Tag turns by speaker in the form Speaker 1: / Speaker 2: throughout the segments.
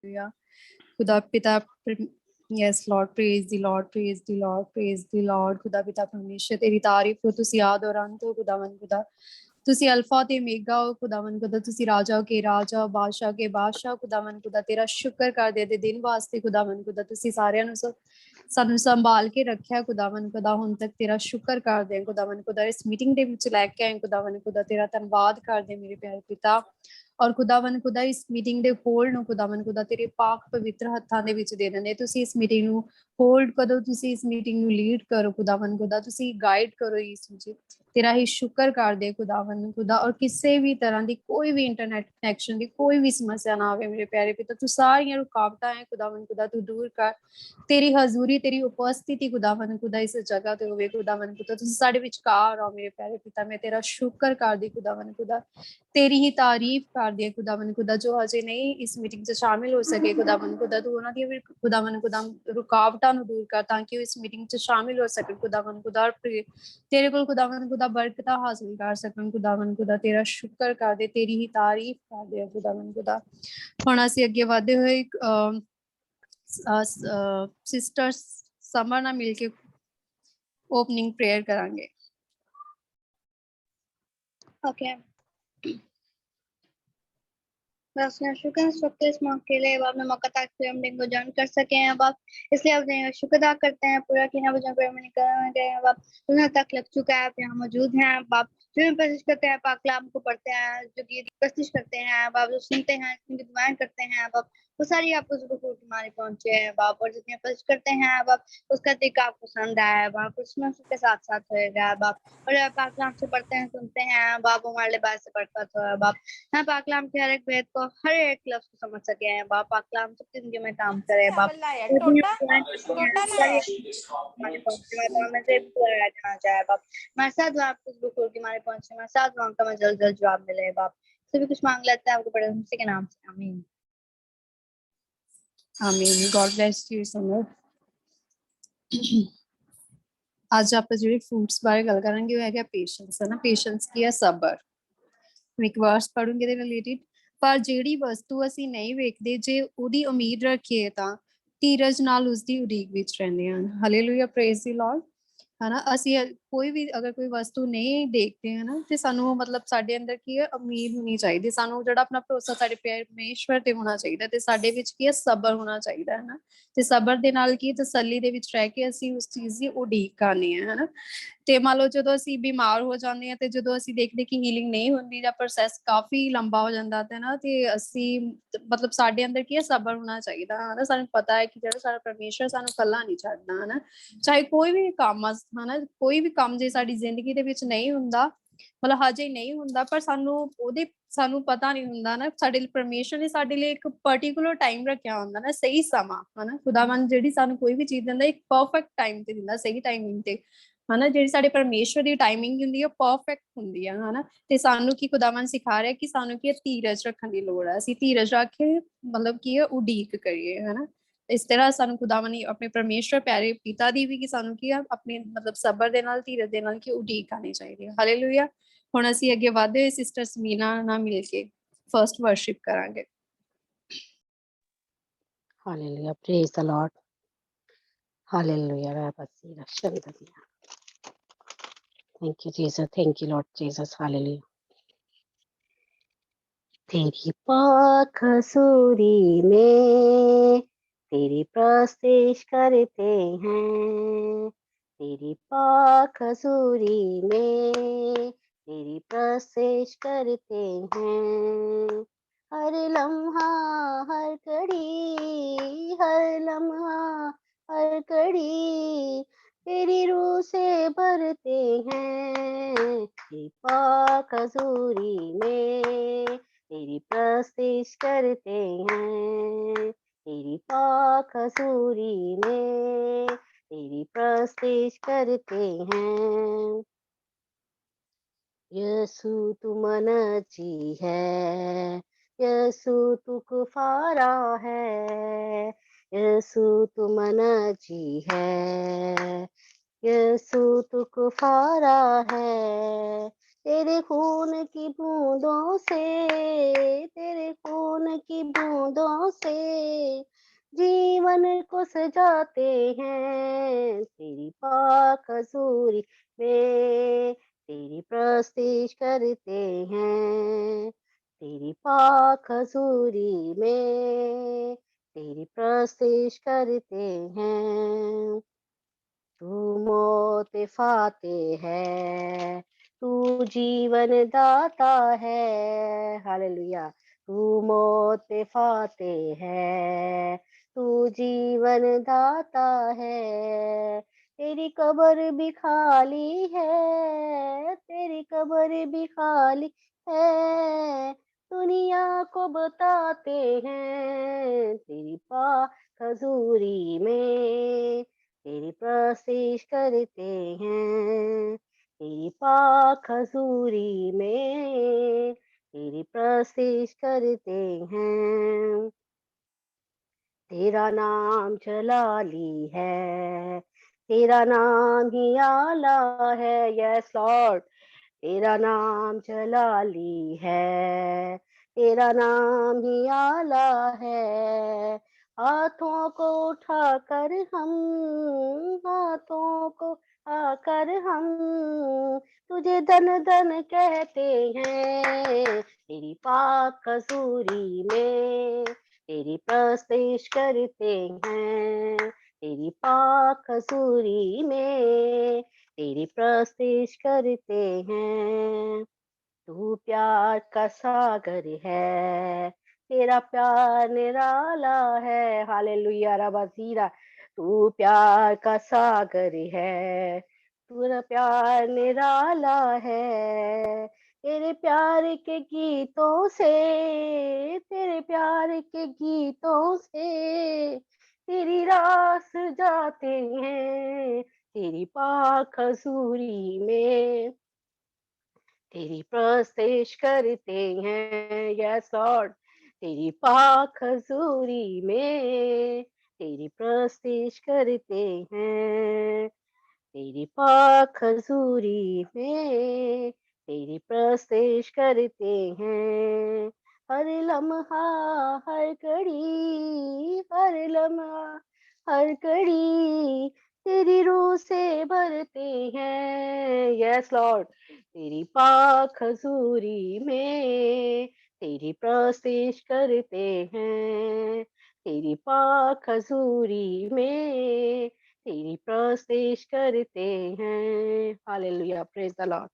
Speaker 1: खुदा पिता yes Lord praise दी Lord praise दी Lord praise दी Lord खुदा पिता परमेश्वर तेरी तारीफ हो तुसी आद और अंत हो खुदावन खुदा तुसी अल्फा ते ओमेगा हो खुदावन खुदा तुसी राजा के राजा बादशाह के बादशाह खुदावन खुदा तेरा शुक्र कर दे दिन वास्ते खुदावन खुदा तुसी सारिਆਂ ਨੂੰ ਸਾਨੂੰ ਸੰਭਾਲ ਕੇ ਰੱਖਿਆ ਖੁਦਾਵੰਦ ਖੁਦਾ ਹੁਣ ਤੱਕ ਤੇਰਾ ਸ਼ੁਕਰ ਕਰਦੇ ਹਾਂ ਖੁਦਾਵੰਦ ਖੁਦਾ ਇਸ ਮੀਟਿੰਗ ਦੇ ਵਿੱਚ ਲੈ ਕੇ ਆਏ ਖੁਦਾਵੰਦ ਖੁਦਾ ਤੇਰਾ ਧੰਨਵਾਦ ਕਰਦੇ ਮੇਰੇ ਪਿਆਰੇ ਪਿਤਾ ਔਰ ਖੁਦਾਵੰਦ ਖੁਦਾ ਇਸ ਮੀਟਿੰਗ ਦੇ ਹੋਲਡ ਨੂੰ ਖੁਦਾਵੰਦ ਖੁਦਾ ਤੇਰੇ ਪਾਕ ਪਵਿੱਤਰ ਹੱਥਾਂ ਦੇ ਵਿੱਚ ਦੇ ਦਿੰਦੇ ਤੁਸੀਂ ਇਸ ਮੀਟਿੰਗ ਨੂੰ ਹੋਲਡ ਕਰੋ ਤੁਸੀਂ ਇਸ ਮੀਟਿੰਗ ਨੂੰ ਲੀਡ ਕਰੋ ਖੁਦਾਵੰਦ ਖੁਦਾ ਤੁਸੀਂ ਗਾਈਡ ਕਰੋ ਇਸ ਵਿੱਚ ਤੇਰਾ ਹੀ ਸ਼ੁਕਰ ਕਰਦੇ ਖੁਦਾਵੰਦ ਖੁਦਾ ਔਰ ਕਿਸੇ ਵੀ ਤਰ੍ਹਾਂ ਦੀ ਕੋਈ ਵੀ ਇੰਟਰਨੈਟ ਕਨੈਕਸ਼ਨ ਦੀ ਕੋਈ ਵੀ ਸਮੱਸਿਆ ਨਾ ਆਵੇ ਮੇਰੇ ਪਿਆਰੇ ਪਿਤਾ ਤੂੰ ਸਾਰੀਆਂ ਰੁਕਾਵਟਾਂ ਹੈ ਖੁਦਾਵੰਦ ਖੁਦਾ ਤੂੰ ਦੂਰ ਕਰ ਤੇਰੀ ਹਜ਼ੂਰੀ ਤੇਰੀ ਉਪਸਥਿਤੀ ਖੁਦਾਵੰਦ ਖੁਦਾ ਇਸ ਜਗ੍ਹਾ ਤੇ ਹੋਵੇ ਖੁਦਾਵੰਦ ਖੁਦਾ ਤੁਸੀਂ ਸਾਡੇ ਵਿਚਕਾਰ ਆਓ ਮੇਰੇ ਪਿਆਰੇ ਪਿਤਾ ਮੈਂ ਤੇਰਾ ਸ਼ੁਕਰ ਕਰਦੀ ਖੁਦਾਵੰਦ ਖੁਦਾ ਤੇਰੀ ਹੀ ਤਾਰੀਫ ਕਰਦੀ ਹੈ ਖੁਦਾਵੰਦ ਖੁਦਾ ਜੋ ਹਜੇ ਨਹੀਂ ਇਸ ਮੀਟਿੰਗ 'ਚ ਸ਼ਾਮਿਲ ਹੋ ਸਕੇ ਖੁਦਾਵੰਦ ਖੁਦਾ ਤੂੰ ਉਹਨਾਂ ਦੀਆਂ ਵੀ ਖੁਦਾਵੰਦ ਖੁਦਾ ਰੁਕਾਵਟਾਂ ਨੂੰ ਦੂਰ ਕਰ ਤਾਂ ਕਿ ਉਹ ਇਸ ਮੀਟਿੰਗ 'ਚ ਸ਼ਾਮਿਲ ਹੋ ਸਕਣ ਖੁਦਾਵੰਦ ਖੁਦਾ ਤੇਰੇ ਕੋਲ ਖੁਦਾਵੰਦ ਖੁਦਾ ਬਰਕਤਾਂ ਹਾਸਲ ਕਰ ਸਕਣ ਖੁਦਾਵੰਦ ਖੁਦਾ ਤੇਰਾ ਸ਼ੁਕਰ ਕਰਦੇ ਤੇਰੀ ਹੀ ਤਾਰੀਫ ਕਰਦੇ ਆ ਖੁਦਾਵੰਦ ਖੁਦਾ ਹੁਣ ਅਸੀਂ ਅੱਗੇ ਵਧਦੇ ਹੋਏ ਸਿਸਟਰ ਸਮਰ ਨਾਲ ਮਿਲ ਕੇ ਓਪਨਿੰਗ ਪ੍ਰੇਅਰ ਕਰਾਂਗੇ
Speaker 2: ओके बस शुक्र इस वक्त इस मौके के लिए अब मैं मौका ताकि हम दिन को ज्वाइन कर सके हैं अब इसलिए अब शुक्र अदा करते हैं पूरा कि ना वजह पर निकल गए अब दुनिया तक लग चुका है यहाँ मौजूद हैं अब आप जो भी कोशिश करते हैं पाकलाम को पढ़ते हैं जो कि कोशिश करते हैं अब आप जो सुनते हैं जिनकी दुआएं करते हैं अब वो सारी आपको हमारे पहुंचे हैं बाप और जितने कोशिश करते हैं अब उसका तरीका आपको पसंद आया है बाप उसमें उसके साथ साथ होएगा बाप और पाकलाम से पढ़ते हैं सुनते हैं बाप हमारे लिबास से पढ़ता तो बाप यहाँ पाकलाम के हर एक भेद को हर एक लफ्ज को समझ सके हैं बाप पाकलाम सबकी जिंदगी में काम करे बाप हमारे साथ आपको हमारे पहुंचे हमारे साथ वहाँ का मैं जल्द जल्द जवाब मिले बाप सभी कुछ मांग लेते हैं आपको बड़े उनसे के नाम से आमीन
Speaker 1: ਆਮੀਨ ਗॉड ਬlesਸ ਯੂ ਸਮਰ ਅੱਜ ਆਪਾਂ ਜਿਹੜੇ ਫਰੂਟਸ ਬਾਰੇ ਗੱਲ ਕਰਾਂਗੇ ਉਹ ਹੈਗਾ ਪੇਸ਼ੈਂਸ ਹੈ ਨਾ ਪੇਸ਼ੈਂਸ ਕੀ ਹੈ ਸਬਰ ਮੈਂ ਇੱਕ ਵਰਸ ਪੜੂੰਗੀ ਇਹਦੇ ਰਿਲੇਟਿਡ ਪਰ ਜਿਹੜੀ ਵਸਤੂ ਅਸੀਂ ਨਹੀਂ ਵੇਖਦੇ ਜੇ ਉਹਦੀ ਉਮੀਦ ਰੱਖੀਏ ਤਾਂ ਧੀਰਜ ਨਾਲ ਉਸਦੀ ਉਡੀਕ ਵਿੱਚ ਰਹਿੰਦੇ ਹਾਂ ਹਾਲੇਲੂਇਆ ਪ੍ਰੇਜ਼ ਦੀ ਲਾਰਡ ਹਨਾ ਅਸੀਂ ਕੋਈ ਵੀ ਅਗਰ ਕੋਈ ਵਸਤੂ ਨਹੀਂ ਦੇਖਦੇ ਹਨਾ ਤੇ ਸਾਨੂੰ ਮਤਲਬ ਸਾਡੇ ਅੰਦਰ ਕੀ ਹੈ ਉਮੀਦ ਹੋਣੀ ਚਾਹੀਦੀ ਸਾਨੂੰ ਜਿਹੜਾ ਆਪਣਾ ਭਰੋਸਾ ਸਾਡੇ ਪਰਮੇਸ਼ਵਰ ਤੇ ਹੋਣਾ ਚਾਹੀਦਾ ਤੇ ਸਾਡੇ ਵਿੱਚ ਕੀ ਹੈ ਸਬਰ ਹੋਣਾ ਚਾਹੀਦਾ ਹੈ ਨਾ ਤੇ ਸਬਰ ਦੇ ਨਾਲ ਕੀ ਤਸੱਲੀ ਦੇ ਵਿੱਚ ਰਹਿ ਕੇ ਅਸੀਂ ਉਸ ਚੀਜ਼ ਦੀ ਉਡੀਕ ਕਰਨੀ ਹੈ ਹਨਾ ਤੇ ਮੰਨ ਲਓ ਜਦੋਂ ਅਸੀਂ ਬਿਮਾਰ ਹੋ ਜਾਂਦੇ ਹਾਂ ਤੇ ਜਦੋਂ ਅਸੀਂ ਦੇਖਦੇ ਕਿ ਹੀਲਿੰਗ ਨਹੀਂ ਹੁੰਦੀ ਜਾਂ ਪ੍ਰੋਸੈਸ ਕਾਫੀ ਲੰਬਾ ਹੋ ਜਾਂਦਾ ਤੇ ਨਾ ਤੇ ਅਸੀਂ ਮਤਲਬ ਸਾਡੇ ਅੰਦਰ ਕੀ ਹੈ ਸਬਰ ਹੋਣਾ ਚਾਹੀਦਾ ਹਨਾ ਸਾਨੂੰ ਪਤਾ ਹੈ ਕਿ ਜਿਹੜਾ ਸਾਡਾ ਪਰਮੇਸ਼ਵਰ ਸਾਨੂੰ ਇਕੱਲਾ ਨਹੀਂ ਛੱਡਦਾ ਹਨਾ ਚਾਹੇ ਕੋਈ ਵੀ ਕੰਮ ਹਨਾ ਕੋਈ ਵੀ ਕੰਮ ਜੇ ਸਾਡੀ ਜ਼ਿੰਦਗੀ ਦੇ ਵਿੱਚ ਨਹੀਂ ਹੁੰਦਾ ਮਤਲਬ ਹਜੇ ਨਹੀਂ ਹੁੰਦਾ ਪਰ ਸਾਨੂੰ ਪਤਾ ਨਹੀਂ ਹੁੰਦਾ ਨਾ ਸਾਡੇ ਲਈ ਪਰਮੇਸ਼ਵਰ ਨੇ ਸਾਡੇ ਲਈ ਇੱਕ ਪਾਰਟਿਕੂਲਰ ਟਾਈਮ ਰੱਖਿਆ ਹੁੰਦਾ ਨਾ ਸਹੀ ਸਮਾਂ ਹਨਾ ਖੁਦਾਵੰਦ ਜਿਹੜੀ ਸਾਨੂੰ ਕੋਈ ਵੀ ਚੀਜ਼ ਦਿੰਦਾ ਇੱਕ ਪਰਫੈਕਟ ਟਾਈਮ ਤੇ ਦਿੰਦਾ ਸਹੀ ਟਾਈਮਿੰਗ ਤੇ ਹਨਾ ਜਿਹੜੀ ਸਾਡੇ ਪਰਮੇਸ਼ਵਰ ਦੀ ਟਾਈਮਿੰਗ ਹੁੰਦੀ ਹੈ ਪਰਫੈਕਟ ਹੁੰਦੀ ਆ ਹਨਾ ਤੇ ਸਾਨੂੰ ਕੀ ਖੁਦਾਵੰਦ ਸਿਖਾ ਰਿਹਾ ਕਿ ਸਾਨੂੰ ਕੀ ਧੀਰਜ ਰੱਖਣ ਦੀ ਲੋੜ ਹੈ ਅਸੀਂ ਧੀਰਜ ਰੱਖ ਕੇ ਮਤਲਬ ਕੀ ਉਡੀਕ ਕਰੀਏ ਹਨਾ ਇਸ ਤਰ੍ਹਾਂ ਸਾਨੂੰ ਖੁਦਾਵੰਦ ਨੇ ਆਪਣੇ ਪਰਮੇਸ਼ਵਰ ਪਿਆਰੇ ਪਿਤਾ ਦੀ ਵੀ ਕਿ ਸਾਨੂੰ ਕੀ ਆ ਆਪਣੇ ਮਤਲਬ ਸਬਰ ਦੇ ਨਾਲ ਧੀਰਜ ਦੇ ਨਾਲ ਕੀ ਉਡੀਕ ਕਰਨੀ ਚਾਹੀਦੀ ਹੈ ਹਾਲੇਲੂਇਆ ਹੁਣ ਅਸੀਂ ਅੱਗੇ ਵਧਦੇ ਹੋਏ ਸਿਸਟਰ ਸਮੀਨਾ ਨਾਲ ਮਿਲ ਕੇ ਫਰਸਟ ਵਰਸ਼ਿਪ ਕਰਾਂਗੇ
Speaker 3: Hallelujah. Praise the Lord. Hallelujah. Thank you, Jesus. Thank you, Lord Jesus. Hallelujah. तेरी पाक हसूरी में तेरी प्रस्तिश करते हैं तेरी पाक हसूरी में तेरी प्रस्तिश करते हैं हर लम्हा हर कड़ी तेरी रूह से भरते हैं तेरी पाक हसूरी में तेरी प्रस्तिश करते हैं तेरी पाक हसूरी में तेरी प्रस्तिश करते हैं यसु तू मनची है यसु तू कुफारा है यसु तू मनची है यसु तू कुफारा है तेरे खून की बूंदों से, तेरे खून की बूंदों से जीवन को सजाते हैं, तेरी पाक हजूरी में तेरी प्रस्तीश करते हैं, तेरी पाक हजूरी में तेरी प्रस्तीश करते हैं। तू मौत फाते है, तू जीवन दाता है, हालेलुया। तू मौत फाते है, तू जीवन दाता है, तेरी कब्र भी खाली है, तेरी कब्र भी खाली है, दुनिया को बताते हैं तेरी पाक हजूरी में तेरी प्रस्तीश करते हैं, तेरी पाक हजूरी में तेरी प्रस्तीश करते हैं। तेरा नाम जलाली है, तेरा नाम ही आला है, यस लॉर्ड। तेरा नाम जलाली है, तेरा नाम ही आला है, हाथों को उठाकर हम, हाथों को आकर हम तुझे धन धन कहते हैं, तेरी पाक हजूरी में तेरी प्रस्तीश करते हैं, तेरी पाक हजूरी में तेरी प्रस्तीश करते हैं। तू प्यार का सागर है, तेरा प्यार निराला है, हालेलुया रबाजीरा। तू प्यार का सागर है, तेरा प्यार निराला है, तेरे प्यार के गीतों से, तेरे प्यार के गीतों से तेरी रास जाते हैं, तेरी पाक हजूरी में तेरी प्रस्तीश करते हैं, यस लॉर्ड। तेरी पाक हजूरी में तेरी प्रस्तीश करते हैं, तेरी पाक हजूरी में तेरी प्रस्तीश करते हैं। हर लम्हा हर घड़ी, हर लम्हा हर घड़ी तेरी रूह से भरते हैं, यस लॉर्ड। तेरी पाक हजूरी में तेरी प्रस्तीश करते हैं, तेरी पाक हजूरी में तेरी प्रस्तीश करते हैं, hallelujah, praise the Lord.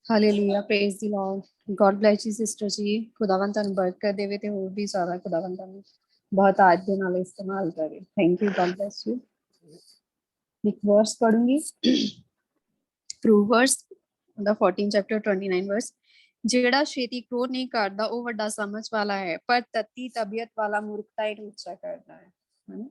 Speaker 1: Hallelujah praise the Lord God bless you sister ji ਖੁਦਾਵੰਦ ਤੁਹਾਨੂੰ ਬਰਕਤ ਦੇਵੇ ਤੇ ਹੋਰ ਵੀ ਜ਼ਿਆਦਾ ਖੁਦਾਵੰਦ ਤੁਹਾਨੂੰ ਬਹੁਤ ਆਜ ਦੇ ਨਾਲ ਇਸਤੇਮਾਲ ਕਰੇ thank you God bless you ਇੱਕ ਵਰਸ ਪੜੂੰਗੀ ਪ੍ਰੋਵਰਬਸ ਦਾ 14 ਚੈਪਟਰ 29 ਵਰਸ ਜਿਹੜਾ ਛੇਤੀ ਕ੍ਰੋਧ ਨਹੀਂ ਕਰਦਾ ਉਹ ਵੱਡਾ ਸਮਝ ਵਾਲਾ ਹੈ ਪਰ ਤਤੀ ਤਬੀਅਤ ਵਾਲਾ ਮੂਰਖਤਾ ਨੂੰ ਉੱਚਾ ਕਰਦਾ ਹੈ ਹਨਾ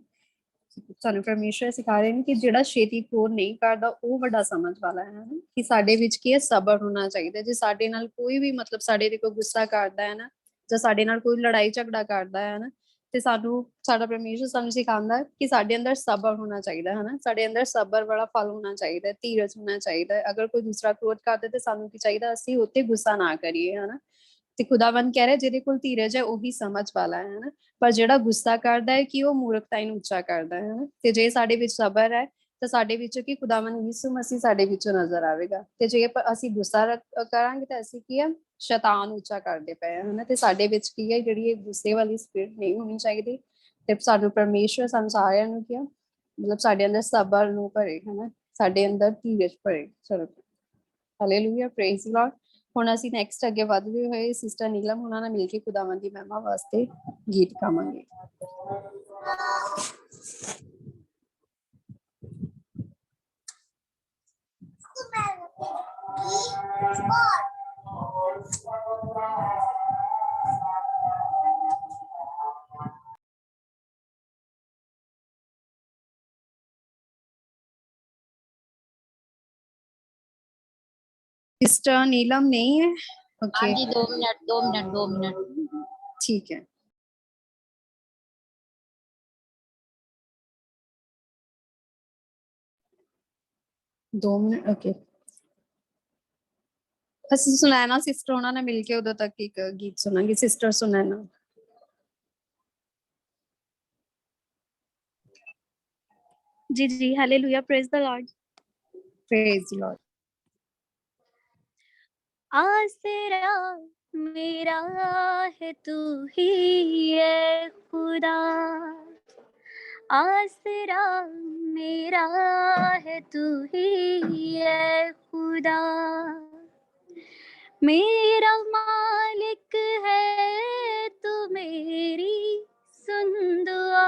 Speaker 1: ਸਾਨੂੰ ਪਰਮੇਸ਼ਰ ਸਿਖਾ ਰਹੇ ਨੇ ਕਿ ਜਿਹੜਾ ਛੇਤੀ ਕ੍ਰੋਧ ਨਹੀਂ ਕਰਦਾ ਉਹ ਵੱਡਾ ਸਮਝ ਵਾਲਾ ਹੈ ਹਨਾ ਕਿ ਸਾਡੇ ਵਿੱਚ ਕੀ ਹੈ ਸਬਰ ਹੋਣਾ ਚਾਹੀਦਾ ਜੇ ਸਾਡੇ ਨਾਲ ਕੋਈ ਵੀ ਮਤਲਬ ਸਾਡੇ ਤੇ ਕੋਈ ਗੁੱਸਾ ਕਰਦਾ ਹੈ ਨਾ ਜਾਂ ਸਾਡੇ ਨਾਲ ਕੋਈ ਲੜਾਈ ਝਗੜਾ ਕਰਦਾ ਹੈ ਨਾ ਤੇ ਸਾਨੂੰ ਸਾਡਾ ਪਰਮੇਸ਼ਰ ਸਾਨੂੰ ਸਿਖਾਉਂਦਾ ਕਿ ਸਾਡੇ ਅੰਦਰ ਸਬਰ ਹੋਣਾ ਚਾਹੀਦਾ ਹੈ ਨਾ ਸਾਡੇ ਅੰਦਰ ਸਬਰ ਵਾਲਾ ਫਲ ਹੋਣਾ ਚਾਹੀਦਾ ਧੀਰਜ ਹੋਣਾ ਚਾਹੀਦਾ ਅਗਰ ਕੋਈ ਦੂਸਰਾ ਕ੍ਰੋਧ ਕਰਦਾ ਤੇ ਸਾਨੂੰ ਕੀ ਚਾਹੀਦਾ ਅਸੀਂ ਉੱਤੇ ਗੁੱਸਾ ਨਾ ਕਰੀਏ ਹਨਾ ਤੇ ਖੁਦਾਵੰਦ ਕਹਿ ਰਿਹਾ ਜਿਹਦੇ ਕੋਲ ਧੀਰਜ ਹੈ ਉਹੀ ਸਮਝ ਵਾਲਾ ਹੈ ਹਨਾ ਪਰ ਜਿਹੜਾ ਗੁੱਸਾ ਕਰਦਾ ਹੈ ਕਿ ਉਹ ਮੂਰਖਤਾ ਨੂੰ ਉੱਚਾ ਕਰਦਾ ਹੈ ਹਨਾ ਤੇ ਜੇ ਸਾਡੇ ਵਿੱਚ ਸਬਰ ਹੈ ਤਾਂ ਸਾਡੇ ਵਿੱਚੋਂ ਕੀ ਖੁਦਾਵੰਦ ਯਿਸੂ ਮਸੀਹ ਸਾਡੇ ਵਿੱਚੋਂ ਨਜ਼ਰ ਆਵੇਗਾ ਤੇ ਜੇ ਅਸੀਂ ਗੁੱਸਾ ਕਰਾਂਗੇ ਤਾਂ ਅਸੀਂ ਕੀ ਹੈ ਸ਼ੈਤਾਨ ਉੱਚਾ ਕਰਦੇ ਪਏ ਹਨਾ ਤੇ ਸਾਡੇ ਵਿੱਚ ਕੀ ਹੈ ਜਿਹੜੀ ਇਹ ਗੁੱਸੇ ਵਾਲੀ ਸਪਿਰਿਟ ਨਹੀਂ ਹੋਣੀ ਚਾਹੀਦੀ ਤੇ ਸਾਨੂੰ ਪਰਮੇਸ਼ਰ ਸਾਨੂੰ ਸਾਰਿਆਂ ਨੂੰ ਕੀ ਮਤਲਬ ਸਾਡੇ ਅੰਦਰ ਸਬਰ ਨੂੰ ਭਰੇ ਹਨਾ ਸਾਡੇ ਅੰਦਰ ਧੀਰਜ ਭਰੇ ਚਲੋ ਹਾਲੇਲੂਇਆ ਪ੍ਰੇਜ਼ ਲਾਰਡ ਹੁਣ ਅਸੀਂ ਨੈਕਸਟ ਅੱਗੇ ਵਧਦੇ ਹੋਏ ਸਿਸਟਰ ਨੀਲਮ ਉਹਨਾਂ ਨਾਲ ਮਿਲ ਕੇ ਖੁਦਾਵੰਦ ਦੀ ਮਹਿਮਾ ਵਾਸਤੇ ਗੀਤ ਗਾਵਾਂਗੇ सिस्टर नीलम नहीं है ओके
Speaker 4: हाँ जी 2 मिनट
Speaker 1: ठीक है 2 ਮਿੰਟ ਓਕੇ। ਅਸੀਂ ਸੁਨੈਨਾ ਸਿਸਟਰ ਉਹਨਾਂ ਨੇ ਮਿਲ ਕੇ ਉਦੋਂ ਤੱਕ ਇੱਕ ਗੀਤ ਸੁਣਾਂਗੇ, ਸਿਸਟਰ ਸੁਨੈਨਾ।
Speaker 5: जी जी, hallelujah, praise the Lord.
Speaker 1: Praise Lord.
Speaker 5: आसरा मेरा है तू ही है खुदा, आसरा मेरा है तू ही है खुदा, मेरा मालिक है तू मेरी सुन दुआ,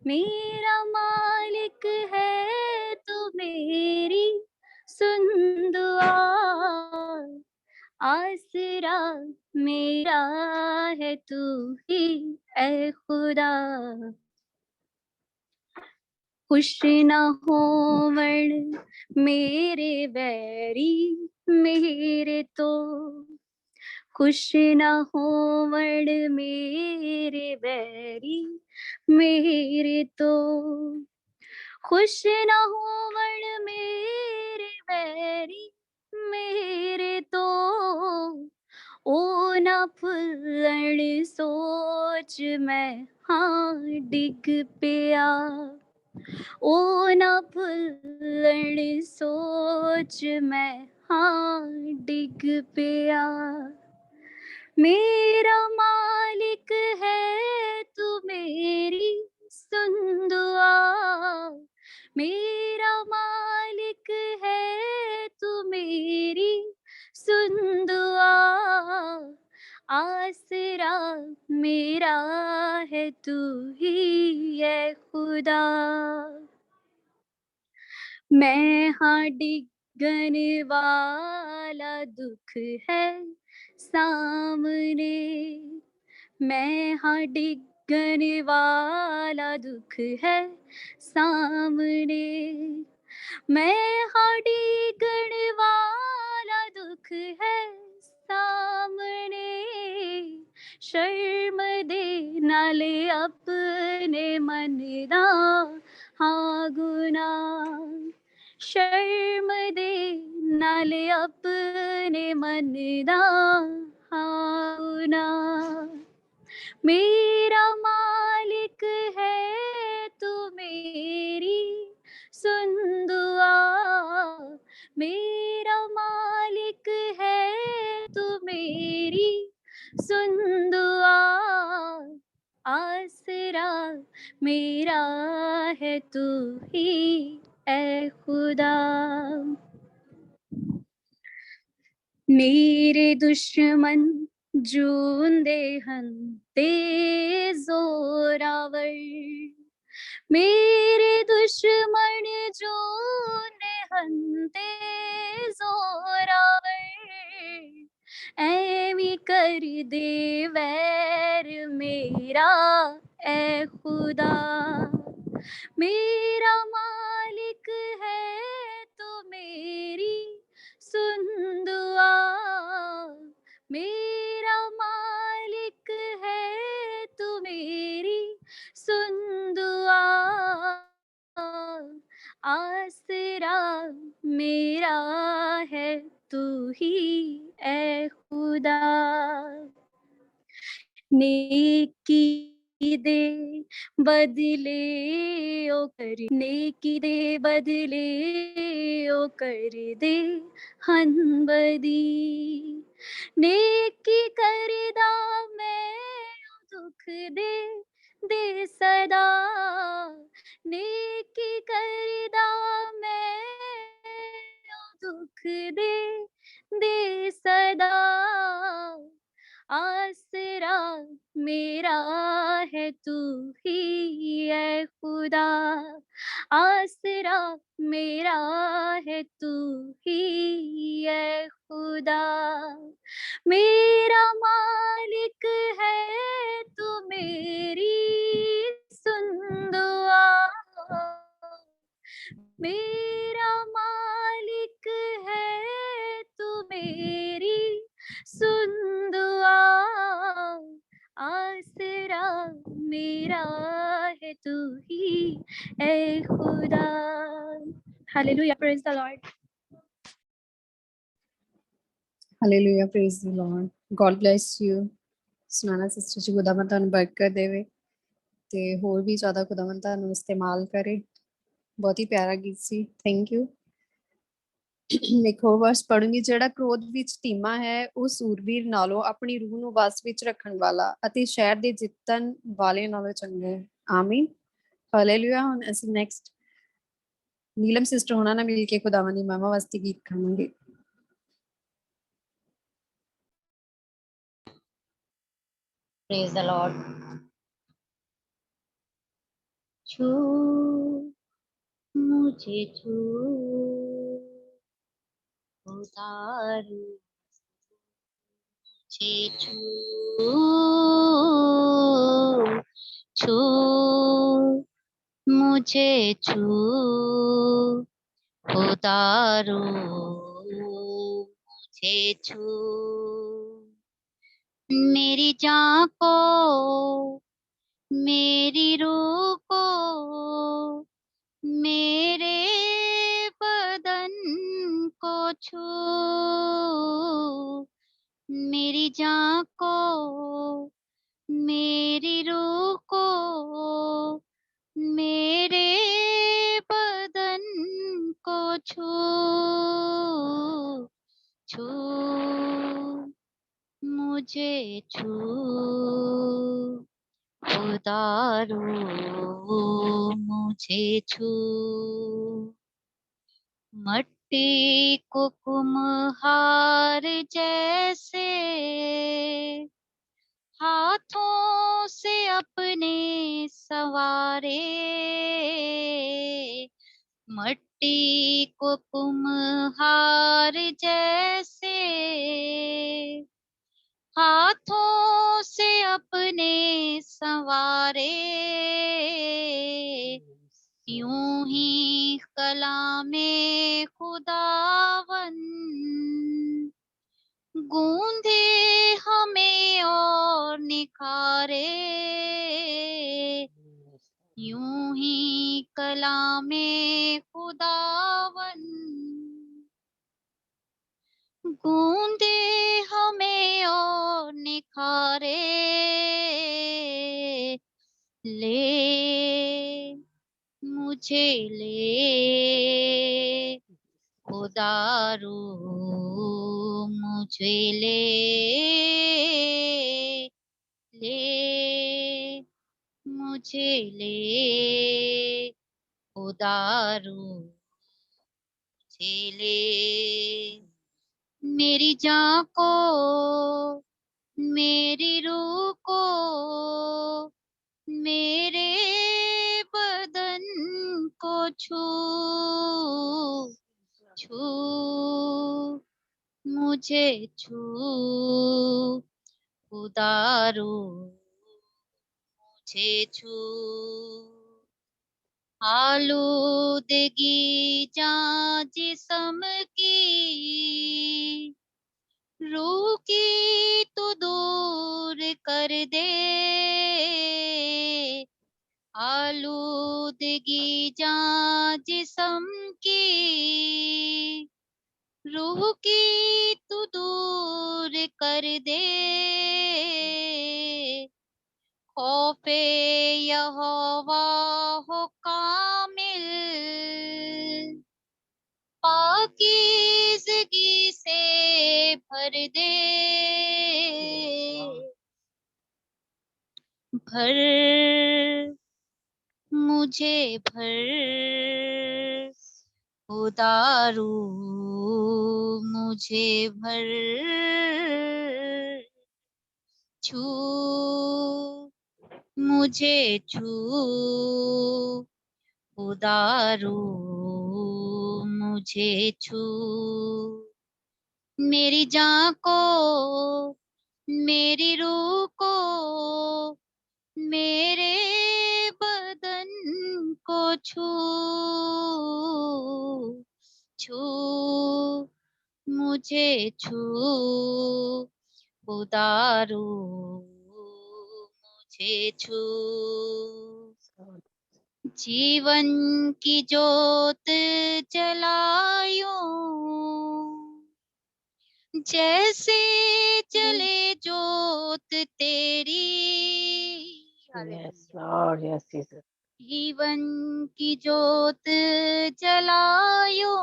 Speaker 5: मेरा मालिक है तू मेरी सुन दुआ, आसरा मेरा है तू ही ऐ खुदा, खुश न होवण मेरे बैरी मेरे तो, खुश न होवण मेरे बैरी मेरे तो, खुश न होवण मेरे बैरी मेरे तो, ओ न भुल्लण सोच मैं हाँ डिग पिया, ओ न भुल्लण सोच मैं हाँ डिग पिया, मेरा मालिक है तू मेरी सुन दुआ, मेरा मालिक है तू मेरी सुन दुआ, आसरा मेरा है तू ही है खुदा, मैं हाँ डिगन वाला दुख है सामने, मैं हाँ डिगन वाला दुख है सामने, मैं हाँ डिगन वाला दुख है सामने, शर्म दे नाले अपने मन दा हाँ गुना, शर्म दे नाले अपने मन दा हाँ गुना, मेरा मालिक है तू मेरी सुन दुआ, मेरा मालिक है तू मेरी सुन दुआ, आसरा मेरा है तू ही ऐ खुदा, मेरे दुश्मन जूंदे हंते जोरावर, मेरे दुश्मन जूंदे हंते जोरावर, ऐवी कर दे वैर मेरा ऐ खुदा, मेरा मालिक है तू मेरी सुन दुआ, मेरा मालिक है तू मेरी सुन दुआ, आसरा मेरा है तू ही ऐ खुदा, नेकी दे बदले ओ कर, नेकी दे बदले ओ कर दे हनबदी, नेकी करदा मैं दुख दे सदा, नेकी करदा मैं दुख दे सदा, आसरा मेरा है तू ही है खुदा, आसरा मेरा है तू ही है खुदा, मेरा मालिक है तू मेरी सुन दुआ, मेरा मालिक है तू मेरी सुन दुआ, आसरा मेरा है तू ही ऐ खुदा, Hallelujah. Praise the Lord.
Speaker 1: Hallelujah praise the Lord God bless you Sunaina sister ji ਖੁਦਾਵੰਦ ਤੁਹਾਨੂੰ ਬਰਕਤ ਦੇਵੇ ਤੇ ਹੋਰ ਵੀ ਜ਼ਿਆਦਾ ਖੁਦਾਵੰਦ ਤੁਹਾਨੂੰ ਇਸਤੇਮਾਲ ਕਰੇ ਬਹੁਤ ਹੀ ਪਿਆਰਾ ਗੀਤ ਸੀ ਥੈਂਕ ਯੂ ਇੱਕ ਹੋਰ ਵਰਸ ਪੜੂੰਗੀ ਜਿਹੜਾ ਕ੍ਰੋਧ ਵਿੱਚ ਧੀਮਾ ਹੈ ਉਹ ਸੂਰਬੀਰ ਨਾਲੋਂ ਆਪਣੀ ਰੂਹ ਨੂੰ ਵਸ ਵਿੱਚ ਰੱਖਣ ਵਾਲਾ ਅਤੇ ਸ਼ਹਿਰ ਦੇ ਜਿੱਤਣ ਵਾਲੇ ਨਾਲੋਂ ਚੰਗਾ ਹੈ ਆਮੀਨ ਹਾਲੇਲੂਇਆ ਹੁਣ ਅਸੀਂ ਨੈਕਸਟ ਨੀਲਮ ਸਿਸਟਰ ਹੋਣਾ ਨਾਲ ਮਿਲ ਕੇ ਖੁਦਾਵੰਦ ਦੀ ਮਹਿਮਾ ਵਾਸਤੇ ਗੀਤ ਗਾਵਾਂਗੇ
Speaker 4: Praise the Lord. छू मुझे छू उतारू मुझे छू छू मुझे छू उतारू मुझे छू मेरी जान को मेरी रूह को मेरे बदन को छू मेरी जान को मेरी रूह को मेरे बदन को छू छू मुझे छू उतारू मुझे छू मट्टी को कुम्हार जैसे हाथों से अपने सवारे मट्टी को कुम्हार जैसे हाथों से अपने संवारे यूं ही कलामे खुदावन गूंधे हमें और निखारे यूं ही कलामे खुदावन गूंदे हमें और निखारे ले मुझे ले खुदारू मुझे ले मुझे ले खुदारू मुझे ले मेरी जान को मेरी रूह को मेरे बदन को छू छू मुझे छू उतारू मुझे छू आलूदगी जां जिस्म की रूह की तू दूर कर दे आलूदगी जां जिस्म की रूह की तू दूर कर दे खौफे यहोवा हो कामिल पाकीज़गी से भर दे भर मुझे भर उतारू मुझे भर छू मुझे छू उतारू मुझे छू मेरी जान को मेरी रूह को मेरे बदन को छू छू मुझे छू उतारू मुझे छू जीवन की जोत जलायो, जैसे जले जोत तेरी।
Speaker 3: Yes, Lord. Yes, Jesus.
Speaker 4: जीवन की जोत जलायो,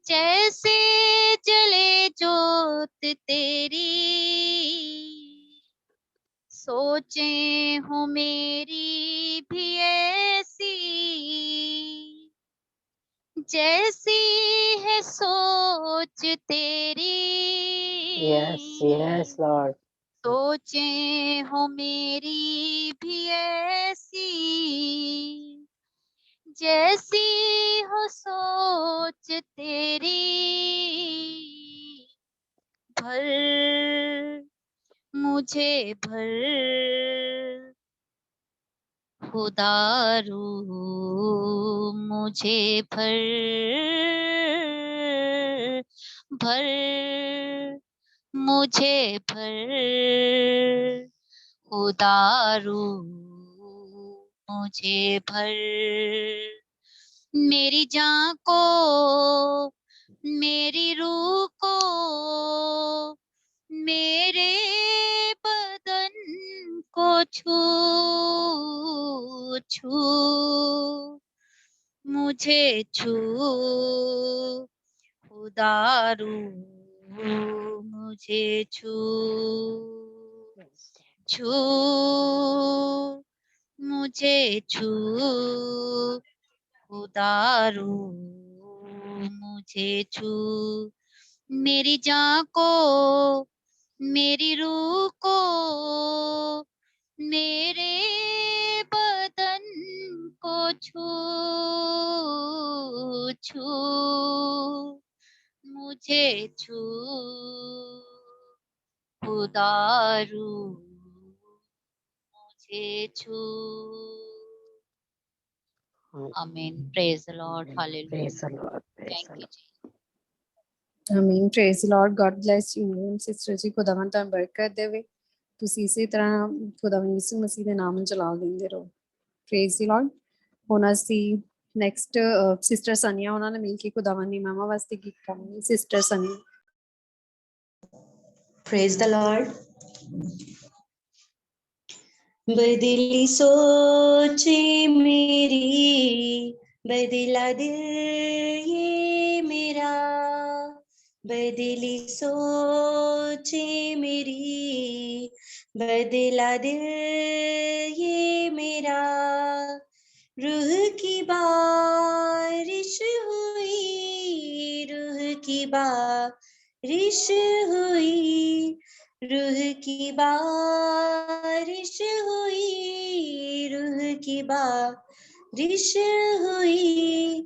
Speaker 4: जैसे जले जोत तेरी। सोचें हो मेरी भी ऐसी, जैसी है सोच तेरी।
Speaker 3: Yes, yes, Lord.
Speaker 4: सोचें हो मेरी भी ऐसी, जैसी हो सोच तेरी। भर मुझे भर खुदा रूह मुझे भर, भर मुझे भर खुदा रूह मुझे भर। मेरी जान को मेरी रूह को मेरे बदन को छू छू मुझे छू खुदा रूह मुझे छू छू मुझे छू खुदा रूह मुझे छू। मेरी जान को मेरी रूह को मेरे बदन को छू छू मुझे छू खुदा रूह मुझे छू। Amen. Praise the Lord. Hallelujah.
Speaker 3: Praise the Lord. Praise
Speaker 4: Thank
Speaker 3: the
Speaker 4: you,
Speaker 3: Lord.
Speaker 4: Jesus.
Speaker 1: ਆਮੀਨ, praise Lord, God bless you sister ji, ਖੁਦਾਵੰਦ ਤੁਹਾਨੂੰ ਬਰਕਤ ਦੇਵੇ। ਤੁਸੀਂ ਇਸੇ ਤਰ੍ਹਾਂ ਖੁਦਾਵੰਦ ਯਿਸੂ ਮਸੀਹ ਦੇ ਨਾਮ ਨੂੰ ਚਲਾ ਦਿੰਦੇ ਰਹੋ। Praise Lord. ਹੁਣ ਅਸੀਂ ਨੈਕਸਟ ਸਿਸਟਰ ਸਨੀਆ ਉਹਨਾਂ ਨੇ ਮਿਲ ਕੇ ਖੁਦਾਵੰਦ ਦੀ ਮਹਿਮਾ ਵਾਸਤੇ ਗੀਤ ਗਾਵਾਂਗੇ। ਸਿਸਟਰ ਸਨੀਆ।
Speaker 6: Praise the Lord. बदली सोचे मेरी, बदला दिल ये मेरा, बदली सोचे मेरी, बदला दिल ये मेरा। रूह की बारिश हुई, रूह की बारिश हुई, रूह की बारिश हुई, रूह की बारिश हुई।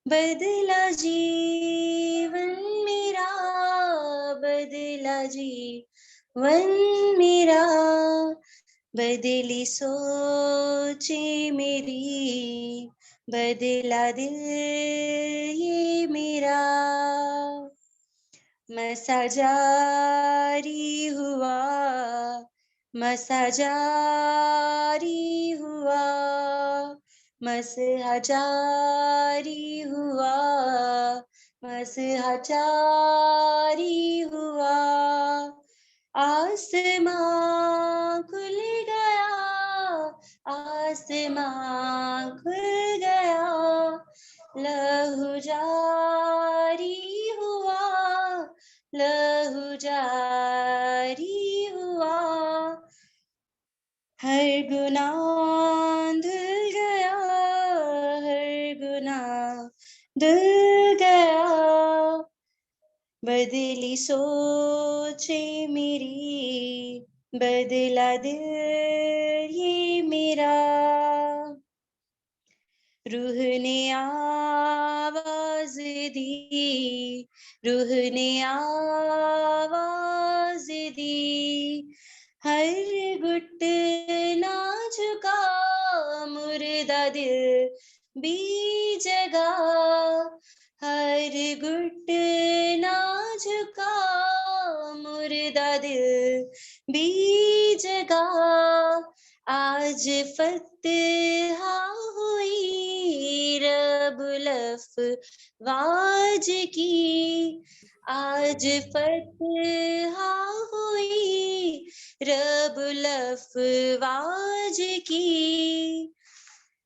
Speaker 6: बदला जीवन मेरा, बदला जीवन मेरा, बदली सोचे मेरी, बदला दिल ये मेरा। मसा जारी हुआ, मसा जारी हुआ, मसहा जारी हुआ, मसहा जारी हुआ। आसमां खुल गया, आसमां खुल गया, लहू जारी हुआ, लहू जारी हुआ। हर गुनाह धुल गया, हर गुनाह धुल गया। बदली सोचे मेरी, बदला दिल ये मेरा। रूह ने आवाज दी, रूह ने आवाज दी, हर घुटना झुका, मुर्दा दिल भी जगा। हर घुटना झुका, मुर्दा दिल भी जगा। आज हाँ हुई रबुल अफ़वाज की, आज फतहा हुई रबुल अफ़वाज की,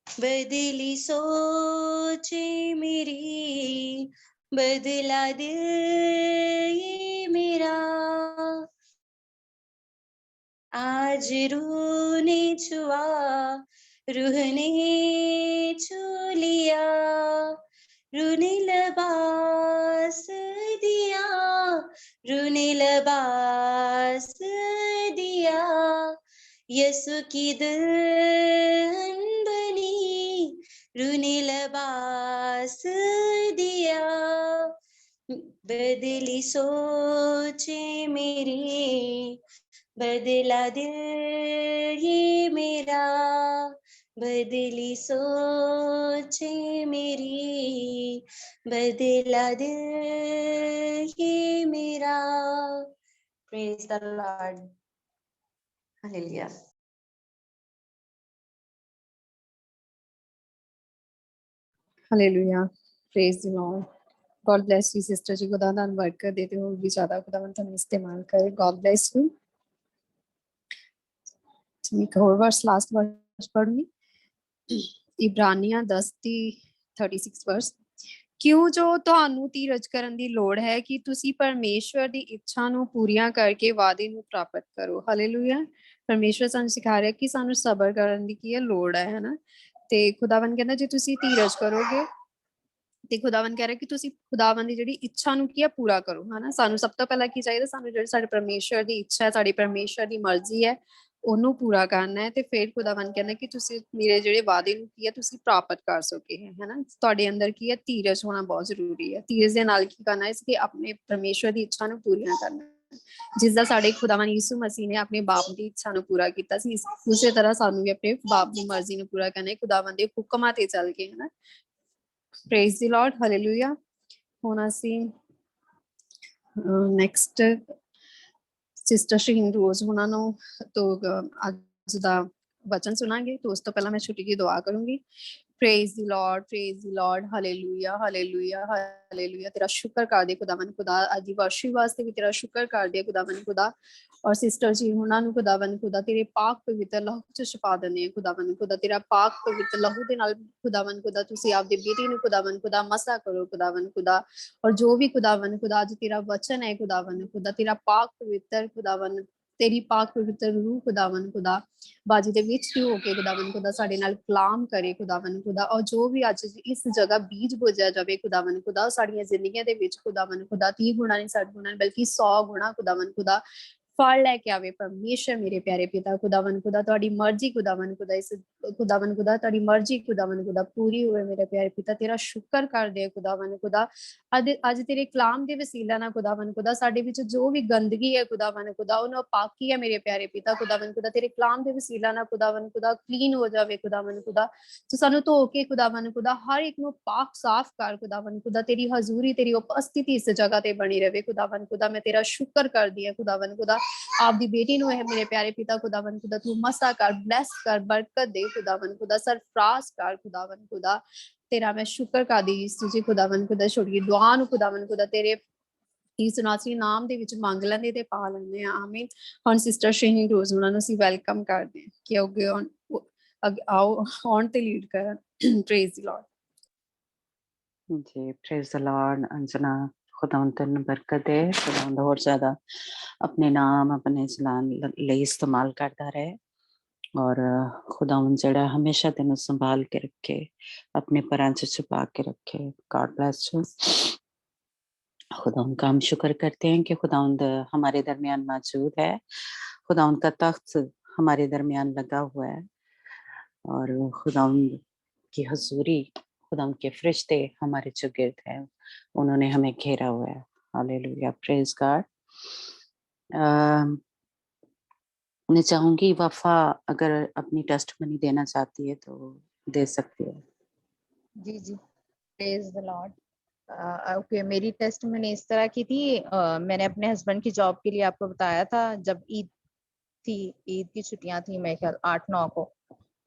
Speaker 6: बदली सोचे मेरी, बदला दिल ये मेरा, आज रूह ने छुआ, रूह ने छू लिया, रूह ने लिबास दिया, रूह ने लिबास दिया, यसु की दुल्हन बनी, रूह ने लिबास दिया, बदली सोचे मेरी, बदला दिल ये मेरा, बदली सोचे मेरी, बदला दिल ये मेरा. Praise the Lord. Hallelujah.
Speaker 1: Hallelujah, praise the Lord. God bless you sister ji, खुदा ਤੁਹਾਨੂੰ ਬਰਕਤ ਦੇ ਤੇ ਹੋਰ ਵੀ ਜ਼ਿਆਦਾ ਖੁਦਾਵੰਦ ਤੁਹਾਨੂੰ ਇਸਤੇਮਾਲ ਕਰੇ। God bless you. ਇੱਕ ਹੋਰ ਵਰਸ, ਲਾਸਟ ਵਰਸ ਪੜ੍ਹੂੰਗੀ, ਇਬਰਾਨੀਆਂ 10 ਦੀ 36 ਵਰਸ। ਕਿਉਂ ਜੋ ਤੁਹਾਨੂੰ ਧੀਰਜ ਕਰਨ ਦੀ ਲੋੜ ਹੈ ਕਿ ਤੁਸੀਂ ਪਰਮੇਸ਼ਵਰ ਦੀ ਇੱਛਾ ਨੂੰ ਪੂਰੀਆਂ ਕਰਕੇ ਵਾਅਦੇ ਨੂੰ ਪ੍ਰਾਪਤ ਕਰੋ। ਹਾਲੇਲੂਇਆ। ਪਰਮੇਸ਼ਵਰ ਸਾਨੂੰ ਸਿਖਾ ਰਿਹਾ ਕਿ ਸਾਨੂੰ ਸਬਰ ਕਰਨ ਦੀ ਕੀ ਹੈ ਲੋੜ ਹੈ, ਹਨਾ। ਤੇ ਖੁਦਾਵੰਦ ਕਹਿੰਦਾ ਜੇ ਤੁਸੀਂ ਧੀਰਜ ਕਰੋਗੇ ਤੇ ਖੁਦਾਵੰਦ ਕਹਿ ਰਿਹਾ ਕਿ ਤੁਸੀਂ ਖੁਦਾਵੰਦ ਦੀ ਜਿਹੜੀ ਇੱਛਾ ਨੂੰ ਕੀ ਹੈ ਪੂਰਾ ਕਰੋ, ਹਨਾ। ਸਾਨੂੰ ਸਭ ਤੋਂ ਪਹਿਲਾਂ ਕੀ ਚਾਹੀਦਾ, ਸਾਨੂੰ ਜਿਹੜੀ ਸਾਡੇ ਪਰਮੇਸ਼ਵਰ ਦੀ ਇੱਛਾ ਹੈ, ਸਾਡੀ ਪਰਮੇਸ਼ਵਰ ਦੀ ਮਰਜ਼ੀ ਹੈ, ਉਹਨੂੰ ਪੂਰਾ ਕਰਨਾ ਹੈ। ਤੇ ਫਿਰ ਖੁਦਾਵੰਦ ਕਹਿੰਦਾ ਕਿ ਤੁਸੀਂ ਮੇਰੇ ਜਿਹੜੇ ਵਾਅਦੇ ਨੂੰ ਕੀ ਹੈ ਤੁਸੀਂ ਪ੍ਰਾਪਤ ਕਰ ਸਕੇ, ਹਨਾ। ਤੁਹਾਡੇ ਅੰਦਰ ਕੀ ਹੈ ਧੀਰਜ ਹੋਣਾ ਬਹੁਤ ਜ਼ਰੂਰੀ ਹੈ। ਧੀਰਜ ਦੇ ਨਾਲ ਕੀ ਕਰਨਾ ਹੈ ਕਿ ਆਪਣੇ ਪਰਮੇਸ਼ਵਰ ਦੀ ਇੱਛਾ ਨੂੰ ਪੂਰੀਆਂ ਕਰਨਾ, ਜਿਸ ਦਾ ਸਾਡੇ ਖੁਦਾਵੰਦ ਯਿਸੂ ਮਸੀਹ ਨੇ ਆਪਣੇ ਬਾਪ ਦੀ ਇੱਛਾ ਨੂੰ ਪੂਰਾ ਕੀਤਾ ਸੀ, ਉਸੇ ਤਰ੍ਹਾਂ ਸਾਨੂੰ ਵੀ ਆਪਣੇ ਬਾਪ ਦੀ ਮਰਜ਼ੀ ਨੂੰ ਪੂਰਾ ਕਰਨਾ ਹੈ, ਖੁਦਾਵੰਦ ਦੇ ਹੁਕਮਾਂ ਤੇ ਚੱਲ ਕੇ, ਹਨਾ। Praise the Lord. ਹਾਲੇਲੂਇਆ। ਹੁਣ ਅਸੀਂ ਨੈਕਸਟ ਸਿਸਟਰ ਸ਼ਹੀਨ ਰੋਜ਼ ਉਹਨਾਂ ਨੂੰ ਤੋਂ ਅੱਜ ਦਾ ਵਚਨ ਸੁਣਾਂਗੇ। ਤੋਂ ਉਸ ਤੋਂ ਪਹਿਲਾਂ ਮੈਂ ਛੋਟੀ ਜਿਹੀ ਦੁਆ ਕਰੂੰਗੀ। praise the lord, praise the lord, hallelujah, hallelujah, hallelujah। तेरा शुक्र कर दे खुदावन खुदा, आज दी वर्शिप वास्ते भी तेरा शुक्र कर दे खुदावन खुदा। और सिस्टर जी हुणां नूं खुदावन खुदा तेरे पाक पवित्र लहू च छुपा दने खुदावन खुदा, तेरा पाक पवित्र लहू दे नाल खुदावन खुदा तुसी आपदी बेटी नूं खुदावन खुदा मसा करो खुदावन खुदा। और जो भी खुदावन खुदा आज तेरा वचन है खुदावन खुदा, तेरा पाक पवित्र खुदावन, तेरी पाक पवित्र रूह खुदावन खुदा बाजी दे विच ही होके खुदावन खुदा साडे नाल कलाम करे खुदावन खुदा। और जो भी आज इस जगह बीज बोझा जावे खुदावन खुदा, साडियां जिंदगियां दे विच खुदावन खुदा 30 गुणा नहीं 60 गुणा बल्कि 100 गुणा खुदावन खुदा फल लेके आवे परमेश्वर मेरे प्यारे पिता खुदावन खुदा। तुहाडी मर्जी खुदावन खुदा, इस खुदावन खुदा तुहाडी मर्जी खुदावन खुदा पूरी होवे मेरे प्यारे पिता। तेरा शुक्र कर दे खुदावन खुदा, आज तेरे कलाम दे वसीला ना खुदावन खुदा साडे विच जो भी गंदगी है खुदावन खुदा उन्हों पाकी है मेरे प्यारे पिता खुदावन खुदा। तेरे कलाम दे वसीला ना खुदावन खुदा क्लीन हो जावे खुदावन खुदा, तो सानू धो के खुदावन खुदा हर एक नू पाक साफ कर खुदावन खुदा। तेरी हजूरी तेरी उपस्थिति इस जगह ते बनी रहे खुदावन खुदा। मैं तेरा शुक्र कर दी है खुदावन खुदा, आप दी बेटी नु है मेरे प्यारे पिता खुदावन खुदा, तू मसा कर, ब्लेस कर, बरकत दे खुदावन खुदा, सरफराज कर खुदावन खुदा। तेरा मैं शुक्र कर दी तुझे खुदावन खुदा। छोड़ी दुआ नु खुदावन खुदा तेरे इस नासरी नाम दे विच मंग लैंदे ते पा लैंदे आ, आमीन। हुण सिस्टर शहीन रोज उन्हां नूं असीं वेलकम करदे हां कि अगे आओ ऑन ते लीड करन। Praise the lord
Speaker 3: ji. Praise the lord. Anjana खुदावंद तैनूं बरकत दे, खुदावंद होर ज़्यादा अपने नाम अपने चलान लई इस्तेमाल करता रहे, और खुदावंद जड़ा हमेशा तेनूं संभाल के रखे, अपने परां च छुपा के रखे। God bless you. खुदावंद का हम शुक्र करते हैं कि खुदावंद हमारे दरमियान मौजूद है, खुदावंद का तख्त हमारे दरमियान लगा हुआ है, और खुदावंद की हजूरी, खुदावंद के फरिश्ते हमारे जो गिर्द है, उन्होंने हमें घेरा हुआ है। Hallelujah, praise God. मैं चाहूंगी वफा अगर अपनी टेस्टमनी देना चाहती है तो दे सकती है।
Speaker 7: जी जी, प्रेज द लॉर्ड। ओके, मेरी टेस्टमनी इस तरह की थी। मैंने अपने हस्बैंड की जॉब के लिए आपको बताया था, जब ईद थी, ईद की छुट्टियां थी मेरे ख्याल 8-9 को,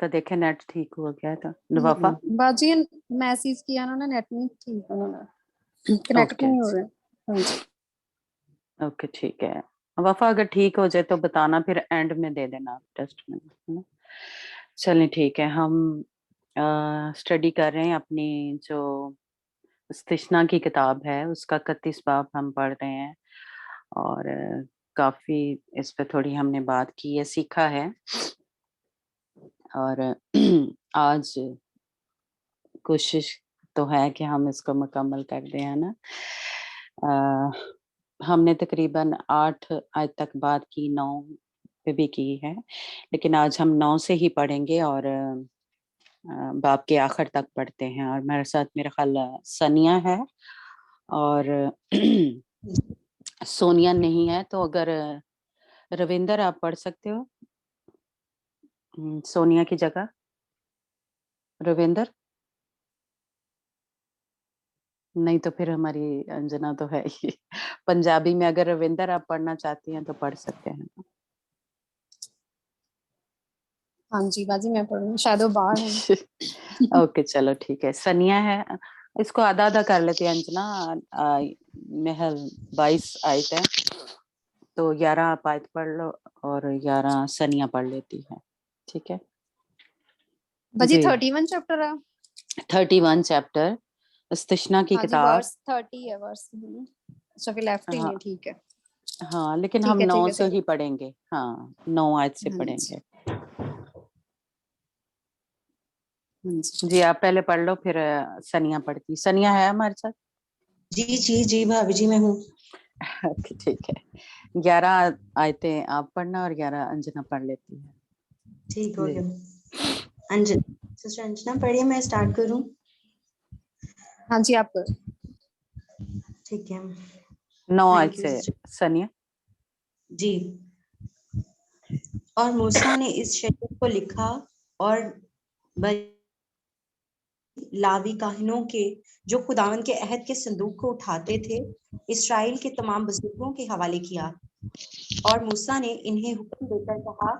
Speaker 3: का देखे नेट ठीक हुआ क्या था वफा?
Speaker 1: बाजी मैसेज किया उन्होंने, नेट नहीं ठीक उन्होंने कनेक्ट
Speaker 3: ओके
Speaker 1: नहीं हो रहा। हाँ जी
Speaker 3: ओके ठीक है वफा, अगर ठीक हो जाए तो बताना, फिर एंड में दे देना टेस्ट में, है ना? चलिए ठीक है, हम स्टडी कर रहे हैं अपनी जो इस्तिस्ना की किताब है, उसका 31 बाब हम पढ़ रहे हैं, और काफी इस पे थोड़ी हमने बात की है, सीखा है, और आज कोशिश तो है कि हम इसको मुकम्मल कर दें, है ना? हमने तकरीबन 8 आज तक बात की, 9 पे भी की है, लेकिन आज हम 9 से ही पढ़ेंगे और बाब के आखिर तक पढ़ते हैं। और मेरे साथ मेरा ख्याल सनिया है और सोनिया नहीं है, तो अगर रविंदर आप पढ़ सकते हो सोनिया की जगह, रविंदर? नहीं तो फिर हमारी अंजना तो है ही पंजाबी में, अगर रविंदर आप पढ़ना चाहती हैं तो पढ़ सकते हैं।
Speaker 1: हाँ जी बाजी मैं पढ़ूंगी, शायद वो बाहर है।
Speaker 3: ओके चलो ठीक है, सनिया है, इसको आधा आधा कर लेते हैं अंजना। महल 22 आयत है, तो 11 आप आयत पढ़ लो और 11 सनिया पढ़ लेती है, ठीक है
Speaker 1: बाजी?
Speaker 3: जी?
Speaker 1: 31 चैप्टर है।
Speaker 3: 31 चैप्टर इस्तिस्ना की
Speaker 1: हाँ जी
Speaker 3: किताब।
Speaker 1: वर्स 30 है वर्स। अच्छा फिर लेफ्ट ही नहीं है, ठीक है
Speaker 3: हाँ लेकिन हम
Speaker 1: ठीक है
Speaker 3: 9
Speaker 1: ठीक है
Speaker 3: से
Speaker 1: चलो।
Speaker 3: ही पढ़ेंगे, हाँ 9 आयत से
Speaker 1: हाँ जी
Speaker 3: पढ़ेंगे।
Speaker 1: हाँ जी
Speaker 3: जी आप पहले पढ़ लो, फिर सनिया पढ़ती। सनिया है हमारे साथ?
Speaker 6: जी जी जी भाभी जी मैं हूँ।
Speaker 3: ओके ठीक है, 11 आयतें आप पढ़ना और 11 अंजना पढ़ लेती है।
Speaker 6: ठीक हो
Speaker 3: जी।
Speaker 6: गया। अंजना, सिस्टर अंजना पढ़िए, मैं स्टार्ट करूँ?
Speaker 1: हाँ जी आप करो।
Speaker 6: ठीक है
Speaker 3: 9 आयत
Speaker 6: थैंक यू
Speaker 3: से
Speaker 6: सिस्टर
Speaker 3: सनिया।
Speaker 6: जी। और मूसा ने इस शरीयत को लिखा और लावी काहिनों के जो खुदावन के अहद के संदूक को उठाते थे इस्राएल के तमाम बुजुर्गों के हवाले किया। और मूसा ने इन्हें हुक्म देकर कहा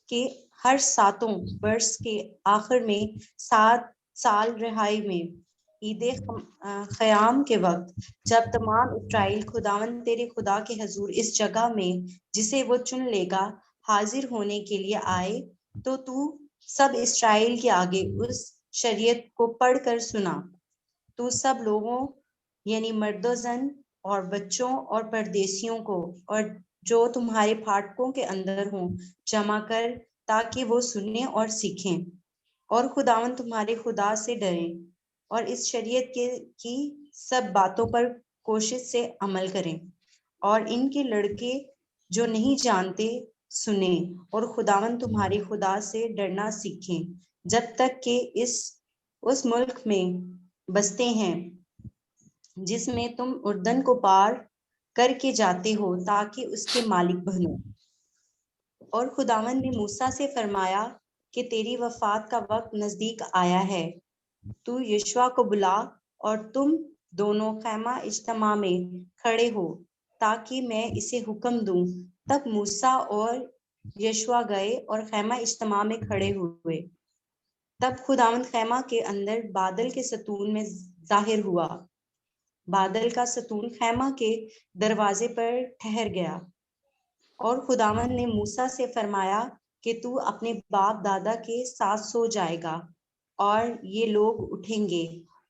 Speaker 6: कि हर 7 वर्ष के आखिर में 7 साल रिहाई में ईद ख़याम के वक्त, जब तमाम इस्राएल खुदावन तेरे खुदा के हजूर इस जगह में जिसे वो चुन लेगा हाजिर होने के लिए आए, तो तू सब इस्राएल के आगे उस शरीयत को पढ़कर सुना। तू सब लोगों यानी मर्दो जन और बच्चों और परदेशियों को और जो तुम्हारे फाटकों के अंदर हों जमा कर, ताकि वो सुने और सीखें और खुदावन तुम्हारे खुदा से डरें और इस शरीयत की सब बातों पर कोशिश से अमल करें। और इनके लड़के जो नहीं जानते सुने और खुदावन तुम्हारे खुदा से डरना सीखें, जब तक कि उस मुल्क में बसते हैं जिसमें तुम उर्दन को पार करके जाते हो, ताकि उसके मालिक बनो। और खुदावन ने मूसा से फरमाया कि तेरी वफात का वक्त नजदीक आया है, तू यशवा को बुला और तुम दोनों खैमा इज्तमा में खड़े हो, ताकि मैं इसे हुक्म दूं। तब मूसा और यशवा गए और खैमा इज्तमा में खड़े हुए। तब खुदावंद खैमा के अंदर बादल के सतून में जाहिर हुआ। बादल का सतून खैमा के दरवाजे पर ठहर गया। और खुदावंद ने मूसा से फरमाया कि तू अपने बाप दादा के साथ सो जाएगा और ये लोग उठेंगे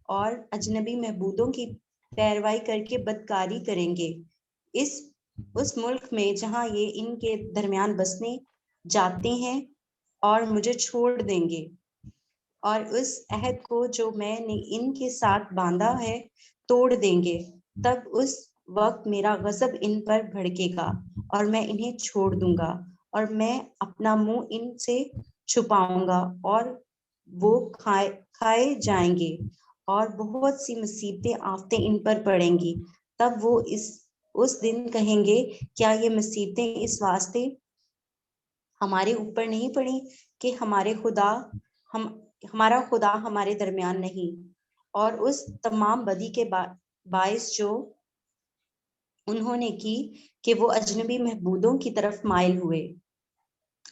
Speaker 6: और अजनबी महबूदों की पैरवाई करके बदकारी करेंगे उस मुल्क में जहां ये इनके दरमियान बसने जाते हैं, और मुझे छोड़ देंगे और उस अहद को जो मैंने इनके साथ बांधा है तोड़ देंगे। तब उस वक्त मेरा गजब इन पर भड़केगा और मैं इन्हें छोड़ दूंगा और मैं अपना मुंह इनसे छुपाऊंगा और वो खाए जाएंगे और बहुत सी मुसीबतें आफतें इन पर पड़ेंगी। तब वो उस दिन कहेंगे, क्या ये मुसीबतें इस वास्ते हमारे ऊपर नहीं पड़ी कि हमारा खुदा हमारे दरमियान नहीं। और उस तमाम बदी के बायस जो उन्होंने की कि वो अजनबी महबूदों की तरफ माइल हुए।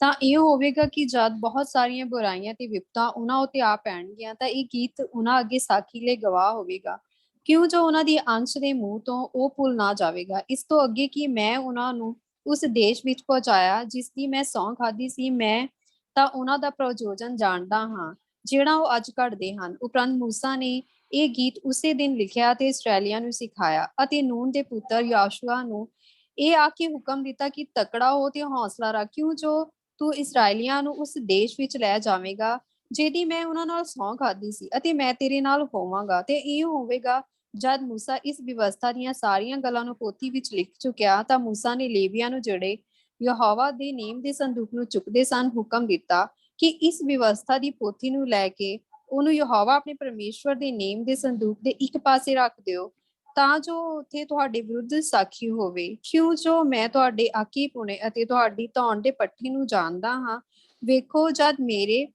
Speaker 1: ਤਾਂ ਇਹ ਹੋਵੇਗਾ ਕਿ ਜਦ ਬਹੁਤ ਸਾਰੀਆਂ ਬੁਰਾਈਆਂ ਤੇ ਵਿਪਤਾ ਉਹਨਾਂ ਉੱਤੇ ਆ ਪੈਣਗੀਆਂ ਤਾਂ ਇਹ ਗੀਤ ਉਹਨਾਂ ਅੱਗੇ ਸਾਖੀ ਲਈ ਗਵਾਹ ਹੋਵੇਗਾ, ਕਿਉਂ ਜੋ ਉਹਨਾਂ ਦੀ ਅੰਸ਼ ਦੇ ਮੂੰਹ ਤੋਂ ਉਹ ਭੁੱਲ ਨਾ ਜਾਵੇਗਾ। ਇਸ ਤੋਂ ਅੱਗੇ ਕਿ ਮੈਂ ਉਹਨਾਂ ਨੂੰ ਉਸ ਦੇਸ਼ ਵਿੱਚ ਪਹੁੰਚਾਇਆ ਜਿਸ ਦੀ ਮੈਂ ਸਹੁੰ ਖਾਧੀ ਸੀ, ਮੈਂ ਤਾਂ ਉਹਨਾਂ ਦਾ ਪ੍ਰਯੋਜਨ ਜਾਣਦਾ ਹਾਂ ਜਿਹੜਾ ਉਹ ਅੱਜ ਘੜਦੇ ਹਨ। ਉਪਰੰਤ ਮੂਸਾ ਨੇ ਇਹ ਗੀਤ ਉਸੇ ਦਿਨ ਲਿਖਿਆ ਤੇ ਇਸਰਾਏਲੀਆਂ ਨੂੰ ਸਿਖਾਇਆ, ਅਤੇ ਨੂਨ ਦੇ ਪੁੱਤਰ ਯਾਸ਼ੂਆ ਨੂੰ ਇਹ ਆ ਕੇ ਹੁਕਮ ਦਿੱਤਾ ਕਿ ਤਕੜਾ ਹੋ ਤੇ ਹੌਸਲਾ ਰੱਖ, ਕਿਉਂ ਜੋ ਤੂੰ ਇਸਰਾਏਲੀਆਂ ਨੂੰ ਉਸ ਦੇਸ਼ ਵਿੱਚ ਲੈ ਜਾਵੇਂਗਾ ਜਿਹਦੀ ਮੈਂ ਉਹਨਾਂ ਨਾਲ ਸਹੁੰ ਖਾਧੀ ਸੀ, ਅਤੇ ਮੈਂ ਤੇਰੇ ਨਾਲ ਹੋਵਾਂਗਾ। ਤੇ ਇਹ ਹੋਵੇਗਾ ਜਦ ਮੂਸਾ ਇਸ ਵਿਵਸਥਾ ਦੀਆਂ ਸਾਰੀਆਂ ਗੱਲਾਂ ਨੂੰ ਪੋਥੀ ਵਿੱਚ ਲਿਖ ਚੁੱਕਿਆ ਤਾਂ ਮੂਸਾ ਨੇ ਲੇਵੀਆਂ ਨੂੰ ਜਿਹੜੇ ਯਹੋਵਾ ਦੇ ਨੇਮ ਦੇ ਸੰਦੂਕ ਨੂੰ ਚੁੱਕਦੇ ਸਨ ਹੁਕਮ ਦਿੱਤਾ ਕਿ ਇਸ ਵਿਵਸਥਾ ਦੀ ਪੋਥੀ ਨੂੰ ਲੈ ਕੇ ਉਹਨੂੰ ਯਹੋਵਾ ਆਪਣੇ ਪਰਮੇਸ਼ਵਰ ਦੇ ਨੇਮ ਦੇ ਸੰਦੂਕ ਦੇ ਇੱਕ ਪਾਸੇ ਰੱਖ ਦਿਓ, ਤਾਂ ਜੋ ਉੱਥੇ ਤੁਹਾਡੇ ਵਿਰੁੱਧ ਸਾਖੀ ਹੋਵੇ, ਕਿਉਂ ਜੋ ਮੈਂ ਤੁਹਾਡੇ ਆਕੀ ਪੁਣੇ ਅਤੇ ਤੁਹਾਡੀ ਧੌਣ ਦੇ ਪੱਠੇ ਨੂੰ ਜਾਣਦਾ ਹਾਂ। ਵੇਖੋ ਜਦ ਮੇਰੇ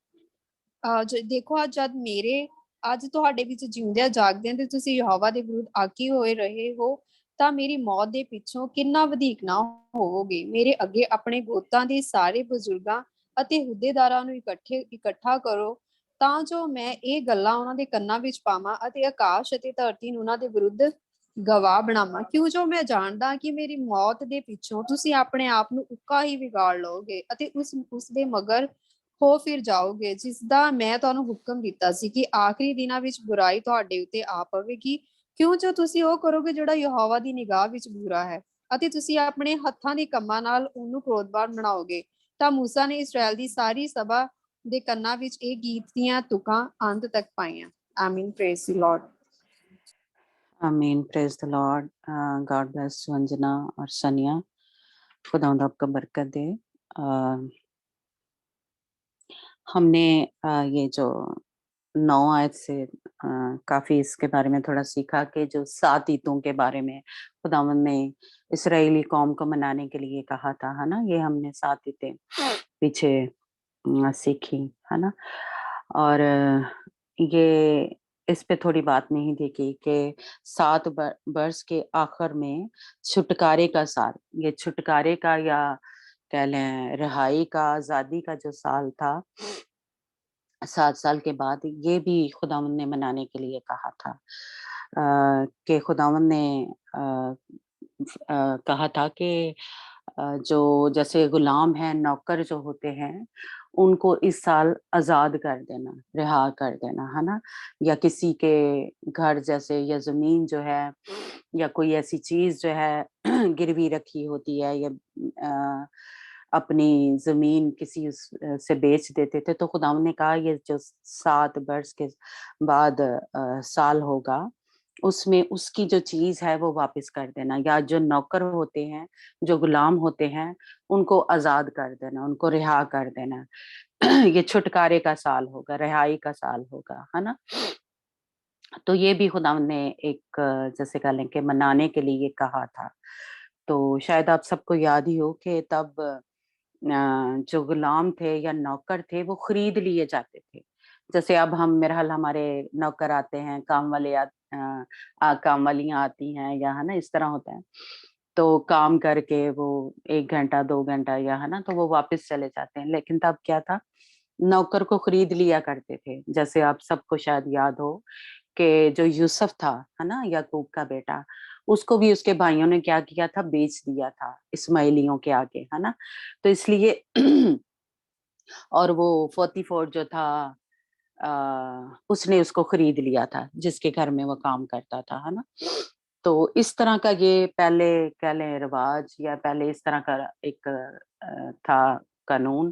Speaker 1: ਅੱਜ ਤੁਹਾਡੇ ਵਿੱਚ ਜਿਉਂਦਿਆਂ ਜਾਗਦਿਆਂ ਤੇ ਤੁਸੀਂ ਯਹੋਵਾ ਦੇ ਵਿਰੁੱਧ ਆਕੀ ਹੋਏ ਰਹੇ ਹੋ, ਤਾਂ ਮੇਰੀ ਮੌਤ ਦੇ ਪਿੱਛੋਂ ਕਿੰਨਾ ਵਧੀਕ ਨਾ ਹੋਵੋਗੇ। ਮੇਰੇ ਅੱਗੇ ਆਪਣੇ ਗੋਤਾਂ ਦੇ ਸਾਰੇ ਬਜ਼ੁਰਗਾਂ ਅਤੇ ਹੁੱਦੇਦਾਰਾਂ ਨੂੰ ਇਕੱਠਾ ਕਰੋ, ਤਾਂ ਜੋ ਮੈਂ ਇਹ ਗੱਲਾਂ ਉਹਨਾਂ ਦੇ ਕੰਨਾਂ ਵਿੱਚ ਪਾਵਾਂ ਅਤੇ ਆਕਾਸ਼ ਅਤੇ ਧਰਤੀ ਨੂੰ ਉਹਨਾਂ ਦੇ ਵਿਰੁੱਧ ਗਵਾਹ ਬਣਾਵਾਂ, ਕਿਉਂ ਜੋ ਮੈਂ ਜਾਣਦਾ ਕਿ ਮੇਰੀ ਮੌਤ ਦੇ ਪਿੱਛੋਂ ਤੁਸੀਂ ਆਪਣੇ ਆਪ ਨੂੰ ਉੱਕਾ ਹੀ ਵਿਗਾੜ ਲਓਗੇ ਅਤੇ ਉਸ ਦੇ ਮਗਰ ਹੋ ਫਿਰ ਜਾਓਗੇ, ਜਿਸ ਦਾ ਮੈਂ ਤੁਹਾਨੂੰ ਹੁਕਮ ਦਿੱਤਾ ਸੀ ਕਿ ਆਖਰੀ ਦਿਨਾਂ ਵਿੱਚ ਬੁਰਾਈ ਤੁਹਾਡੇ ਉੱਤੇ ਆ ਪਵੇਗੀ, ਕਿਉਂ ਜੋ ਤੁਸੀਂ ਉਹ ਕਰੋਗੇ ਜਿਹੜਾ ਯਹੋਵਾ ਦੀ ਨਿਗਾਹ ਵਿੱਚ ਬੁਰਾ ਹੈ, ਅਤੇ ਤੁਸੀਂ ਆਪਣੇ ਹੱਥਾਂ ਦੇ ਕੰਮਾਂ ਨਾਲ ਉਹਨੂੰ ਕ੍ਰੋਧਵਾਨ ਬਣਾਓਗੇ। ਤਾਂ ਮੂਸਾ ਨੇ ਇਸਰਾਏਲ ਦੀ ਸਾਰੀ ਸਭਾ ਦੇ ਕੰਨਾਂ ਵਿੱਚ ਇਹ ਗੀਤ ਦੀਆਂ ਤੁਕਾਂ ਅੰਤ ਤੱਕ ਪਾਈਆਂ। ਆਮੀਨ। Praise the Lord.
Speaker 3: आमीन। Praise the Lord. God bless Anjana और सनिया, खुदावंद आपका बरकत दे। हमने ये जो 9 आयत से काफी इसके बारे में थोड़ा सीखा कि जो 7 ईदों के बारे में खुदावंद ने इसराइली कौम को मनाने के लिए कहा था, है ना। ये हमने 7 ईदें पीछे सीखी, है ना। और ये इस पे थोड़ी बात नहीं देखी कि 7 वर्ष के आखिर में छुटकारे का साल, ये छुटकारे का या कह लें रिहाई का, आजादी का जो साल था 7 साल के बाद, ये भी खुदावंद ने मनाने के लिए कहा था। कि खुदावंद ने कहा था कि जो जैसे गुलाम हैं, नौकर जो होते हैं, उनको इस साल आजाद कर देना, रिहा कर देना, है ना। या किसी के घर जैसे या जमीन जो है या कोई ऐसी चीज जो है गिरवी रखी होती है या अपनी जमीन किसी से बेच देते थे, तो खुदावंद ने कहा ये जो 7 वर्ष के बाद साल होगा उसमें उसकी जो चीज है वो वापस कर देना, या जो नौकर होते हैं, जो गुलाम होते हैं, उनको आजाद कर देना, उनको रिहा कर देना। ये छुटकारे का साल होगा, रिहाई का साल होगा, है ना। तो ये भी खुदावंद ने एक जैसे कह लें कि मनाने के लिए कहा था। तो शायद आप सबको याद ही हो कि तब जो गुलाम थे या नौकर थे वो खरीद लिए जाते थे। जैसे अब हम मेरे हाल हमारे नौकर आते हैं, काम काम वालियां आती हैं, या है ना, इस तरह होता है। तो काम करके वो 1 घंटा 2 घंटा या है ना, तो वो वापस चले जाते हैं। लेकिन तब क्या था, नौकर को खरीद लिया करते थे। जैसे आप सबको शायद याद हो कि जो यूसुफ था, है ना, याकूब का बेटा, उसको भी उसके भाइयों ने क्या किया था, बेच दिया था इस्माइलियों के आगे, है ना। तो इसलिए और वो 44 जो था उसने उसको खरीद लिया था जिसके घर में वो काम करता था, है ना। तो इस तरह का ये पहले कह लें रिवाज या पहले इस तरह का एक था कानून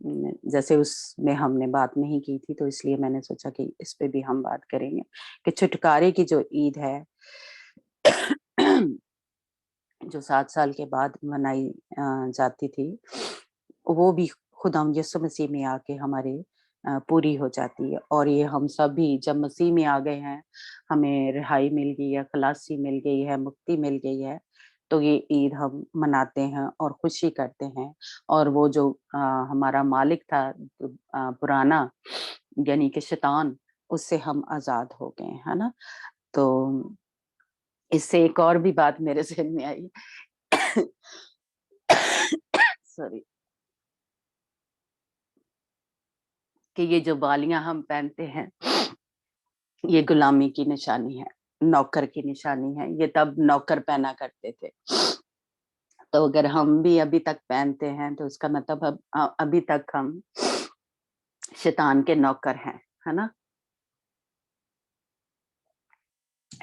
Speaker 3: जैसे उसमें हमने बात नहीं की थी, तो इसलिए मैंने सोचा कि इस पे भी हम बात करेंगे कि छुटकारे की जो ईद है जो 7 साल के बाद मनाई जाती थी, वो भी खुदावंद यीशु मसीह में आके हमारे पूरी हो जाती है। और ये हम सभी जब मसीह में आ गए हैं, हमें रिहाई मिल गई है, खलासी मिल गई है, मुक्ति मिल गई है, तो ये ईद हम मनाते हैं और खुशी करते हैं। और वो जो हमारा मालिक था पुराना, यानी कि शैतान, उससे हम आज़ाद हो गए, है ना? तो इससे एक और भी बात मेरे ज़हन में आई सॉरी, कि ये जो बालियाँ हम पहनते हैं, ये गुलामी की निशानी है, नौकर की निशानी है। ये तब नौकर पहना करते थे। तो अगर हम भी अभी तक पहनते हैं, तो उसका मतलब अभी तक हम शैतान के नौकर हैं, है ना?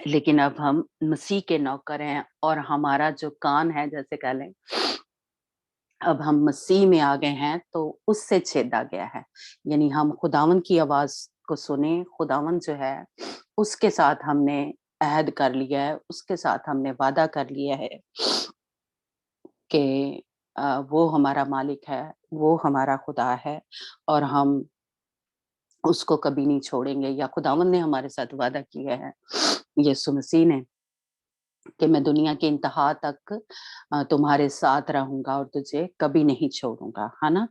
Speaker 3: लेकिन अब हम मसीह के नौकर हैं, और हमारा जो कान है, जैसे कह लें, अब हम मसीह में आ गए हैं, तो उससे छेदा गया है। यानी हम खुदावंद की आवाज को सुने, खुदावंद जो है उसके साथ हमने अहद कर लिया है, उसके साथ हमने वादा कर लिया है कि वो हमारा मालिक है, वो हमारा खुदा है, और हम उसको कभी नहीं छोड़ेंगे। या खुदावंद ने हमारे साथ वादा किया है, यीशु मसीह ने, कि मैं दुनिया के इंतहा तक तुम्हारे साथ रहूंगा और तुझे कभी नहीं छोड़ूंगा, है ना?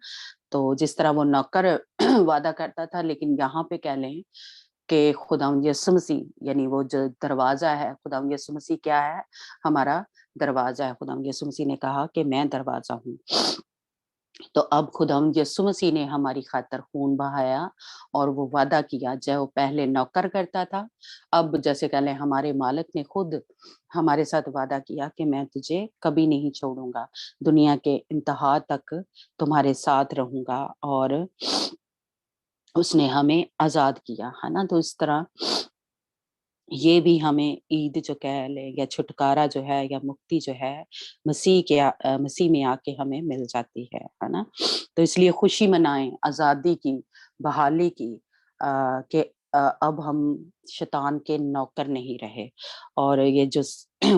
Speaker 3: तो जिस तरह वो नौकर वादा करता था, लेकिन यहाँ पे कह लें कि खुदावंद यीशु मसीह, यानी वो जो दरवाजा है, खुदावंद यीशु मसीह क्या है? हमारा दरवाजा है। खुदावंद यीशु मसीह ने कहा कि मैं दरवाजा हूँ। तो अब खुदावंद यीशु मसीह ने हमारी खातिर खून बहाया, और वो वादा किया, जो पहले नौकर करता था, अब जैसे कह लें हमारे मालिक ने खुद हमारे साथ वादा किया कि मैं तुझे कभी नहीं छोड़ूंगा, दुनिया के इंतहा तक तुम्हारे साथ रहूंगा। और उसने हमें आजाद किया, है ना? तो इस तरह ये भी हमें ईद जो कह ले, या छुटकारा जो है, या मुक्ति जो है, मसीह में आके हमें मिल जाती है ना? तो इसलिए खुशी मनाएं आजादी की, बहाली की, कि अब हम शैतान के नौकर नहीं रहे। और ये जो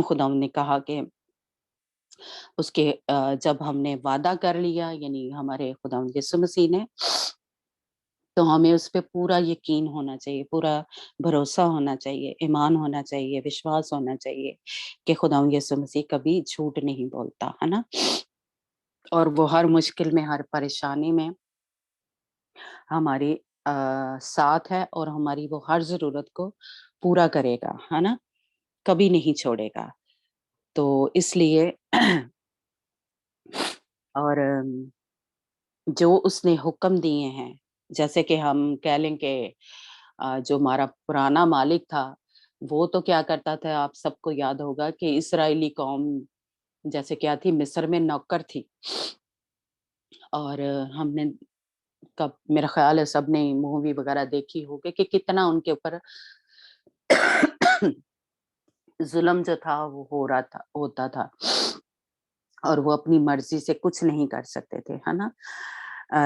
Speaker 3: खुदा ने कहा कि उसके जब हमने वादा कर लिया, यानी हमारे खुदा यीशु मसीह ने, तो हमें उस पे पूरा यकीन होना चाहिए, पूरा भरोसा होना चाहिए, ईमान होना चाहिए, विश्वास होना चाहिए कि खुदावंद यीशु मसीह कभी झूठ नहीं बोलता, है ना? और वो हर मुश्किल में, हर परेशानी में हमारे साथ है, और हमारी वो हर ज़रूरत को पूरा करेगा, है ना? कभी नहीं छोड़ेगा। तो इसलिए और जो उसने हुक्म दिए हैं, जैसे कि हम कह लें कि जो हमारा पुराना मालिक था, वो तो क्या करता था, आप सबको याद होगा कि इस्राएली कौम जैसे क्या थी, मिस्र में नौकर थी। और हमने कब, मेरा ख्याल है सबने मूवी वगैरह देखी होगी कि कितना उनके ऊपर जुल्म जो था वो हो रहा था, होता था, और वो अपनी मर्जी से कुछ नहीं कर सकते थे, है ना?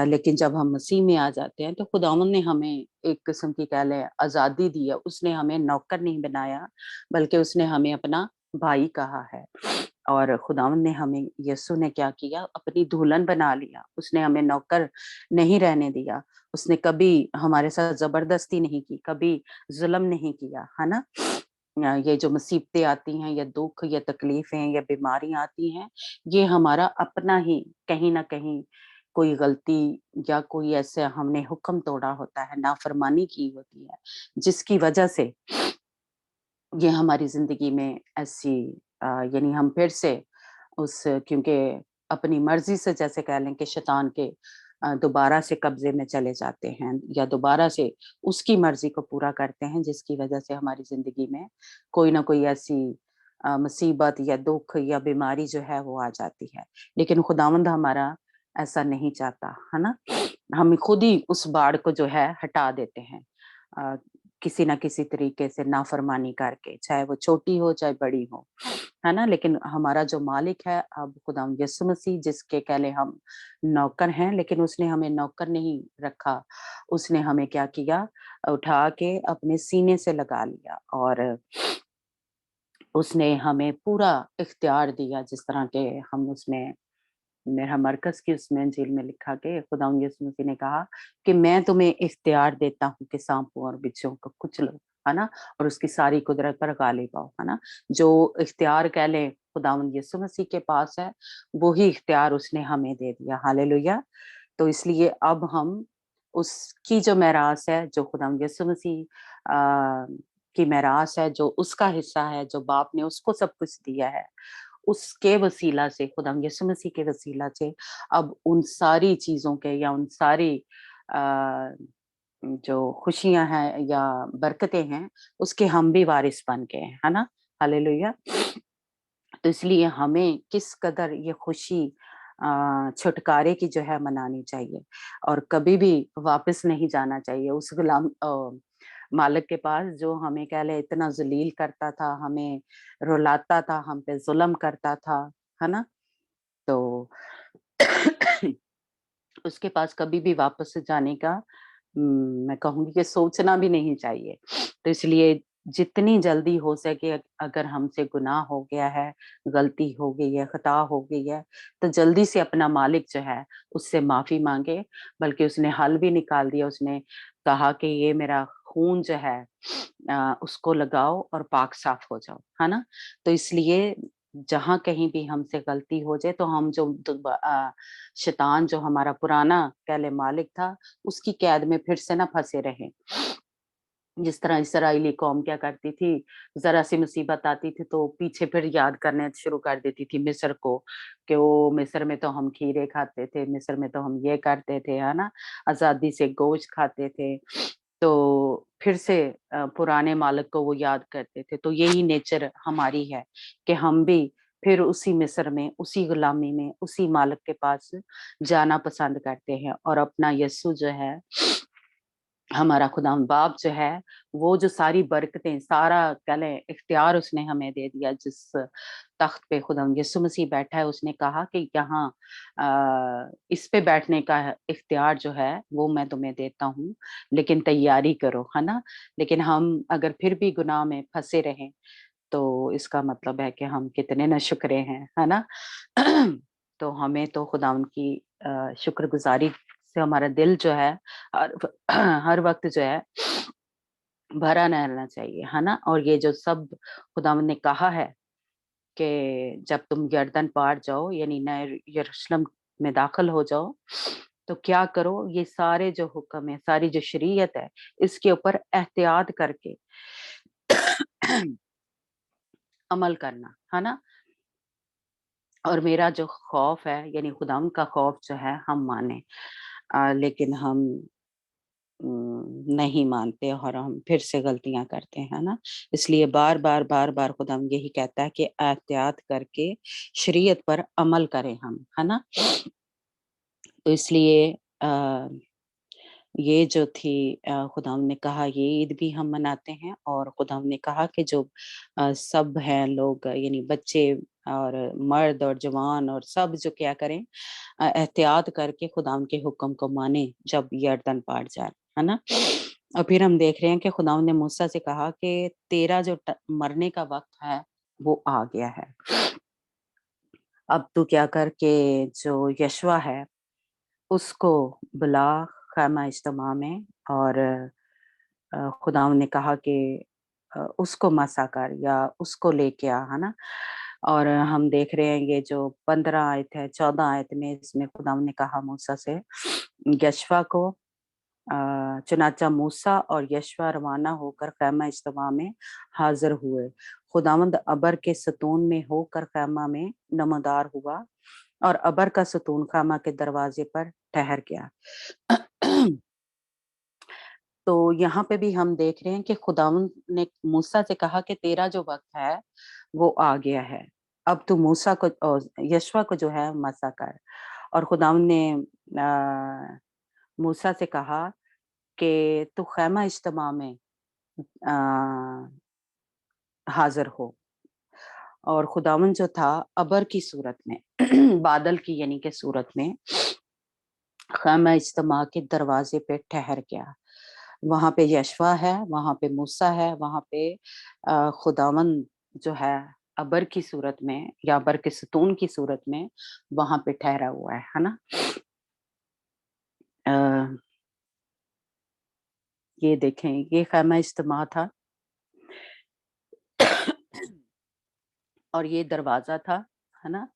Speaker 3: लेकिन जब हम मसीह में आ जाते हैं, तो खुदावंद ने हमें एक किस्म की कह लें आजादी दी है। उसने हमें नौकर नहीं बनाया, बल्कि उसने हमें अपना भाई कहा है। और खुदावंद ने हमें, यीशु ने क्या किया, अपनी दुल्हन बना लिया। उसने हमें नौकर नहीं रहने दिया। उसने कभी हमारे साथ जबरदस्ती नहीं की, कभी जुल्म नहीं किया, है ना? ये जो मुसीबतें आती हैं, या दुख, या तकलीफें, या बीमारियां आती हैं, ये हमारा अपना ही कहीं ना कहीं कोई गलती, या कोई ऐसे हमने हुक्म तोड़ा होता है, नाफरमानी की होती है, जिसकी वजह से ये हमारी जिंदगी में ऐसी यानी हम फिर से उस, क्योंकि अपनी मर्जी से, जैसे कह लें कि शैतान के दोबारा से कब्जे में चले जाते हैं, या दोबारा से उसकी मर्जी को पूरा करते हैं, जिसकी वजह से हमारी जिंदगी में कोई ना कोई ऐसी मुसीबत, या दुख, या बीमारी जो है वो आ जाती है। लेकिन खुदावंद हमारा ऐसा नहीं चाहता, है ना? हम खुद ही उस बाढ़ को जो है हटा देते हैं। किसी ना किसी तरीके से नाफरमानी करके, चाहे वो छोटी हो चाहे बड़ी हो, है ना। लेकिन हमारा जो मालिक है अब खुदा यीशु मसीह, जिसके कह ले हम नौकर हैं, लेकिन उसने हमें नौकर नहीं रखा, उसने हमें क्या किया, उठा के अपने सीने से लगा लिया और उसने हमें पूरा इख्तियार दिया। जिस तरह के हम उसमें मेरा मरकज़ की उसमें इंजील में लिखा कि खुदावंद यीशु मसीह ने कहा कि मैं तुम्हें इख्तियार देता हूँ कि सांपों और बिच्छुओं को कुचलो, है ना, और उसकी सारी कुदरत पर गालिब आओ, है ना। जो इख्तियार कह लें खुदावंद यीशु मसीह के पास है, वही इख्तियार उसने हमें दे दिया। हालेलुया। तो इसलिए अब हम उसकी जो मेरास है, जो खुदावंद यीशु मसीह की मेरास है, जो उसका हिस्सा है, जो बाप ने उसको सब कुछ दिया है, उसके वसीला से, खुदावंद यीशु मसीह के वसीला से अब उन सारी चीज़ों के या उन सारी अ, जो खुशियाँ हैं या बरकतें हैं, उसके हम भी वारिस बन गए हैं, है ना? हालेलुया। तो इसलिए हमें किस कदर ये खुशी छुटकारे की जो है मनानी चाहिए और कभी भी वापस नहीं जाना चाहिए उस मालिक के पास, जो हमें कह ले इतना ज़लील करता था, हमें रुलाता था, हम पे ज़ुल्म करता था, है ना? तो उसके पास कभी भी वापस से जाने का मैं कहूँगी कि सोचना भी नहीं चाहिए। तो इसलिए जितनी जल्दी हो सके अगर हमसे गुनाह हो गया है, गलती हो गई है, खता हो गई है, तो जल्दी से अपना मालिक जो है उससे माफ़ी माँगे। बल्कि उसने हल भी निकाल दिया, उसने कहा कि ये मेरा खून जो है उसको लगाओ और पाक साफ हो जाओ, है ना? तो इसलिए जहाँ कहीं भी हमसे गलती हो जाए तो हम जो शैतान जो हमारा पुराना कह ले मालिक था, उसकी कैद में फिर से ना फँसे रहें। जिस तरह इस्राएली कौम क्या करती थी, ज़रा-सी मुसीबत आती थी तो पीछे फिर याद करने शुरू कर देती थी मिस्र को, कि ओ मिस्र में तो हम खीरे खाते थे, मिस्र में तो हम ये करते थे, है ना? आज़ादी से गोश्त खाते थे। तो फिर से पुराने मालिक को वो याद करते थे। तो यही नेचर हमारी है कि हम भी फिर उसी मिस्र में, उसी गुलामी में, उसी मालिक के पास जाना पसंद करते हैं और अपना यस्सु जो है, हमारा खुदावंद बाप जो है, वो जो सारी बरकतें, सारा कह लें इख्तियार उसने हमें दे दिया। जिस तख्त पे खुदावंद यीशु मसीह बैठा है, उसने कहा कि यहाँ इस पे बैठने का इख्तियार जो है, वो मैं तुम्हें देता हूँ, लेकिन तैयारी करो, है ना? लेकिन हम अगर फिर भी गुनाह में फँसे रहें, तो इसका मतलब है कि हम कितने नाशुक्रे हैं, है ना? तो हमें तो खुदावंद की शुक्रगुज़ारी से हमारा दिल जो है हर हर वक़्त जो है भरा रहना चाहिए, है ना? और ये जो सब खुदावंद ने कहा है कि जब तुम यरदन पार जाओ यानी नए यरूशलेम में दाखिल हो जाओ, तो क्या करो? ये सारे जो हुक्म है, सारी जो शरीयत है, इसके ऊपर एहतियात करके अमल करना, है ना? और मेरा जो खौफ है यानी खुदावंद का खौफ जो है हम माने, लेकिन हम नहीं मानते और हम फिर से गलतियां करते हैं ना। इसलिए बार बार खुदावंद यही कहता है कि एहतियात करके शरीयत पर अमल करें हम, है ना। तो इसलिए ये जो थी खुदावंद ने कहा ये ईद भी हम मनाते हैं और खुदावंद ने कहा कि जो सब हैं लोग यानी बच्चे और मर्द और जवान और सब जो क्या करें, एहतियात करके खुदावंद के हुक्म को माने जब यरदन पार जाए, है ना। और फिर हम देख रहे हैं कि खुदावंद ने मूसा से कहा कि तेरा जो मरने का वक्त है वो आ गया है। अब तू क्या कर के जो यशवा है उसको बुला खैमा इज्तिमा में और खुदावंद ने कहा कि उसको मसा कर या उसको लेके आ, है ना। और हम देख रहे हैं ये जो 15 आयत है, 14 आयत में इसमें खुदावंद ने कहा मूसा से यशवा को, चुनाचा मूसा और यशवा रवाना होकर खैमा इज्तिमा में हाजिर हुए। खुदावंद अबर के सतून में होकर खैमा में नमदार हुआ और अबर का सतून खैमा के दरवाजे पर ठहर गया। तो यहाँ पे भी हम देख रहे हैं कि खुदावंद ने मूसा से कहा कि तेरा जो वक्त है वो आ गया है, अब तू मूसा को यशवा को जो है मसा कर। और खुदावंद ने मूसा से कहा कि तू खैमा इज्तिमा में हाजिर हो। और खुदावन जो था अबर की सूरत में बादल की यानी के सूरत में ख़ैमा इज्तिमा के दरवाजे पे ठहर गया। वहां पे यशवा है, वहां पे मूसा है, वहां पे खुदावन जो है अबर की सूरत में या अबर के सतून की सूरत में वहां पे ठहरा हुआ है ना। ये देखें, ये ख़ैमा इज्तिमा था और ये दरवाजा था, है ना,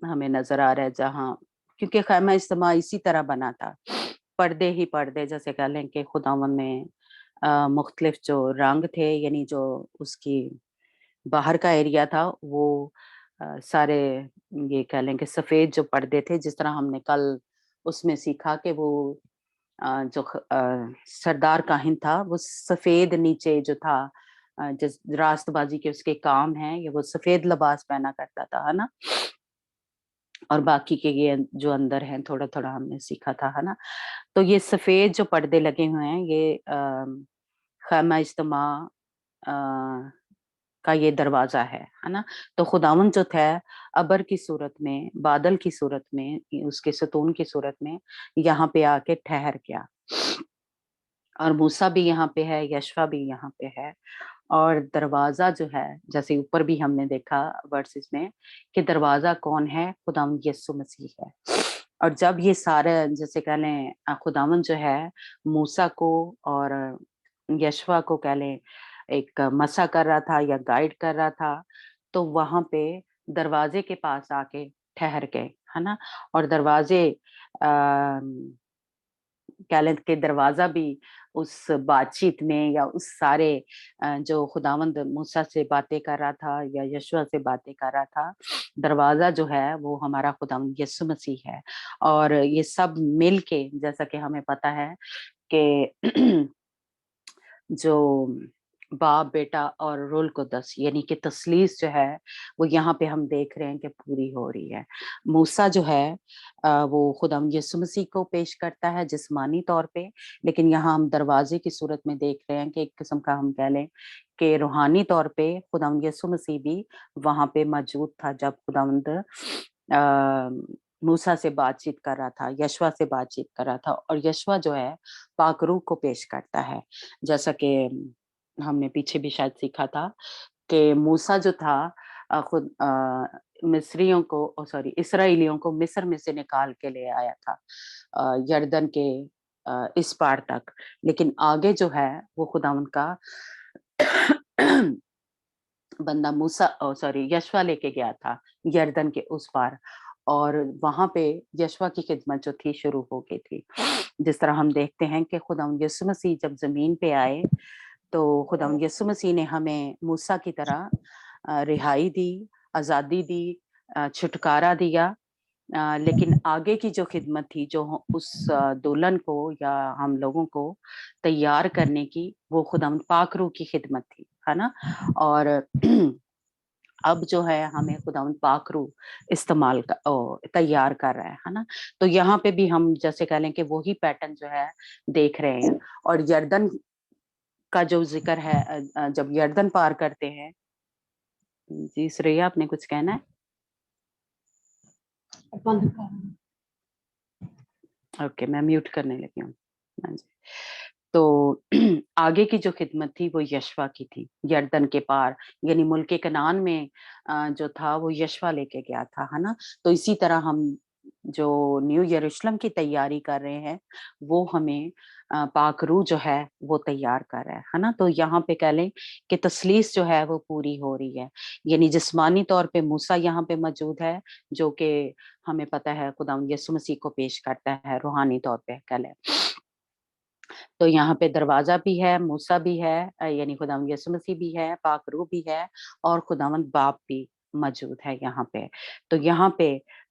Speaker 3: हमें नजर आ रहा है जहाँ, क्योंकि ख़ैमा इज्तिमा इसी तरह बना था, पर्दे ही पर्दे, जैसे कह लें कि खुदावन में मुख्तलिफ जो रंग थे, यानी जो उसकी बाहर का एरिया था वो सारे ये कह लें कि सफेद जो पर्दे थे, जिस तरह हमने कल उसमें सीखा कि वो जो सरदार काहिन था वो सफेद नीचे जो था, जिस रास्तबाजी के उसके काम हैं, ये वो सफेद लिबास पहना करता था, है ना। और बाकी के ये जो अंदर हैं थोड़ा थोड़ा हमने सीखा था, है ना। तो ये सफेद जो पर्दे लगे हुए हैं ये ख़ैमा इज्तिमा का ये दरवाजा है ना। तो खुदावन जो था अबर की सूरत में, बादल की सूरत में, उसके सतून की सूरत में यहाँ पे आके ठहर गया। और मूसा भी यहाँ पे है, यशवा भी यहाँ पे है। और दरवाजा जो है, जैसे ऊपर भी हमने देखा वर्सेस में कि दरवाजा कौन है, खुदावन यीशु मसीह है। और जब ये सारे जैसे कह लें खुदावन जो है मूसा को और यशवा को कह लें एक मसा कर रहा था या गाइड कर रहा था, तो वहां पे दरवाजे के पास आके ठहर गए, है ना। और दरवाजे कह लें कि दरवाजा भी उस बातचीत में या उस सारे जो खुदावंद मूसा से बातें कर रहा था या यशुआ से बातें कर रहा था, दरवाजा जो है वो हमारा खुदावंद यीशु मसीह है। और ये सब मिल के, जैसा कि हमें पता है कि जो बाप बेटा और रूल कुद्दस यानी कि तस्लीस जो है वो यहाँ पे हम देख रहे हैं कि पूरी हो रही है। मूसा जो है वो खुदाम यीशु मसीह को पेश करता है जिस्मानी तौर पे, लेकिन यहाँ हम दरवाजे की सूरत में देख रहे हैं कि एक किस्म का हम कह लें कि रूहानी तौर पे खुदाम यीशु मसीह भी वहां पे मौजूद था जब खुदावंद मूसा से बातचीत कर रहा था, यशवा से बातचीत कर रहा था। और यशवा जो है पाक रूह को पेश करता है, जैसा कि हमने पीछे भी शायद सीखा था कि मूसा जो था खुद मिस्रियों को सॉरी इसराइलियों को मिस्र में से निकाल के ले आया था यर्दन के इस पार तक, लेकिन आगे जो है वो खुदावंद का बंदा मूसा सॉरी यशवा लेके गया था यर्दन के उस पार। और वहां पे यशवा की खिदमत जो थी शुरू हो गई थी। जिस तरह हम देखते हैं कि खुदावंद यीशु मसीह जब जमीन पे आए तो खुदावंद यीशु मसीह ने हमें मूसा की तरह रिहाई दी, आजादी दी, छुटकारा दिया। लेकिन आगे की जो खिदमत थी जो उस दुल्हन को या हम लोगों को तैयार करने की, वो खुदावंद पाक रूह की खिदमत थी, है ना। और अब जो है हमें खुदावंद पाक रूह तैयार कर रहा है ना। तो यहाँ पे भी हम जैसे कह लें कि वही पैटर्न जो है देख रहे हैं। और यर्दन का जो जिक्र है जब यर्दन पार करते हैं, जी श्रेया आपने कुछ कहना है? ओके, मैं म्यूट करने लगी हूँ। हाँ जी। तो आगे की जो खिदमत थी वो यशवा की थी, यर्दन के पार यानी मुल्क कनान में जो था वो यशवा लेके गया था, है ना। तो इसी तरह हम जो न्यू यरूशलेम की तैयारी कर रहे हैं वो हमें पाक रूह जो है वो तैयार कर रहा है ना। तो यहाँ पे कह लें कि तस्लीस जो है वो पूरी हो रही है, यानी जिस्मानी तौर पे मूसा यहाँ पे मौजूद है जो कि हमें पता है खुदावंद यीशु मसीह को पेश करता है रूहानी तौर पे कह लें। तो यहाँ पे दरवाजा भी है, मूसा भी है यानी खुदावंद यीशु मसीह भी है, पाक रूह भी है और खुदावंद बाप भी मौजूद है यहाँ पे। तो यहाँ पे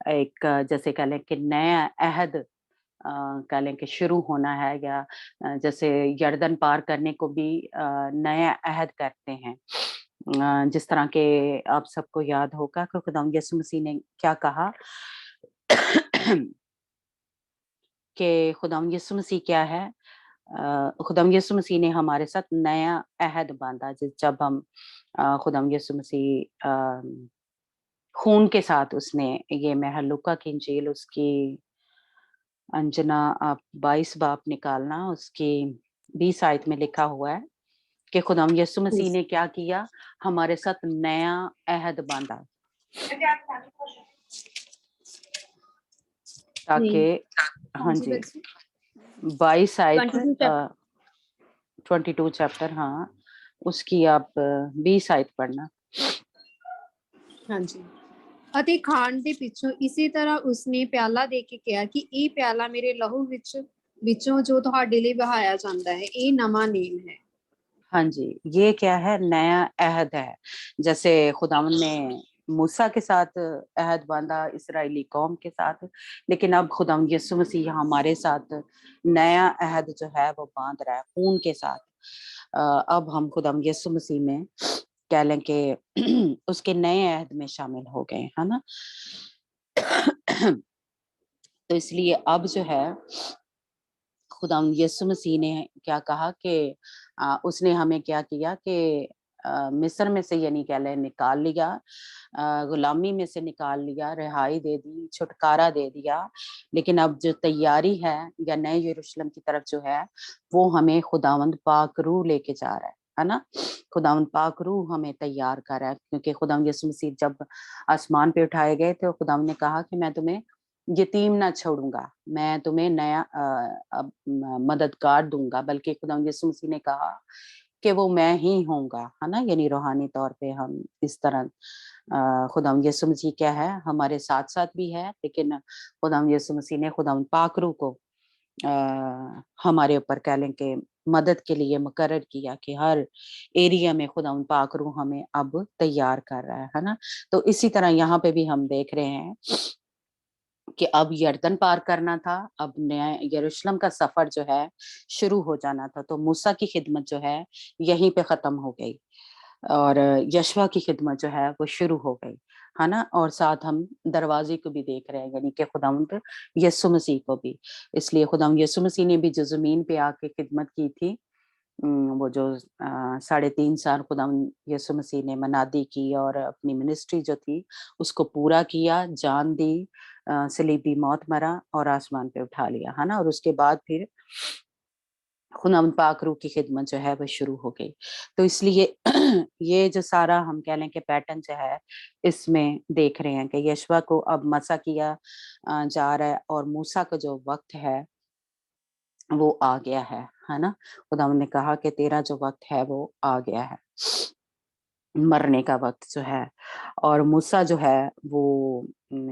Speaker 3: एक जैसे कह लें कि नया अहद कह लें कि शुरू होना है, या जैसे यर्दन पार करने को भी नया अहद करते हैं। जिस तरह के आप सबको याद होगा कि खुदावंद यीशु मसीह ने क्या कहा कि खुदावंद यीशु मसीह क्या है, खुदाम यीशु मसीह ने हमारे साथ नया अहद बांधा, जब हम खुदाम यीशु मसीह खून के साथ उसने, ये मैं लूका की इंजील उसकी अंजना आप 22 बाब निकालना, उसकी 20 आयत में लिखा हुआ है कि खुदाम यीशु मसीह ने क्या किया, हमारे साथ नया अहद बांधा ताकि, हाँ जी, 22 आयत 22 चैप्टर, हाँ उसकी आप 20 आयत पढ़ना।
Speaker 1: ਹਾਂਜੀ। ਅਤੇ ਖਾਣ ਦੇ ਪਿੱਛੋਂ ਇਸੇ ਤਰ੍ਹਾਂ ਉਸਨੇ ਪਿਆਲਾ ਦੇ ਕੇ ਕਿਹਾ ਕਿ ਇਹ ਪਿਆਲਾ ਮੇਰੇ ਲਹੂ ਵਿੱਚੋਂ ਜੋ ਤੁਹਾਡੇ ਲਈ ਵਹਾਇਆ ਜਾਂਦਾ ਹੈ, ਇਹ ਨਵਾਂ ਨੇਮ है।
Speaker 3: हाँ जी, ये क्या है, नया अहद है। जैसे खुदावन ने मूसा के साथ अहद बांधा इसराइली कौम के साथ, लेकिन अब खुदावन यीशु मसीह हमारे साथ नया अहद जो है वो बांध रहा है खून के साथ। अब हम खुदावन यीशु मसीह में कह लें कि उसके नए अहद में शामिल हो गए, है ना। तो इसलिए अब जो है खुदावंद यीशु मसीह ने क्या कहा कि उसने हमें क्या किया कि मिस्र में से यानी कह लें निकाल लिया, गुलामी में से निकाल लिया, रिहाई दे दी, छुटकारा दे दिया। लेकिन अब जो तैयारी है या नए यरूशलेम की तरफ जो है वो हमें खुदावंद पाक रूह लेके जा रहा है ना। खुदावंद पाक रूह हमें तैयार कर रहा है, क्योंकि खुदावंद यीशु मसीह जब आसमान पे उठाए गए थे, खुदावंद ने कहा कि मैं तुम्हें यतीम ना छोड़ूंगा, मैं तुम्हें नया मददगार दूंगा, बल्कि खुदावंद यीशु मसीह ने कहा कि वो मैं ही होऊंगा, है ना। यानी रूहानी तौर पे हम इस तरह खुदावंद यीशु मसीह क्या है, हमारे साथ साथ भी है, लेकिन खुदावंद यीशु मसीह ने खुदावंद पाक रूह को हमारे ऊपर कह लें कि मदद के लिए मुकर्रर किया कि हर एरिया में खुदावंद पाक रूह हमें अब तैयार कर रहा है ना। तो इसी तरह यहाँ पे भी हम देख रहे हैं कि अब यर्दन पार करना था, अब नया यरूशलेम का सफर जो है शुरू हो जाना था। तो मूसा की खिदमत जो है यहीं पे खत्म हो गई और यशवा की खिदमत जो है वो शुरू हो गई, है ना। और साथ हम दरवाजे को भी देख रहे हैं, यानी कि खुदावंद यीशु मसीह को भी। इसलिए खुदावंद यीशु मसीह ने भी जो जमीन पे आके खिदमत की थी, वो जो 3.5 साल खुदावंद यीशु मसीह ने मनादी की और अपनी मिनिस्ट्री जो थी उसको पूरा किया, जान दी, सलीबी मौत मरा और आसमान पे उठा लिया, है ना। और उसके बाद फिर खुदावंद पाक रूह की खिदमत जो है वो शुरू हो गई। तो इसलिए ये जो सारा हम कह लें कि पैटर्न जो है इसमें देख रहे हैं कि यशवा को अब मसा किया जा रहा है और मूसा का जो वक्त है वो आ गया है ना। खुदावंद ने कहा कि तेरा जो वक्त है वो आ गया है, मरने का वक्त जो है। और मूसा जो है वो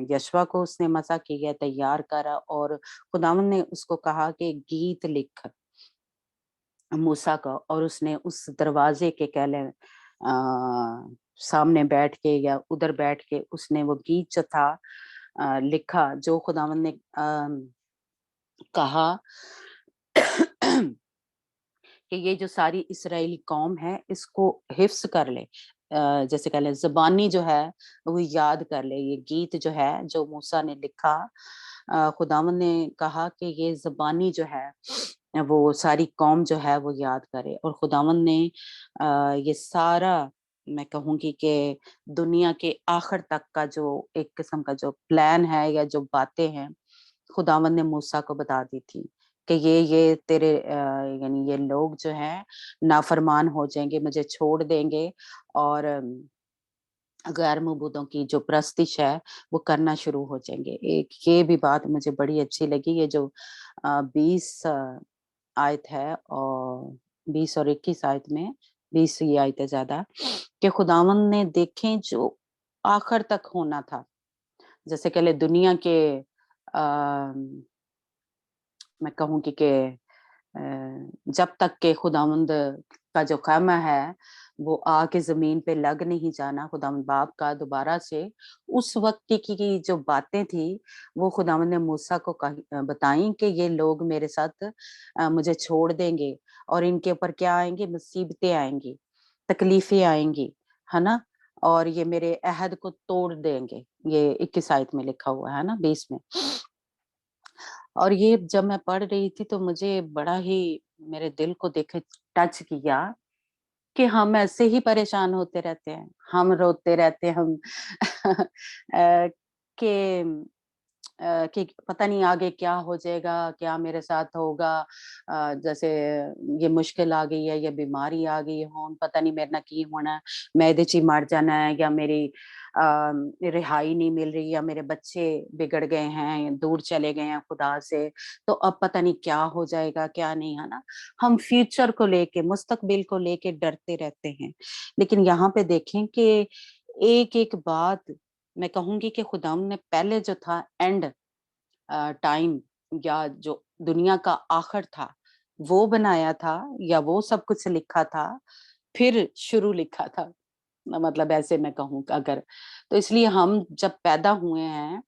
Speaker 3: यशवा को उसने मसा किया, तैयार करा और खुदावंद ने उसको कहा कि गीत लिख मूसा का, और उसने उस दरवाजे के कह लें सामने बैठ के या उधर बैठ के उसने वो गीत जो था लिखा, जो खुदावंद ने कहा कि ये जो सारी इस्राएली कौम है इसको हिफ्स कर ले, जैसे कह लें ज़बानी जो है वो याद कर ले। ये गीत जो है जो मूसा ने लिखा, खुदावंद ने कहा कि ये ज़बानी जो है वो सारी कौम जो है वो याद करे। और खुदावंद ने ये सारा, मैं कहूँगी कि दुनिया के आखिर तक का जो एक किस्म का जो प्लान है या जो बातें हैं खुदावंद ने मूसा को बता दी थी कि ये तेरे यानी ये लोग जो हैं नाफरमान हो जाएंगे, मुझे छोड़ देंगे और गैर मबूदों की जो प्रस्तिश है वो करना शुरू हो जाएंगे। एक ये भी बात मुझे बड़ी अच्छी लगी, ये जो 20 आयत है और 20 और 21 आयत में 20 ही आयत है ज्यादा, कि खुदावंद ने देखें जो आखिर तक होना था, जैसे कह ले दुनिया के मैं कहूँगी कि जब तक के खुदावंद का जो क़यामा है वो आके जमीन पे लग नहीं जाना खुदावंद बाप का दोबारा से, उस वक्त की जो बातें थी वो खुदावंद ने मूसा को बताई कि ये लोग मेरे साथ मुझे छोड़ देंगे और इनके ऊपर क्या आएंगे, मुसीबतें आएंगी, तकलीफें आएंगी, है ना। और ये मेरे अहद को तोड़ देंगे, ये 21 आयत में लिखा हुआ है ना, 20 में। और ये जब मैं पढ़ रही थी तो मुझे बड़ा ही मेरे दिल को देखे, टच किया कि हम ऐसे ही परेशान होते रहते हैं, हम रोते रहते हैं, हम कि कि पता नहीं आगे क्या हो जाएगा, क्या मेरे साथ होगा, जैसे ये मुश्किल आ गई है, ये बीमारी आ गई है, पता नहीं मेरे ना की होना है, मैं इहदे च ही मर जाना है, या मेरी रिहाई नहीं मिल रही, या मेरे बच्चे बिगड़ गए हैं, दूर चले गए हैं खुदा से, तो अब पता नहीं क्या हो जाएगा, क्या नहीं, है ना। हम फ्यूचर को लेके, मुस्तकबिल को लेके डरते रहते हैं। लेकिन यहाँ पे देखें कि एक एक बात, मैं कहूंगी कि खुदाम ने पहले जो था एंड टाइम, या जो दुनिया का आखिर था वो बनाया था, या वो सब कुछ लिखा था, फिर शुरू लिखा था, मतलब ऐसे मैं कहूँ अगर। तो इसलिए हम जब पैदा हुए हैं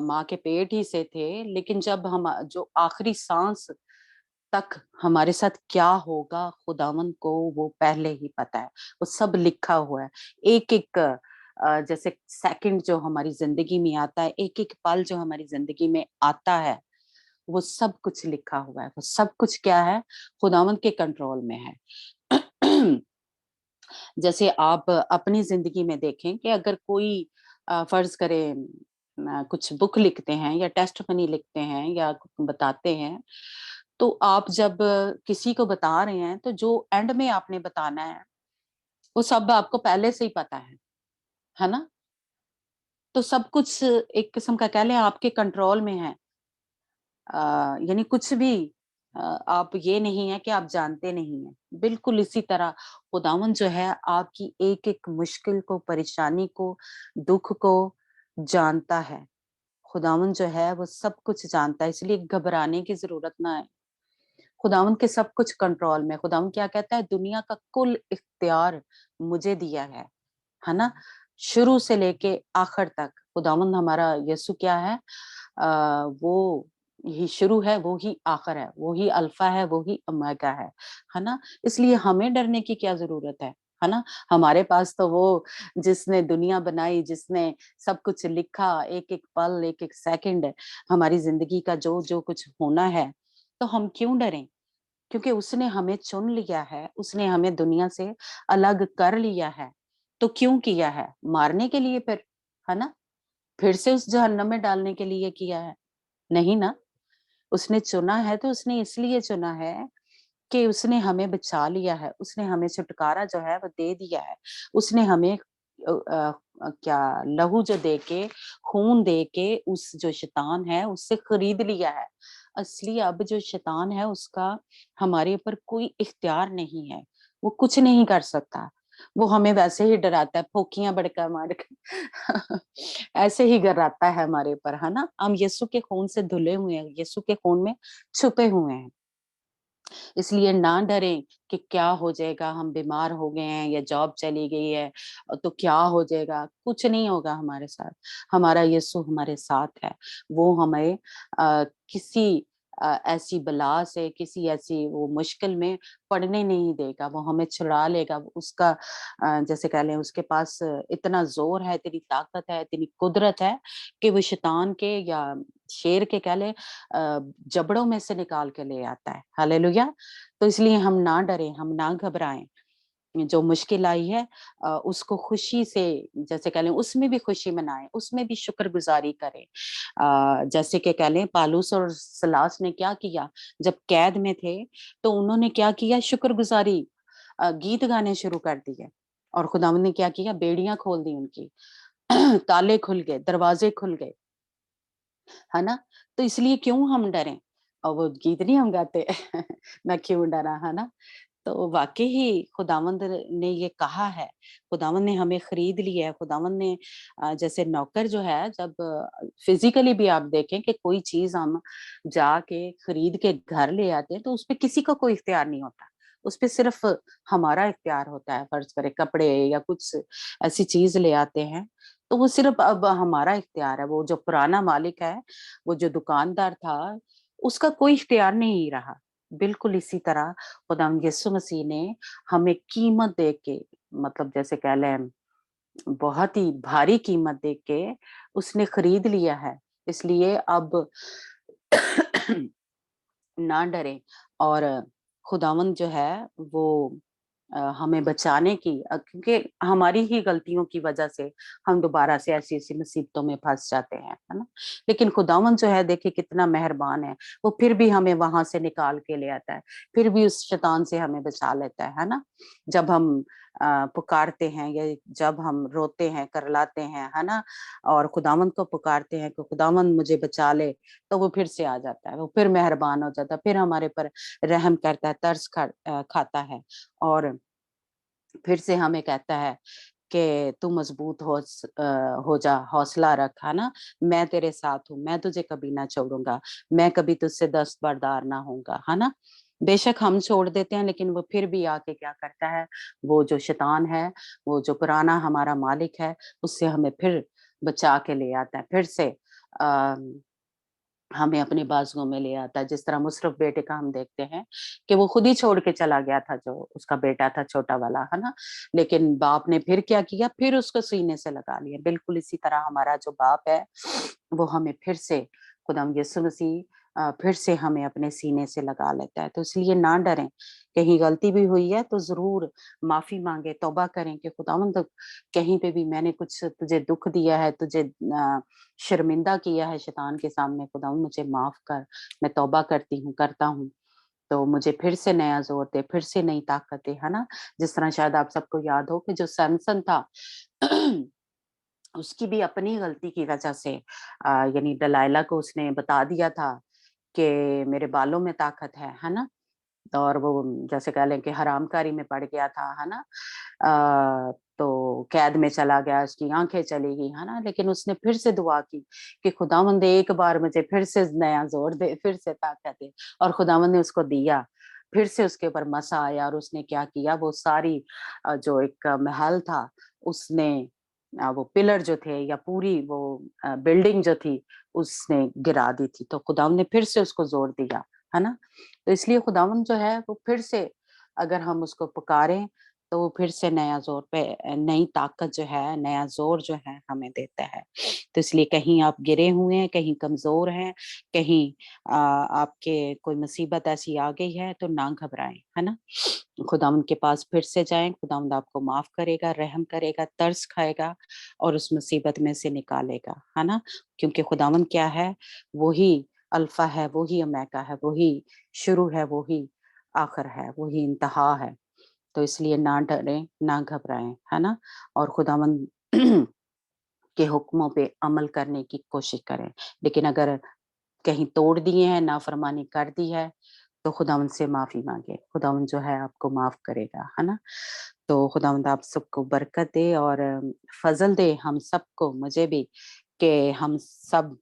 Speaker 3: माँ के पेट ही से थे, लेकिन जब हम जो आखिरी सांस तक हमारे साथ क्या होगा, खुदावन को वो पहले ही पता है, वो सब लिखा हुआ है। एक एक जैसे सेकंड जो हमारी जिंदगी में आता है, एक एक पल जो हमारी जिंदगी में आता है, वो सब कुछ लिखा हुआ है। वो सब कुछ क्या है, खुदावन के कंट्रोल में है। जैसे आप अपनी जिंदगी में देखें कि अगर कोई फर्ज करे कुछ बुक लिखते हैं या टेस्ट मनी लिखते हैं या बताते हैं, तो आप जब किसी को बता रहे हैं तो जो एंड में आपने बताना है वो सब आपको पहले से ही पता है ना। तो सब कुछ एक किस्म का कह लें आपके कंट्रोल में है। यानी कुछ भी आप ये नहीं है कि आप जानते नहीं है। बिल्कुल इसी तरह खुदावन जो है आपकी एक एक मुश्किल को, परेशानी को, दुख को जानता है। खुदावन जो है वो सब कुछ जानता है, इसलिए घबराने की जरूरत ना है। खुदावन के सब कुछ कंट्रोल में। खुदावन क्या कहता है, दुनिया का कुल इख्तियार मुझे दिया है ना, शुरू से लेके आखिर तक। खुदावन हमारा यीशु क्या है, वो ही शुरू है, वो ही आखिर है, वो ही अल्फा है, वो ही ओमेगा है ना। इसलिए हमें डरने की क्या जरूरत है ना। हमारे पास तो वो जिसने दुनिया बनाई, जिसने सब कुछ लिखा, एक एक पल, एक एक सेकंड हमारी जिंदगी का जो जो कुछ होना है, तो हम क्यों डरें? क्योंकि उसने हमें चुन लिया है, उसने हमें दुनिया से अलग कर लिया है। तो क्यों किया है? मारने के लिए फिर, है ना? फिर से उस जहन्नम में डालने के लिए किया है? नहीं ना। उसने चुना है तो उसने इसलिए चुना है कि उसने हमें बचा लिया है, उसने हमें छुटकारा जो है वो दे दिया है। उसने हमें क्या लहू जो दे के, खून दे के उस जो शैतान है उससे खरीद लिया है। असली अब जो शैतान है उसका हमारे ऊपर कोई इख्तियार नहीं है, वो कुछ नहीं कर सकता। वो हमें वैसे ही डराता है, फोकियां बड़का मार के ऐसे ही डराता है हमारे ऊपर, है ना। हम यीशु के खून से धुले हुए हैं, यीशु के खून में छुपे हुए हैं। इसलिए ना डरें कि क्या हो जाएगा, हम बीमार हो गए हैं या जॉब चली गई है तो क्या हो जाएगा। कुछ नहीं होगा हमारे साथ। हमारा यीशु हमारे साथ है। वो हमें किसी ऐसी बला से, किसी ऐसी वो मुश्किल में पड़ने नहीं देगा। वो हमें छुड़ा लेगा। उसका जैसे कह लें, उसके पास इतना जोर है, इतनी ताकत है, इतनी कुदरत है कि वो शैतान के या शेर के कह ले जबड़ों में से निकाल के ले आता है। हालेलुया। तो इसलिए हम ना डरें, हम ना घबराएं। जो मुश्किल आई है उसको खुशी से, जैसे कह लें, उसमें भी खुशी मनाएं, उसमें भी शुक्रगुजारी करें। जैसे कि कह लें, पालूस और सलास ने क्या किया जब कैद में थे, तो उन्होंने क्या किया, शुक्रगुजारी गीत गाने शुरू कर दिए। और खुदावंद ने क्या किया, बेड़ियां खोल दी उनकी, ताले खुल गए, दरवाजे खुल गए, है ना। तो इसलिए क्यों हम डरें? और वो गीत नहीं हम गाते मैं क्यों डरा, है ना। तो वाकई ही खुदावंद ने ये कहा है, खुदावंद ने हमें खरीद लिया है। खुदावंद ने जैसे नौकर जो है, जब फिजिकली भी आप देखें कि कोई चीज हम जाके खरीद के घर ले आते हैं तो उसपे किसी का कोई इख्तियार नहीं होता, उसपे सिर्फ हमारा इख्तियार होता है। फर्ज करे कपड़े या कुछ ऐसी चीज ले आते हैं तो वो सिर्फ अब हमारा इख्तियार है। वो जो पुराना मालिक है, वो जो दुकानदार था, उसका कोई इख्तियार नहीं रहा। बिल्कुल इसी तरह खुदावंद यीशु मसीह ने हमें कीमत दे के, मतलब जैसे कह लें बहुत ही भारी कीमत दे के उसने खरीद लिया है। इसलिए अब ना डरें और खुदावंद जो है वो हमें बचाने की क्योंकि हमारी ही गलतियों की वजह से हम दोबारा से ऐसी ऐसी मुसीबतों में फंस जाते हैं, है ना। लेकिन खुदावंद जो है देखिए कितना मेहरबान है, वो फिर भी हमें वहां से निकाल के ले आता है, फिर भी उस शैतान से हमें बचा लेता है ना। जब हम पुकारते हैं या जब हम रोते हैं, करलाते हैं, है ना, और खुदावंद को पुकारते हैं कि खुदावंद मुझे बचा ले, तो वो फिर से आ जाता है, वो फिर मेहरबान हो जाता है, फिर हमारे पर रहम करता है, खाता है और फिर से हमें कहता है कि तू मजबूत हो जा, हौसला रख, है ना, मैं तेरे साथ हूँ, मैं तुझे कभी ना छोड़ूंगा, मैं कभी तुझसे दस्तबरदार ना होऊंगा, है ना। बेशक हम छोड़ देते हैं लेकिन वो फिर भी आके क्या करता है, वो जो शैतान है, वो जो पुराना हमारा मालिक है, उससे हमें फिर बचा के ले आता है, फिर से आ, हमें अपनी बाजुओं में ले आता है। जिस तरह मुशर्रफ बेटे का हम देखते हैं कि वो खुद ही छोड़ के चला गया था, जो उसका बेटा था छोटा वाला, है ना, लेकिन बाप ने फिर क्या किया, फिर उसको सीने से लगा लिया। बिल्कुल इसी तरह हमारा जो बाप है वो हमें फिर से, खुदाम यीशु मसीह फिर से हमें अपने सीने से लगा लेता है। तो इसलिए ना डरें, कहीं गलती भी हुई है तो जरूर माफी मांगे, तौबा करें कि खुदावंद कहीं पे भी मैंने कुछ तुझे दुख दिया है, तुझे शर्मिंदा किया है शैतान के सामने, खुदावंद मुझे माफ कर, मैं तौबा करता हूँ, तो मुझे फिर से नया जोर दे, फिर से नई ताकत दे, है ना। जिस तरह शायद आप सबको याद हो कि जो सैमसन था उसकी भी अपनी गलती की वजह से यानी दलाइला को उसने बता दिया था कि मेरे बालों में ताकत है ना, और वो जैसे कह लें कि हरामकारी में पड़ गया था, है ना। तो कैद में चला गया, उसकी आंखें चली गई, है ना, लेकिन उसने फिर से दुआ की कि खुदावंद एक बार मुझे फिर से नया जोर दे, फिर से ताकत दे, और खुदावंद ने उसको दिया। फिर से उसके ऊपर मसा आया और उसने क्या किया, वो सारी जो एक महल था उसने वो पिलर जो थे या पूरी वो बिल्डिंग जो थी उसने गिरा दी थी। तो खुदावंद ने फिर से उसको जोर दिया, है ना। तो इसलिए खुदावंद जो है वो फिर से अगर हम उसको पुकारें तो वो फिर से नया जोर पे नई ताकत जो है, नया जोर जो है हमें देता है। तो इसलिए कहीं आप गिरे हुए हैं, कहीं कमजोर हैं, कहीं आपके कोई मुसीबत ऐसी आ गई है तो ना घबराएं, है ना। खुदावंद के पास फिर से जाएं, खुदावंद आपको माफ करेगा, रहम करेगा, तरस खाएगा और उस मुसीबत में से निकालेगा, है ना। क्योंकि खुदावंद क्या है, वही अल्फा है, वही ओमेगा है, वही शुरू है, वही आखिर है, वही इंतहा है। तो इसलिए ना डरें, ना घबराएं, है ना, और खुदावंद के हुक्मों पे अमल करने की कोशिश करें। लेकिन अगर कहीं तोड़ दिए हैं, नाफरमानी कर दी है, तो खुदावंद से माफी मांगे, खुदावंद जो है आपको माफ करेगा, है ना। तो खुदावंद आप सबको बरकत दे और फजल दे हम सबको, मुझे भी, कि हम सब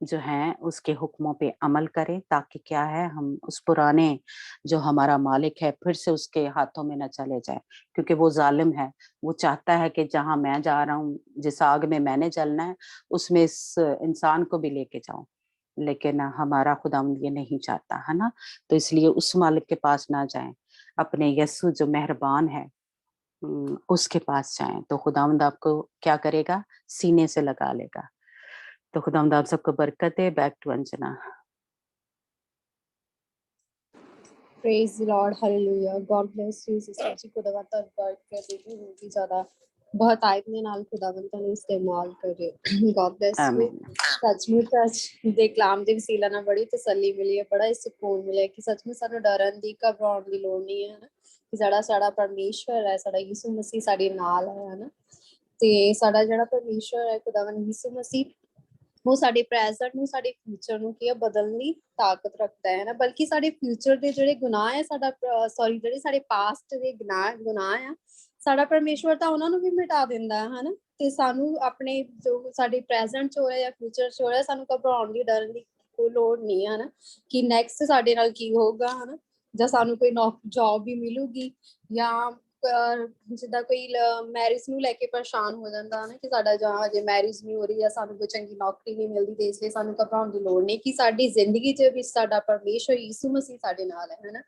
Speaker 3: जो हैं उसके हुक्मों पे अमल करें, ताकि क्या है, हम उस पुराने जो हमारा मालिक है फिर से उसके हाथों में न चले जाए, क्योंकि वो जालिम है। वो चाहता है कि जहां मैं जा रहा हूँ, जिस आग में मैंने जलना है, उसमें इस इंसान को भी लेके जाऊं, लेकिन हमारा खुदावंद ये नहीं चाहता, है ना। तो इसलिए उस मालिक के पास ना जाएं, अपने यस्सु जो मेहरबान है उसके पास जाएं, तो खुदावंद आपको क्या करेगा, सीने से लगा लेगा। तो खुदावंद आप सबको बरकत दे। Back to Anjana.
Speaker 1: Praise the Lord, hallelujah, God bless you sister ji. खुदावंद ਧੰਨਵਾਦ ਕਰਦੇ ਜੀ, ਬਹੁਤ ਹੀ ਜ਼ਿਆਦਾ ਬਹੁਤ ਆਇਤ ਦੇ ਨਾਲ ਖੁਦਾਵੰਦ ਨੂੰ ਇਸਤੇਮਾਲ ਕਰੇ। God bless you.
Speaker 3: आमीन।
Speaker 1: ਸੱਚਮੁੱਚ ਅੱਜ ਦੇ ਕਲਾਮ ਦੇ ਵਸੀਲਾ ਨਾਲ ਬੜੀ ਤਸੱਲੀ ਮਿਲੀ ਹੈ, ਬੜਾ ਹੀ ਸਕੂਨ ਮਿਲਿਆ ਕਿ ਸੱਚਮੁੱਚ ਸਾਨੂੰ ਡਰਨ ਦੀ, ਘਬਰਾਉਣ ਦੀ ਲੋੜ ਨਹੀਂ ਹੈ, ਕਿ ਸਾਡਾ ਪਰਮੇਸ਼ਵਰ ਹੈ, ਸਾਡਾ ਯਿਸੂ ਮਸੀਹ ਸਾਡੇ ਨਾਲ ਹੈ ਨਾ। ਤੇ ਸਾਡਾ ਜਿਹੜਾ ਪਰਮੇਸ਼ਵਰ ਹੈ, ਖੁਦਾਵੰਦ ਯਿਸੂ ਮਸੀਹ, ਉਹ ਸਾਡੇ ਪ੍ਰੈਜ਼ੈਂਟ ਨੂੰ, ਸਾਡੇ ਫਿਊਚਰ ਨੂੰ ਕੀ ਬਦਲਣ ਦੀ ਤਾਕਤ ਰੱਖਦਾ ਹੈ ਨਾ। ਬਲਕਿ ਸਾਡੇ ਫਿਊਚਰ ਦੇ ਜਿਹੜੇ ਗੁਨਾਹ ਹੈ, ਜਿਹੜੇ ਸਾਡੇ ਪਾਸਟ ਦੇ ਗੁਨਾਹ ਆ, ਸਾਡਾ ਪਰਮੇਸ਼ਵਰ ਤਾਂ ਉਹਨਾਂ ਨੂੰ ਵੀ ਮਿਟਾ ਦਿੰਦਾ ਹੈ ਨਾ। ਤੇ ਸਾਨੂੰ ਆਪਣੇ ਜੋ ਸਾਡੇ ਪ੍ਰੈਜ਼ੈਂਟ ਚ ਹੋ ਰਿਹਾ ਜਾਂ ਫਿਊਚਰ ਚ ਹੋ ਰਿਹਾ, ਸਾਨੂੰ ਘਬਰਾਉਣ ਦੀ, ਡਰਨ ਦੀ ਕੋਈ ਲੋੜ ਨਹੀਂ ਹੈ ਨਾ, ਕਿ ਨੈਕਸਟ ਸਾਡੇ ਨਾਲ ਕੀ ਹੋਊਗਾ, ਹਨਾ, ਜਾਂ ਸਾਨੂੰ ਕੋਈ ਜੌਬ ਵੀ ਮਿਲੂਗੀ, ਜਾਂ ਜਿੱਦਾਂ ਕੋਈ ਮੈਰਿਜ ਨੂੰ ਲੈ ਕੇ ਪਰੇਸ਼ਾਨ ਹੋ ਜਾਂਦਾ ਨਾ, ਕਿ ਸਾਡਾ ਜਾਂ ਹਜੇ ਮੈਰਿਜ ਨਹੀਂ ਹੋ ਰਹੀ ਜਾਂ ਸਾਨੂੰ ਕੋਈ ਚੰਗੀ ਨੌਕਰੀ ਨਹੀਂ ਮਿਲਦੀ, ਤੇ ਇਸ ਲਈ ਸਾਨੂੰ ਘਬਰਾਉਣ ਦੀ ਲੋੜ ਨਹੀਂ, ਕਿ ਸਾਡੀ ਜ਼ਿੰਦਗੀ ਚ ਵੀ ਸਾਡਾ ਪਰਮੇਸ਼ਵਰ ਯਿਸੂ ਮਸੀਹ ਸਾਡੇ ਨਾਲ ਹੈ, ਹਨਾ।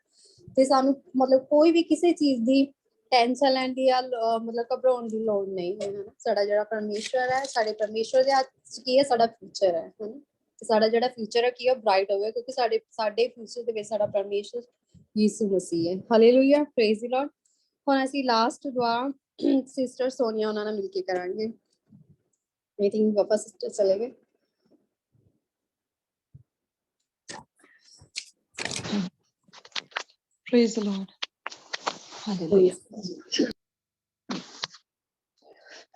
Speaker 1: ਤੇ ਸਾਨੂੰ ਮਤਲਬ ਕੋਈ ਵੀ ਕਿਸੇ ਚੀਜ਼ ਦੀ ਟੈਨਸ਼ਨ ਲੈਣ ਦੀ ਜਾਂ ਮਤਲਬ ਘਬਰਾਉਣ ਦੀ ਲੋੜ ਨਹੀਂ ਹੈ, ਹਨਾ। ਸਾਡਾ ਜਿਹੜਾ ਪਰਮੇਸ਼ਵਰ ਹੈ, ਸਾਡੇ ਪਰਮੇਸ਼ਵਰ ਦੇ ਹੱਥ ਚ ਕੀ ਹੈ, ਸਾਡਾ ਫਿਊਚਰ ਹੈ, ਹਨਾ। ਕਿ ਸਾਡਾ ਜਿਹੜਾ ਫਿਊਚਰ ਹੈ ਕੀ ਹੈ ਬ੍ਰਾਈਟ ਹੋਵੇ, ਕਿਉਂਕਿ ਸਾਡੇ ਫਿਊਚਰ ਦੇ ਵਿੱਚ ਸਾਡਾ ਪਰਮੇਸ਼ਰ ਯਿਸੂ ਮਸੀਹ ਹੈ। Hallelujah, praise the Lord. ਹੁਣ ਅਸੀਂ ਲਾਸਟ ਦੁਆ ਸਿਸਟਰ ਸੋਨੀਆ ਉਹਨਾਂ ਨਾਲ ਮਿਲ ਕੇ ਕਰਾਂਗੇ। ਆਈ ਥਿੰਕ ਪਾਪਾ ਸਿਸਟਰ ਚਲੇ ਗਏ।
Speaker 8: Praise the Lord. Hallelujah.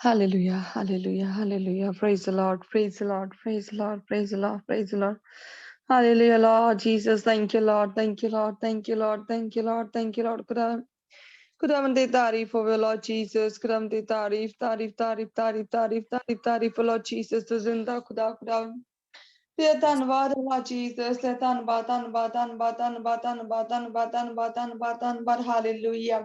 Speaker 8: Hallelujah. Hallelujah. Hallelujah. Praise the Lord. Praise the Lord. Praise the Lord. Praise the Lord. Praise the Lord. Hallelujah, Lord Jesus. Thank you, Lord. Thank you, Lord. Thank you, Lord. Thank you, Lord. Thank you, Lord. Khudam de taarif hoਵੇ Lord Jesus. Khudam de taarif, taarif, taarif, taarif, taarif, taarif, taarif Lord Jesus. Tu zinda Khuda, Khuda. ਤੇ ਧੰਨਵਾਦ ਅੱਲਾਹ Jesus, ਤੇ ਧੰਨਵਾਦ ਧੰਨਵਾਦ ਧੰਨਵਾਦ ਧੰਨਵਾਦ ਧੰਨਵਾਦ ਧੰਨਵਾਦ ਧੰਨਵਾਦ ਧੰਨਵਾਦ ਧੰਨਵਾਦ hallelujah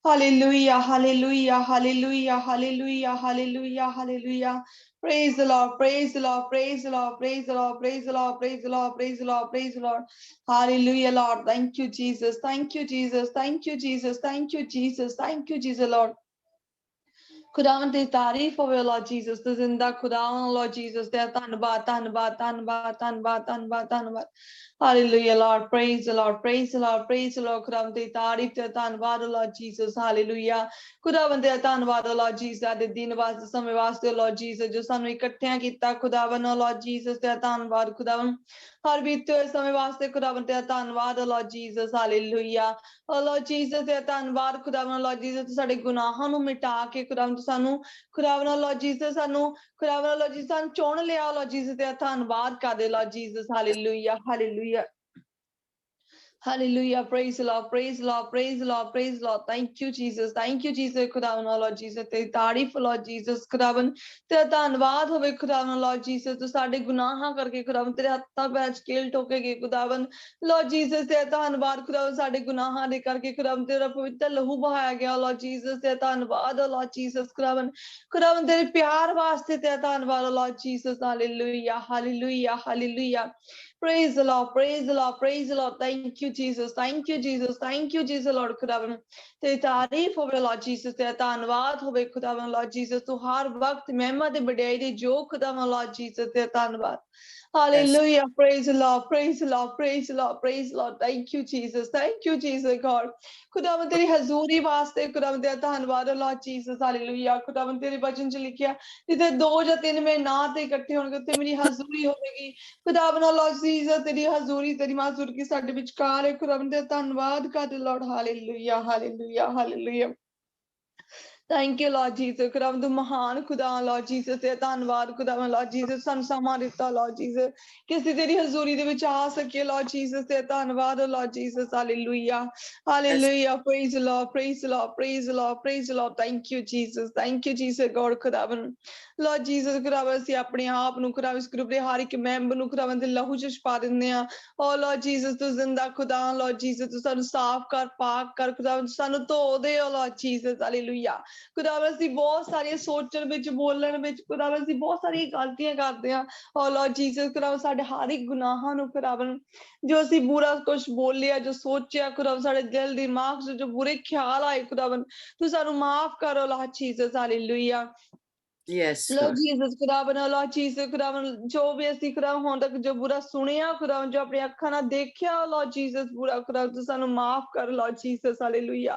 Speaker 8: hallelujah hallelujah hallelujah hallelujah hallelujah hallelujah. Praise the Lord, praise the Lord, praise the Lord, praise the Lord, praise the Lord, praise the Lord, praise the Lord, praise the Lord. Hallelujah, Lord. Thank you, Jesus. Thank you, Jesus. Thank you, Jesus. Thank you, Jesus. Thank you, Jesus, Lord. ਖੁਦਾਵੰਦ ਦੀ ਤਾਰੀਫ ਹੋਵੇ Lord Jesus, ਤੂੰ ਜ਼ਿੰਦਾ ਖੁਦਾ Lord Jesus, ਤੇ ਧੰਨਵਾਦ ਧੰਨਵਾਦ ਧੰਨਵਾਦ ਧੰਨਵਾਦ ਧੰਨਵਾਦ ਧੰਨਵਾਦ। Hallelujah, Lord. Praise the Lord, praise the Lord, praise the Lord. ਖੁਦਾਵੰਦ ਦੀ ਤਾਰੀਫ ਤੇ ਧੰਨਵਾਦ Lord Jesus. Hallelujah. ਖੁਦਾਵੰਦ ਦਾ ਧੰਨਵਾਦ Lord Jesus, ਦੇ ਦਿਨ ਵਾਸਤੇ ਸਮੇਂ ਵਾਸਤੇ Lord Jesus, ਜੋ ਸਾਨੂੰ ਇਕੱਠਿਆਂ ਕੀਤਾ ਖੁਦਾਵੰਦ Lord Jesus, ਤੇ ਧੰਨਵਾਦ ਖੁਦਾਵੰਦ। ਹਰ ਬੀਤੇ ਹੋਏ ਸਮੇਂ ਵਾਸਤੇ ਖੁਦਾਵੰਦ ਦਾ ਧੰਨਵਾਦ Lord Jesus. Hallelujah. Lord Jesus, ਤੇ ਧੰਨਵਾਦ ਖੁਦਾਵੰਦ Lord Jesus, ਤੂੰ ਸਾਡੇ ਗੁਨਾਹਾਂ ਨੂੰ ਮਿਟਾ ਕੇ ਖੁਦਾਵੰਦ ਸਾਨੂੰ ਖੁਦਾਵੰਦ Lord Jesus, ਸਾਨੂੰ ਖੁਦਾਵੰਦ Lord Jesus ਸਾਨੂੰ ਚੁਣ ਲਿਆ Lord Jesus, ਤੇ ਧੰਨਵਾਦ ਕਰਦੇ Lord Jesus. Hallelujah, hallelujah. Hallelujah. Praise the Lord. Praise the Lord. Praise the Lord. Praise the Lord. Thank you, Jesus. Thank you, Jesus. ਖੁਦਾਵੰਦ Lord Jesus, ਤੇ ਤਾਰੀਫ Lord Jesus, ਖੁਦਾਵੰਦ ਤੇ ਧੰਨਵਾਦ ਹੋਵੇ ਖੁਦਾਵੰਦ Lord Jesus, ਤੂੰ ਸਾਡੇ ਗੁਨਾਹਾਂ ਕਰਕੇ ਖੁਦਾਵੰਦ ਤੇਰੇ ਹੱਥਾਂ ਪੈਰਾਂ 'ਚ ਕੀਲ ਠੋਕੇ ਗਏ ਖੁਦਾਵੰਦ Lord Jesus, ਤੇ ਧੰਨਵਾਦ ਖੁਦਾਵੰਦ ਸਾਡੇ ਗੁਨਾਹਾਂ ਦੇ ਕਰਕੇ ਖੁਦਾਵੰਦ ਤੇਰਾ ਪਵਿੱਤਰ ਲਹੂ ਬਹਾਇਆ ਗਿਆ Lord Jesus, ਤੇ ਧੰਨਵਾਦ Lord Jesus, ਖੁਦਾਵੰਦ ਤੇਰੇ ਪਿਆਰ ਵਾਸਤੇ ਤੇ ਧੰਨਵਾਦ Lord Jesus. Hallelujah, hallelujah, hallelujah. Praise the Lord, praise the Lord, praise the Lord. Thank you, Jesus. Thank you, Jesus. Thank you, Jesus, Lord. ਖੁਦਾਵੰਦ ਤੇ ਤਾਰੀਫ ਹੋਵੇ Lord Jesus, ਤੇ ਧੰਨਵਾਦ ਹੋਵੇ ਖੁਦਾਵੰਦ Lord Jesus, ਤੂੰ ਹਰ ਵਕਤ ਮਹਿਮਾ ਤੇ ਵਡਿਆਈ ਦੇ ਜੋ ਖੁਦਾਵੰਦ Lord Jesus, ਤੇ ਧੰਨਵਾਦ। Hallelujah. Praise the Lord, praise the Lord, praise the Lord, praise the Lord. Thank you, Jesus. Thank you, Jesus, God. ਖੁਦਾਵੰਦ ਤੇਰੀ ਹਜ਼ੂਰੀ ਵਾਸਤੇ ਖੁਦਾਵੰਦ ਤੇ ਧੰਨਵਾਦ Lord Jesus. Hallelujah. ਖੁਦਾਵੰਦ ਤੇਰੇ ਵਚਨ 'ਚ ਲਿਖਿਆ, ਜਿੱਥੇ 2 ਜਾਂ 3 ਮੇਰੇ ਨਾਂ ਤੇ ਇਕੱਠੇ ਹੋਣਗੇ ਉੱਥੇ ਮੇਰੀ ਹਜ਼ੂਰੀ ਹੋਵੇਗੀ। ਖੁਦਾਵੰਦ Lord Jesus, ਤੇਰੀ ਹਜ਼ੂਰੀ ਤੇਰੀ ਮੌਜੂਦਗੀ ਸਾਡੇ ਵਿਚਕਾਰ ਹੈ ਖੁਦਾਵੰਦ ਤੇ ਧੰਨਵਾਦ ਕਰਦੇ Lord. Hallelujah, hallelujah, hallelujah. Thank you, Lord Jesus. ਖੁਦਾਵੰਦ ਤੂੰ ਮਹਾਨ ਖੁਦਾ Lord Jesus, ਤੇ ਧੰਨਵਾਦ ਖੁਦਾਵੰਦ Lord Jesus, ਸਾਨੂੰ ਸਮਾਂ ਦਿੱਤਾ Lord Jesus ਕਿ ਅਸੀਂ ਤੇਰੀ ਹਜ਼ੂਰੀ ਦੇ ਵਿੱਚ ਆ ਸਕੀਏ Lord Jesus, ਤੇ ਧੰਨਵਾਦ Lord Jesus. Hallelujah, hallelujah. Praise the Lord, praise the Lord, praise the Lord, praise the Lord. Thank you, Jesus. Thank you, Jesus, God. ਖੁਦਾਵੰਦ Lord Jesus, ਖੁਦਾਵੰਦ ਅਸੀਂ ਆਪਣੇ ਆਪ ਨੂੰ ਖੁਦਾਵੰਦ ਇਸ ਗਰੁੱਪ ਦੇ ਹਰ ਇੱਕ ਮੈਂਬਰ ਨੂੰ ਖੁਦਾਵੰਦ ਦੇ ਲਹੂ 'ਚ ਛੁਪਾ ਦਿੰਦੇ ਹਾਂ। Oh Lord Jesus, ਤੂੰ ਜ਼ਿੰਦਾ ਖੁਦਾ Lord Jesus, ਤੂੰ ਸਾਨੂੰ ਸਾਫ਼ ਕਰ, ਪਾਕ ਕਰ ਖੁਦਾਵੰਦ, ਸਾਨੂੰ ਧੋ ਦੇ Lord Jesus. Hallelujah. ਖੁਦਾਵੰਦ ਅਸੀਂ ਬਹੁਤ ਸਾਰੀਆਂ ਸੋਚਣ ਵਿੱਚ, ਬੋਲਣ ਵਿੱਚ ਖੁਦਾਵੰਦ ਅਸੀਂ ਬਹੁਤ ਸਾਰੀਆਂ ਗਲਤੀਆਂ ਕਰਦੇ ਹਾਂ। Oh Lord Jesus, ਖੁਦਾਵੰਦ ਸਾਡੇ ਹਰ ਇੱਕ ਗੁਨਾਹਾਂ ਨੂੰ ਖੁਦਾਵੰਦ ਜੋ ਅਸੀਂ ਬੁਰਾ ਕੁਛ ਬੋਲਿਆ, ਜੋ ਸੋਚਿਆ ਖੁਦਾਵੰਦ ਸਾਡੇ ਦਿਲ ਦਿਮਾਗ 'ਚ ਜੋ ਬੁਰੇ ਖਿਆਲ ਆਏ ਖੁਦਾਵੰਦ, ਤੂੰ ਸਾਨੂੰ ਮਾਫ਼ ਕਰੋ Lord Jesus. Hallelujah.
Speaker 9: Yes,
Speaker 8: Lord
Speaker 9: Lord.
Speaker 8: Jesus, ਖੁਦਾਵੰਦ Lord Jesus, ਖੁਦਾਵੰਦ ਜੋ ਵੀ ਅਸੀਂ ਖੁਦਾਵੰਦ ਹੁਣ ਤੱਕ ਜੋ ਬੁਰਾ ਸੁਣਿਆ ਖੁਦਾਵੰਦ, ਜੋ ਆਪਣੀ ਅੱਖਾਂ ਨਾਲ ਦੇਖਿਆ Lord Jesus ਬੁਰਾ ਖੁਦਾਵੰਦ, ਤੂੰ ਸਾਨੂੰ ਮਾਫ਼ ਕਰ Lord Jesus. Hallelujah.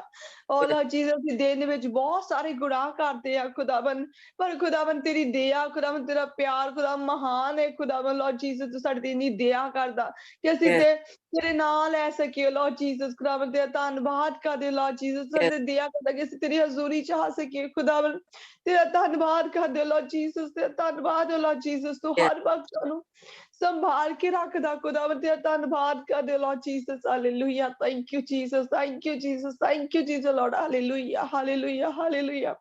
Speaker 8: Oh Lord Jesus, ਅਸੀਂ ਦਿਨ ਦੇ ਵਿੱਚ ਬਹੁਤ ਸਾਰੇ ਗੁਨਾਹ ਕਰਦੇ ਆ ਖੁਦਾਵੰਦ, ਪਰ ਖੁਦਾਵੰਦ ਤੇਰੀ ਦਇਆ ਖੁਦਾਵੰਦ ਤੇਰਾ ਪਿਆਰ ਖੁਦਾਵੰਦ ਮਹਾਨ ਹੈ ਖੁਦਾਵੰਦ Lord Jesus, ਤੂੰ ਸਾਡੇ ਤੇ ਇੰਨੀ ਦਇਆ ਕਰਦਾ ਕਿ ਅਸੀਂ
Speaker 9: Yes,
Speaker 8: ਤੇ ਤੇਰੇ ਨਾਂ ਲੈ ਸਕੀਏ Lord Jesus. ਖੁਦਾਵੰਦ ਤੇਰਾ ਧੰਨਵਾਦ ਕਰਦੇ Lord Jesus, ਸਾਡੇ ਤੇ ਦਇਆ ਕਰਦਾ ਕਿ ਅਸੀਂ ਤੇਰੀ ਹਜ਼ੂਰੀ 'ਚ ਆ ਸਕੀਏ ਖੁਦਾਵੰਦ, ਤੇਰਾ ਧੰਨਵਾਦ ਕਰਦੇ Lord Jesus, ਤੇਰਾ ਧੰਨਵਾਦ Lord Jesus, ਤੂੰ
Speaker 9: yes.
Speaker 8: ਹਰ ਵਕਤ ਸਾਨੂੰ ਸੰਭਾਲ ਕੇ ਰੱਖਦਾ ਖੁਦਾਵੰਦ, ਤੇਰਾ ਧੰਨਵਾਦ ਕਰਦੇ Lord Jesus. Hallelujah. Thank you, Jesus. Thank you, Jesus. Thank you, Jesus, Lord. Hallelujah, hallelujah, hallelujah.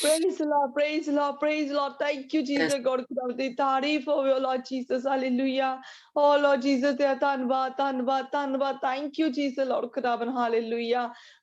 Speaker 8: Praise the Lord, praise the Lord, praise the Lord. Thank you, Jesus, God. ਖੁਦਾਵੰਦ ਦੀ ਤਾਰੀਫ ਹੋਵੇ Lord Jesus. Hallelujah. Oh Lord Jesus, ਤੇਰਾ ਧੰਨਵਾਦ, ਧੰਨਵਾਦ, ਧੰਨਵਾਦ. Thank you, Jesus, Lord. ਖੁਦਾਵੰਦ Hallelujah.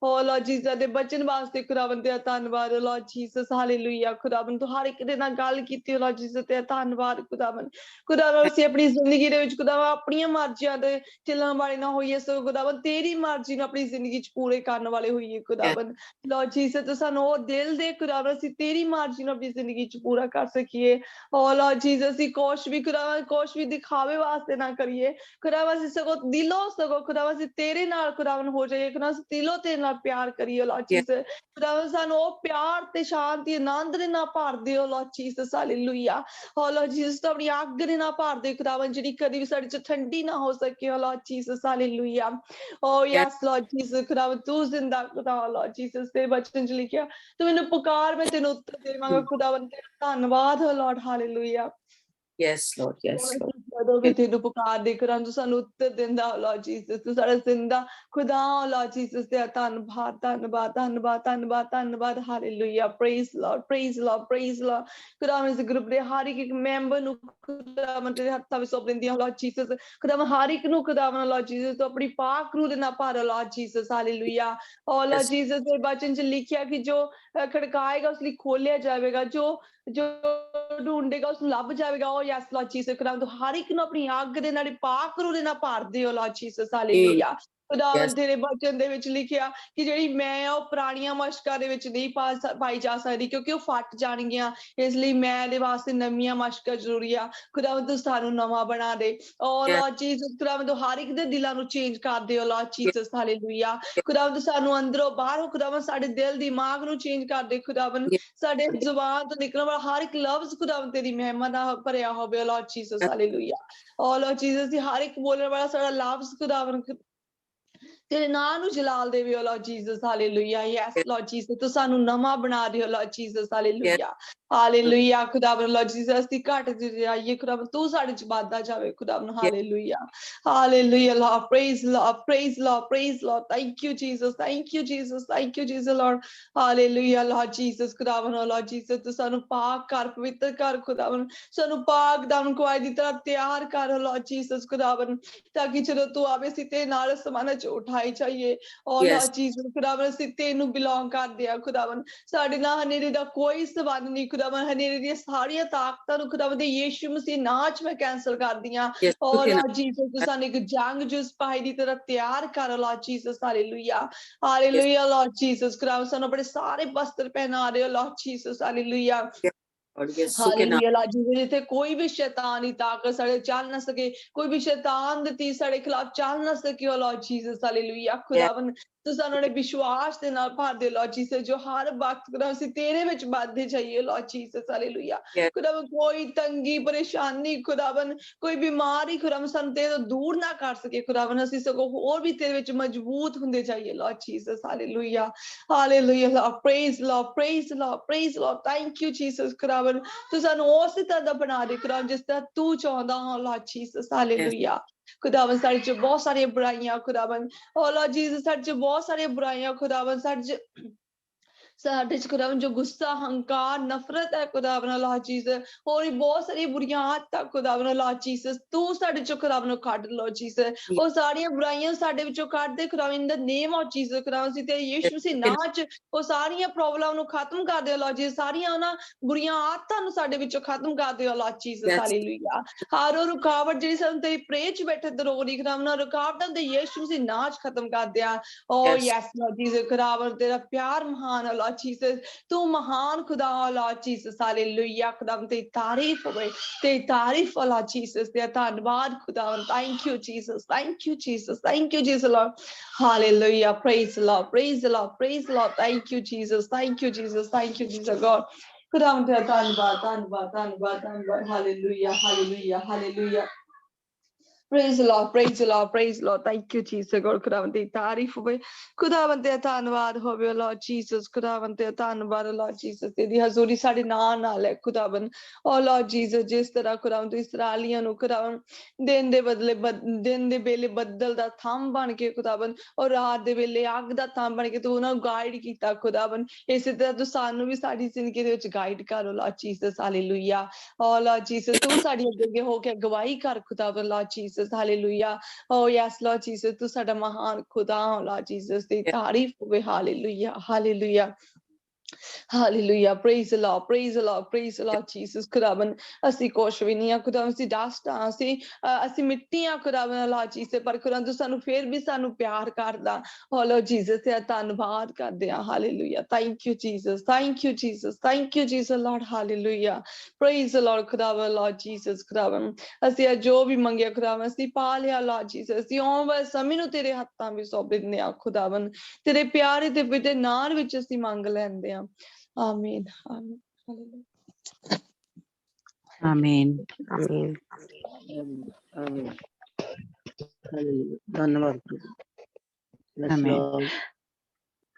Speaker 8: Oh Lord Jesus, ਦੇ ਬਚਨ ਵਾਸਤੇ ਖੁਦਾਵੰਦ ਤੇਰਾ ਧੰਨਵਾਦ Lord Jesus. Hallelujah. ਖੁਦਾਵੰਦ ਤੂੰ ਹਰ ਇੱਕ ਦੇ ਨਾਲ ਗੱਲ ਕੀਤੀ Lord Jesus, ਤੇਰਾ ਧੰਨਵਾਦ ਖੁਦਾਵੰਦ। ਖੁਦਾਵੰਦ ਅਸੀਂ ਆਪਣੀ ਜ਼ਿੰਦਗੀ ਦੇ ਵਿੱਚ ਖੁਦਾਵੰਦ ਆਪਣੀਆਂ ਮਰਜ਼ੀਆਂ ਦੇ ਚੱਲਣ ਵਾਲੇ ਨਾ ਹੋਈਏ, ਸੋ ਖੁਦਾਵੰਦ ਤੇਰੀ ਮਰਜ਼ੀ ਨੂੰ ਆਪਣੀ ਜ਼ਿੰਦਗੀ 'ਚ ਪੂਰੇ ਕਰਨ ਵਾਲੇ ਹੋਈਏ ਖੁਦਾਵੰਦ। Lord Jesus, ਤੂੰ ਸਾਨੂੰ ਉਹ ਦਿਲ ਦੇ ਖੁਦਾਵੰ ਅਸੀਂ ਤੇਰੀ ਮਰਜ਼ੀ ਨੂੰ ਆਪਣੀ ਜ਼ਿੰਦਗੀ 'ਚ ਪੂਰਾ ਕਰ ਸਕੀਏ। ਓ ਲਾਰਡ ਜੀਸਸ ਅਸੀਂ ਕੁਛ ਵੀ ਖੁਦਾਵੰ ਕੁਛ ਵੀ ਦਿਖਾਵੇ ਵਾਸਤੇ ਨਾ ਕਰੀਏ ਖੁਦਾਵੰ ਅਸੀਂ ਸਗੋਂ ਦਿਲੋਂ ਸਗੋਂ ਖੁਦਾਵੰ ਅਸੀਂ ਤੇਰੇ ਨਾਲ ਖੁਦਾਵੰ ਹੋ ਜਾਈਏ ਖੁਦਾਵੰ ਅਸੀਂ ਦਿਲੋਂ ਤੇਰੇ ਨਾਲ ਪਿਆਰ ਕਰੀਏ ਲਾਰਡ ਜੀਸਸ ਖੁਦਾਵੰ ਸਾਨੂੰ ਉਹ ਪਿਆਰ ਤੇ ਸ਼ਾਂਤੀ ਆਨੰਦ ਦੇ ਨਾਲ ਭਰ ਦਿਓ ਲਾਰਡ ਜੀਸਸ ਹਾਲੇਲੂਇਆ। ਓ ਲਾਰਡ ਜੀਸਸ ਤੂੰ ਆਪਣੀ ਅੱਗ ਦੇ ਨਾਲ ਭਰ ਦੇ ਖੁਦਾਵੰ ਜਿਹੜੀ ਕਦੀ ਵੀ ਸਾਡੇ 'ਚ ਠੰਡੀ ਨਾ ਹੋ ਸਕੇ ਓ ਲਾਰਡ ਜੀਸਸ ਹਾਲੇਲੂਇਆ। ਓ ਯੈਸ ਲਾਰਡ ਜੀਸਸ ਖੁਦਾਵੰ ਤੂੰ ਜ਼ਿੰਦਾ ਖੁਦਾ ਲਾਰਡ ਜੀਸਸ ਦੇ ਬਚਨ 'ਚ ਲਿਖਿਆ ਤੂੰ ਮੈਨੂੰ ਪੁਕਾਰ ਮੈਂ ਤੈਨੂੰ ਉੱਤਰ ਦੇਵਾਂਗਾ ਖੁਦਾਵੰ ਤੇਰਾ ਧੰਨਵਾਦ ਹੋ Lord hallelujah.
Speaker 3: Yes, Lord. Yes, Lord.
Speaker 8: ਜਦੋਂ ਵੀ ਤੈਨੂੰ ਪੁਕਾਰਦੇ ਕਰਾਂ ਤੂੰ ਸਾਨੂੰ ਉੱਤਰ ਦਿੰਦਾ ਲਾਰਡ ਜੀਸਸ ਤੂੰ ਸਾਡਾ ਜ਼ਿੰਦਾ ਖੁਦਾ ਲਾਰਡ ਜੀਸਸ ਤੇਰਾ ਧੰਨਵਾਦ ਧੰਨਵਾਦ ਧੰਨਵਾਦ ਧੰਨਵਾਦ ਧੰਨਵਾਦ hallelujah. Praise Lord praise Lord praise Lord ਖੁਦਾਵੰ ਇਸ ਗਰੁੱਪ ਦੇ ਹਰ ਇੱਕ ਮੈਂਬਰ ਨੂੰ ਖੁਦਾਵੰ ਤੇਰੇ ਹੱਥਾਂ ਵਿੱਚ ਸੌਂਪ ਦਿੰਦੀ ਹਾਂ ਲਾਰਡ ਜੀਸਸ ਖੁਦਾਵੰ ਹਰ ਇੱਕ ਨੂੰ ਖੁਦਾਵੰ ਲਾਰਡ ਜੀਸਸ ਤੂੰ ਆਪਣੀ ਪਾਕ ਰੂਹ ਦੇ ਨਾਲ ਭਰ ਲਾਰਡ ਜੀਸਸ ਹਾਲੇਲੂਇਆ। ਓ ਲਾਰਡ ਜੀਸਸ ਦੇ ਬਚਨ 'ਚ ਲਿਖਿਆ ਕਿ ਜੋ ਖੜਕਾਏਗਾ ਉਸ ਲਈ ਖੋਲਿਆ ਜਾਵੇਗਾ ਜੋ ਢੂੰਡੇਗਾ ਉਸ ਨੂੰ ਲੱਭ ਜਾਵੇਗਾ। ਓ ਯੈਸ ਲਾਰਡ ਜੀਸਸ ਖੁਦਾਵੰ ਤੂੰ ਹਰ ਇੱਕ ਨੂੰ ਆਪਣੀ ਅੱਗ ਦੇ ਨਾਲ ਪਾਕ ਰੂਹ ਦੇ ਨਾਲ ਭਰ ਦਿਓ ਲਾਰਡ ਜੀਸਸ ਹਾਲੇਲੂਇਆ। ਖੁਦਾਵੰ ਤੇਰੇ ਬਚਨ ਦੇ ਵਿੱਚ ਲਿਖਿਆ ਕਿ ਜਿਹੜੀ ਮੈਂ ਉਹ ਪੁਰਾਣੀਆਂ ਮਸ਼ਕਾਂ ਦੇ ਵਿੱਚ ਨਹੀਂ ਪਾਈ ਜਾ ਸਕਦੀ ਕਿਉਂਕਿ ਉਹ ਫਟ ਜਾਣਗੀਆਂ ਇਸ ਲਈ ਮੈਂ ਇਹਦੇ ਵਾਸਤੇ ਨਵੀਆਂ ਮਸ਼ਕਾਂ ਜ਼ਰੂਰੀ ਆ। ਖੁਦਾਵੰ ਤੂੰ ਸਾਨੂੰ ਨਵਾਂ ਬਣਾ ਦੇ। ਓ ਲਾਰਡ ਜੀਸਸ ਖੁਦਾਵੰ ਤੂੰ ਹਰ ਇੱਕ ਦੇ ਦਿਲਾਂ ਨੂੰ ਚੇਂਜ ਕਰ ਦਿਓ ਲਾਰਡ ਜੀਸਸ ਹਾਲੇਲੂਇਆ। ਖੁਦਾਵੰ ਤੂੰ ਸਾਨੂੰ ਅੰਦਰੋਂ ਬਾਹਰੋਂ ਖੁਦਾਵੰ ਸਾਡੇ ਦਿਲ ਦਿਮਾਗ ਨੂੰ ਚੇਂਜ ਕਰ ਦੇ ਖੁਦਾਵੰ ਸਾਡੇ ਜ਼ੁਬਾਨ ਤੋਂ ਨਿਕਲਣ ਵਾਲਾ ਹਰ ਇੱਕ ਲਫ਼ਜ਼ ਖੁਦਾਵੰ ਤੇਰੀ ਮਹਿਮਾ ਨਾਲ ਭਰਿਆ ਹੋਵੇ ਲਾਰਡ ਜੀਸਸ ਹਾਲੇਲੂਇਆ। ਓ ਲਾਰਡ ਜੀਸਸ ਦੀ ਹਰ ਇੱਕ ਬੋਲਣ ਵਾਲਾ ਸਾਡਾ ਲਫ਼ਜ਼ ਖੁਦਾਵੰ ਤੇਰੇ ਨਾਂ ਨੂੰ ਜਲਾਲ ਦੇਵੇ O Lord Jesus hallelujah. Yes Lord Jesus ਤੂੰ ਸਾਨੂੰ ਨਵਾਂ ਬਣਾ ਦਿਓ ਲਾਰਡ ਜੀਸਸ ਹਾਲੇਲੂਇਆ ਹਾਲੇਲੂਇਆ। ਖੁਦਾਵੰ ਲਾਰਡ ਜੀਸਸ ਅਸੀਂ ਘਟ ਜਾਈਏ ਖੁਦਾਵੰ ਤੂੰ ਸਾਡੇ 'ਚ ਵੱਧਦਾ ਜਾਵੇ ਖੁਦਾਵੰ hallelujah hallelujah. Lord praise Lord praise Lord praise Lord thank you Jesus thank you Jesus thank you Jesus Lord hallelujah. Lord Jesus ਖੁਦਾਵੰ ਓ ਲਾਰਡ ਜੀਸਸ ਤੂੰ ਸਾਨੂੰ ਪਾਕ ਕਰ ਪਵਿੱਤਰ ਕਰ ਖੁਦਾਵੰ ਸਾਨੂੰ ਪਾਕ ਦਾਮਨ ਕੁਆਈ ਦੀ ਤਰ੍ਹਾਂ ਤਿਆਰ ਕਰ ਲਾਰਡ ਜੀਸਸ ਖੁਦਾਵੰ ਤਾਂ ਕਿ ਜਦੋਂ ਤੂੰ ਆਵੇ ਅਸੀਂ ਤੇਰੇ ਨਾਲ ਅਸਮਾਨਾਂ 'ਚ ਉਠਾਏ ਜਾਈਏ। ਓ ਲਾਰਡ ਜੀਸਸ ਖੁਦਾਵੰ ਅਸੀਂ ਤੈਨੂੰ ਬਿਲੋਂਗ ਕਰਦੇ ਆ ਖੁਦਾਵੰ ਸਾਡੇ ਨਾਲ ਹਨੇਰੇ ਦਾ ਕੋਈ ਸੰਬੰਧ ਨਹੀਂ ਖੁਦਾਵੰ ਹਨੇਰੇ ਦੀਆਂ ਸਾਰੀਆਂ ਤਾਕਤਾਂ ਨੂੰ ਖੁਦਾਵੰ ਦੇ ਯੀਸ਼ੂ ਮਸੀਹ ਨਾਂ 'ਚ ਮੈਂ ਕੈਂਸਲ ਕਰਦੀ ਹਾਂ। ਓ ਲਾਰਡ ਜੀਸਸ ਤੂੰ ਸਾਨੂੰ ਇੱਕ ਜੰਗ ਜੋ ਸਿਪਾਹੀ ਦੀ ਤਰ੍ਹਾਂ ਤਿਆਰ ਕਰ Lord Jesus hallelujah hallelujah. Lord Jesus ਖੁਦਾਵੰ ਸਾਨੂੰ ਆਪਣੇ ਸਾਰੇ ਬਸਤਰ ਪਹਿਨਾ ਰਹੇ ਹੋ Lord Jesus hallelujah hallelujah. Lord Jesus ਜਿੱਥੇ ਕੋਈ ਵੀ ਸ਼ੈਤਾਨੀ ਤਾਕਤ ਸਾਡੇ ਚੱਲ ਨਾ ਸਕੇ ਕੋਈ ਵੀ ਸ਼ੈਤਾਨ ਦੀ ਤੀਰ ਸਾਡੇ ਖਿਲਾਫ ਚੱਲ ਨਾ ਸਕੇ ਓ ਲਾਰਡ ਜੀਸਸ ਹਾਲੇਲੂਇਆ। ਖੁਦਾਵੰ ਤੂੰ ਸਾਨੂੰ ਆਪਣੇ ਵਿਸ਼ਵਾਸ ਦੇ ਨਾਲ ਭਰ ਦੇ ਲਾਰਡ ਜੀਸਸ ਜੋ ਹਰ ਵਕਤ ਖੁਦਾਵੰ ਅਸੀਂ ਤੇਰੇ ਵਿੱਚ ਵੱਧਦੇ ਜਾਈਏ ਲਾਰਡ ਜੀਸਸ ਹਾਲੇਲੂਇਆ। ਖੁਦਾਵੰ ਕੋਈ ਤੰਗੀ ਪਰੇਸ਼ਾਨੀ ਖੁਦਾਵੰ ਕੋਈ ਬਿਮਾਰੀ ਖੁਦਾਵੰ ਸਾਨੂੰ ਤੇਰੇ ਤੋਂ ਦੂਰ ਨਾ ਕਰ ਸਕੇ ਖੁਦਾਵੰ ਅਸੀਂ ਸਗੋਂ ਹੋਰ ਵੀ ਤੇਰੇ ਵਿੱਚ ਮਜ਼ਬੂਤ ਹੁੰਦੇ ਜਾਈਏ Lord Jesus hallelujah hallelujah. Lord praise Lord praise Lord praise Lord thank you Jesus ਖੁਦਾਵੰ ਤੂੰ ਸਾਨੂੰ ਉਸੇ ਤਰ੍ਹਾਂ ਦਾ ਬਣਾ ਦੇ ਖੁਦਾਵੰ ਜਿਸ ਤਰ੍ਹਾਂ ਤੂੰ ਚਾਹੁੰਦਾ ਹਾਂ ਲਾਰਡ ਜੀਸਸ ਹਾਲੇਲੂਇਆ। ਖੁਦਾਵੰ ਸਾਡੇ 'ਚ ਬਹੁਤ ਸਾਰੀਆਂ ਬੁਰਾਈਆਂ ਖੁਦਾਵੰ ਓ ਲਾਰਡ ਜੀਸਸ ਸਾਡੇ 'ਚ ਬਹੁਤ ਸਾਰੀਆਂ ਬੁਰਾਈਆਂ ਖੁਦਾਵੰ ਸਾਡੇ 'ਚ ਖੁਦਾਵੰ ਜੋ ਗੁੱਸਾ ਹੰਕਾਰ ਨਫ਼ਰਤ ਹੈ ਖੁਦਾਵੰ ਲਾਰਡ ਜੀਸਸ ਹੋਰ ਵੀ ਬਹੁਤ ਸਾਰੀਆਂ ਬੁਰੀਆਂ ਆਦਤਾਂ ਖੁਦਾਵੰ ਲਾਰਡ ਜੀਸਸ ਤੂੰ ਸਾਡੇ 'ਚੋਂ ਖੁਦਾਵੰ ਕੱਢ ਲਾਰਡ ਜੀਸਸ ਉਹ ਸਾਰੀਆਂ ਬੁਰਾਈਆਂ ਸਾਡੇ ਵਿੱਚੋਂ ਕੱਢ ਦੇ ਖੁਦਾਵੰ ਇਨ ਦਾ ਨੇਮ ਆਫ ਜੀਸਸ ਖੁਦਾਵੰ ਅਸੀਂ ਤੇਰੇ ਯਿਸੂ ਮਸੀਹ ਨਾਂ 'ਚ ਉਹ ਸਾਰੀਆਂ ਪ੍ਰੋਬਲਮ ਨੂੰ ਖਤਮ ਕਰ ਦਿਓ ਲਾਰਡ ਜੀਸਸ ਸਾਰੀਆਂ ਉਹਨਾਂ ਬੁਰੀਆਂ ਆਦਤਾਂ ਨੂੰ ਸਾਡੇ ਵਿੱਚੋਂ ਖਤਮ ਕਰ ਦਿਓ ਲਾਰਡ ਜੀਸਸ ਹਾਲੇਲੂਇਆ। ਹਰ ਉਹ ਰੁਕਾਵਟ ਜਿਹੜੀ ਸਾਨੂੰ ਤੇਰੀ ਪ੍ਰੇਰ 'ਚ ਬੈਠੇ ਤੇ ਰੋਕ ਰਹੀ ਖੁਦਾਵੰ ਰੁਕਾਵਟਾਂ ਦੇ ਯਿਸੂ ਮਸੀਹ ਨਾਂ 'ਚ ਖਤਮ ਕਰ ਦਿਆ। ਓ ਯੈਸ ਲਾਰਡ ਜੀਸਸ ਖੁਦਾਵੰ ਤੇਰਾ ਪਿਆਰ ਮਹਾਨ ਹੈ ਲਾਰਡ ਜੀਸਸ ਤੂੰ ਮਹਾਨ ਖੁਦਾ ਹੋ ਲਾਰਡ ਜੀਸਸ ਹਾਲੇਲੂਇਆ। ਖੁਦਾਵੰ ਤੇਰੀ ਤਾਰੀਫ ਹੋਵੇ ਤੇਰੀ ਤਾਰੀਫ ਲਾਰਡ ਜੀਸਸ ਤੇਰਾ ਧੰਨਵਾਦ ਖੁਦਾਵੰ thank you Jesus thank you Jesus thank you Jesus Lord hallelujah praise Lord praise Lord praise Lord thank you Jesus thank you Jesus thank you Jesus God ਖੁਦਾਵੰ ਤੇਰਾ ਧੰਨਵਾਦ ਧੰਨਵਾਦ ਧੰਨਵਾਦ ਧੰਨਵਾਦ hallelujah hallelujah hallelujah Praise the Lord, praise the Lord, praise the Lord. Thank you, Jesus. God, ਖੁਦਾਵੰ ਦੀ ਤਾਰੀਫ ਹੋਵੇ ਖੁਦਾਵੰ ਤੇਰਾ ਧੰਨਵਾਦ ਹੋਵੇ Lord Jesus. ਖੁਦਾਵੰ ਤੇਰਾ ਧੰਨਵਾਦ Lord Jesus. ਤੇਰੀ ਹਜ਼ੂਰੀ ਸਾਡੇ ਨਾਲ ਹੈ ਖੁਦਾਵੰ ਓ Lord Jesus ਜਿਸ ਤਰ੍ਹਾਂ ਖੁਦਾਵੰ ਤੂੰ ਇਸਰਾਏਲੀਆਂ ਨੂੰ ਖੁਦਾਵੰ ਦਿਨ ਦੇ ਵੇਲੇ ਬੱਦਲ ਦਾ ਥੰਮ ਬਣ ਕੇ ਖੁਦਾਵੰ ਔਰ ਰਾਤ ਦੇ ਵੇਲੇ ਅੱਗ ਦਾ ਥੰਮ ਬਣ ਕੇ ਤੂੰ ਉਹਨਾਂ ਨੂੰ ਗਾਈਡ ਕੀਤਾ ਖੁਦਾਵੰ ਇਸੇ ਤਰ੍ਹਾਂ ਤੂੰ ਸਾਨੂੰ ਵੀ ਸਾਡੀ ਜ਼ਿੰਦਗੀ ਦੇ ਵਿੱਚ ਗਾਈਡ ਕਰੋ Lord Jesus. ਹਾਲੇਲੂਇਆ ਓ Lord Jesus ਤੂੰ ਸਾਡੀ ਅੱਗੇ ਹੋ ਕੇ ਅਗਵਾਈ ਕਰ ਖੁਦਾਵੰ Lord Jesus. Hallelujah. Oh yes, Lord Jesus. ਤੂੰ ਸਾਡਾ ਮਹਾਨ ਖੁਦਾ ਹੋ Lord Jesus ਦੀ ਤਾਰੀਫ ਹੋਵੇ Hallelujah. Hallelujah. Hallelujah. Praise the Lord. Praise the Lord. Praise the Lord Jesus. खुदावन ਅਸੀਂ ਕੁਛ ਵੀ ਨਹੀਂ ਆ खुदावन ਅਸੀਂ ਡਸਟ ਆ ਅਸੀਂ ਮਿੱਟੀ ਆ खुदावन Lord Jesus ਪਰ खुदावन ਤੂੰ ਸਾਨੂੰ ਫੇਰ ਵੀ ਸਾਨੂੰ ਪਿਆਰ ਕਰਦਾ oh Lord Jesus ਤੇ ਧੰਨਵਾਦ ਕਰਦੇ ਆ Hallelujah. Thank you Jesus. Thank you Jesus. Thank you Jesus Lord. Hallelujah. Praise the Lord खुदावन Lord Jesus खुदावन ਅਸੀਂ ਜੋ ਵੀ ਮੰਗਿਆ खुदावन ਅਸੀਂ ਪਾ ਲਿਆ Lord Jesus ਅਸੀਂ ਆਉਣ ਵਾਲੇ ਸਮੇਂ ਨੂੰ ਤੇਰੇ ਹੱਥਾਂ ਵਿੱਚ ਸੌਂਪ ਦਿੰਦੇ ਆ खुदावन ਤੇਰੇ ਪਿਆਰੇ ਤੇ ਪਿਤੇ ਨਾਮ ਵਿੱਚ ਅਸੀਂ ਮੰਗ ਲੈਂਦੇ ਆ Amen. Amen. Hallelujah.
Speaker 3: आमीन।
Speaker 9: आमीन। हालेलुया। धन्यवाद प्रभु। Bless you
Speaker 3: आमीन।
Speaker 9: all.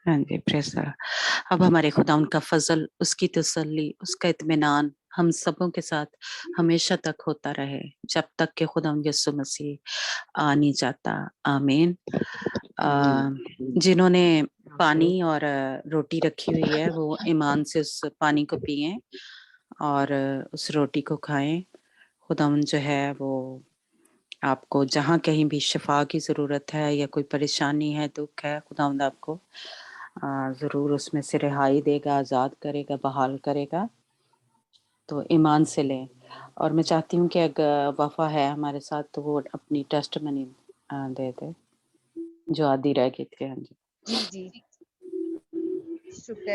Speaker 3: हाँ जी, प्रेज़ द लॉर्ड। अब हमारे खुदा उनका फजल, उसकी तसल्ली, उसका इत्मीनान हम सबों के साथ हमेशा तक होता रहे जब तक कि खुदा यीशु मसीह आ नहीं जाता। आमीन। जिन्होंने पानी और रोटी रखी हुई है वो ईमान से उस पानी को पिएं और उस रोटी को खाएं। खुदावंद जो है वो आपको जहाँ कहीं भी शिफा की ज़रूरत है या कोई परेशानी है, दुख है, खुदावंद आपको ज़रूर उसमें से रिहाई देगा, आज़ाद करेगा, बहाल करेगा। तो ईमान से लें। और मैं चाहती हूँ कि अगर वफ़ा है हमारे साथ तो वो अपनी टेस्टमनी दे दे जो आदि रह गई थी। हाँ जी।
Speaker 7: जी शुक्र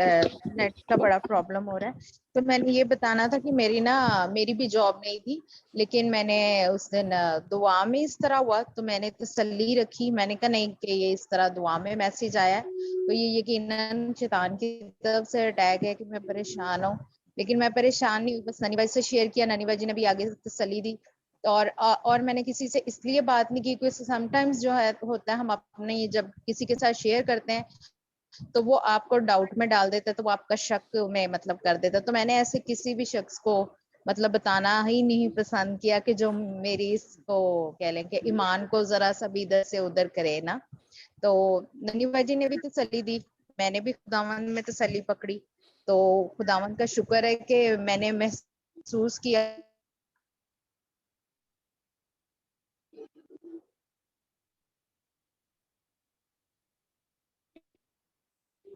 Speaker 7: है, नेट का बड़ा प्रॉब्लम हो रहा है। तो मैंने ये बताना था कि मेरी भी जॉब नहीं थी, लेकिन मैंने उस दिन दुआ में इस तरह हुआ तो मैंने तसल्ली रखी। मैंने कहा नहीं कि ये इस तरह दुआ में मैसेज आया है तो ये यकीनन शैतान की तरफ से अटैक है कि मैं परेशान हूँ, लेकिन मैं परेशान नहीं हुई। बस ननी भाई से शेयर किया, ननी भाई जी ने भी आगे तसल्ली दी। और मैंने किसी से इसलिए बात नहीं की क्योंकि समटाइम्स जो है होता है हम अपने जब किसी के साथ शेयर करते हैं तो वो आपको डाउट में डाल देता है, तो वो आपका शक में मतलब कर देता है। तो मैंने ऐसे किसी भी शख्स को मतलब बताना ही नहीं पसंद किया कि जो मेरी इसको कह लें कि ईमान को जरा सा भी इधर से उधर करे ना। तो ननी भाई जी ने भी तसल्ली दी, मैंने भी खुदावन में तसल्ली पकड़ी। तो खुदावन का शुक्र है कि मैंने महसूस किया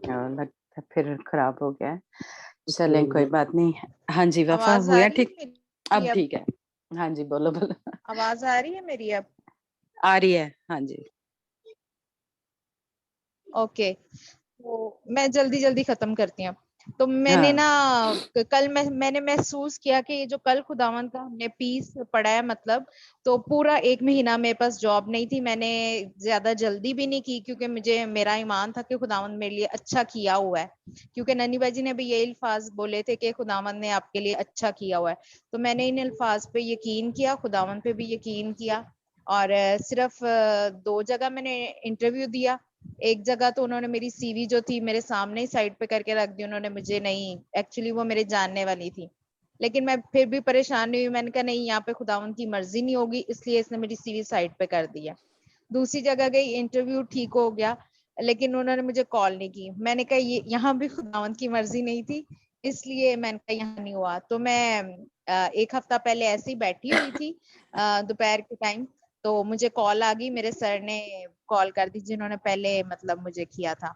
Speaker 3: लगता है फिर खराब हो गया है। चलें कोई बात नहीं। हाँ जी वफ़ा
Speaker 7: आवाज
Speaker 3: हुआ
Speaker 7: आ रही
Speaker 3: ठीक,
Speaker 7: है
Speaker 3: अब ठीक है। हाँ जी बोलो बोलो।
Speaker 7: आवाज आ रही है मेरी अब?
Speaker 3: आ रही है हाँ जी।
Speaker 7: ओके तो मैं जल्दी खत्म करती हूँ। तो मैंने ना कल मैंने महसूस किया कि ये जो कल खुदावन का हमने पीस पढ़ा है मतलब, तो पूरा 1 महीना मेरे पास जॉब नहीं थी। मैंने ज्यादा जल्दी भी नहीं की क्योंकि मेरा ईमान था कि खुदावन मेरे लिए अच्छा किया हुआ है, क्योंकि ननी बाजी ने भी ये अल्फाज बोले थे कि खुदावन ने आपके लिए अच्छा किया हुआ है। तो मैंने इन अल्फाज पे यकीन किया, खुदावन पे भी यकीन किया। और सिर्फ 2 जगह मैंने इंटरव्यू दिया। एक जगह तो उन्होंने मेरी सीवी जो थी मेरे सामने ही साइड पे करके रख दी, उन्होंने मुझे नहीं, एक्चुअली वो मेरे जानने वाली थी, लेकिन मैं फिर भी परेशान नहीं हुई। मैंने कहा नहीं, यहाँ पे खुदावन की मर्जी नहीं होगी, इसलिए इसने मेरी सीवी साइड पे कर दिया। दूसरी जगह गई, इंटरव्यू ठीक हो गया, लेकिन उन्होंने मुझे कॉल नहीं की। मैंने कहा ये यहाँ भी खुदावन की मर्जी नहीं थी, इसलिए मैंने कहा यहाँ नहीं हुआ। तो मैं 1 हफ्ता पहले ऐसे ही बैठी हुई थी दोपहर के टाइम, तो मुझे कॉल आ गई, मेरे सर ने कॉल कर दी जिन्होंने पहले मतलब मुझे किया था।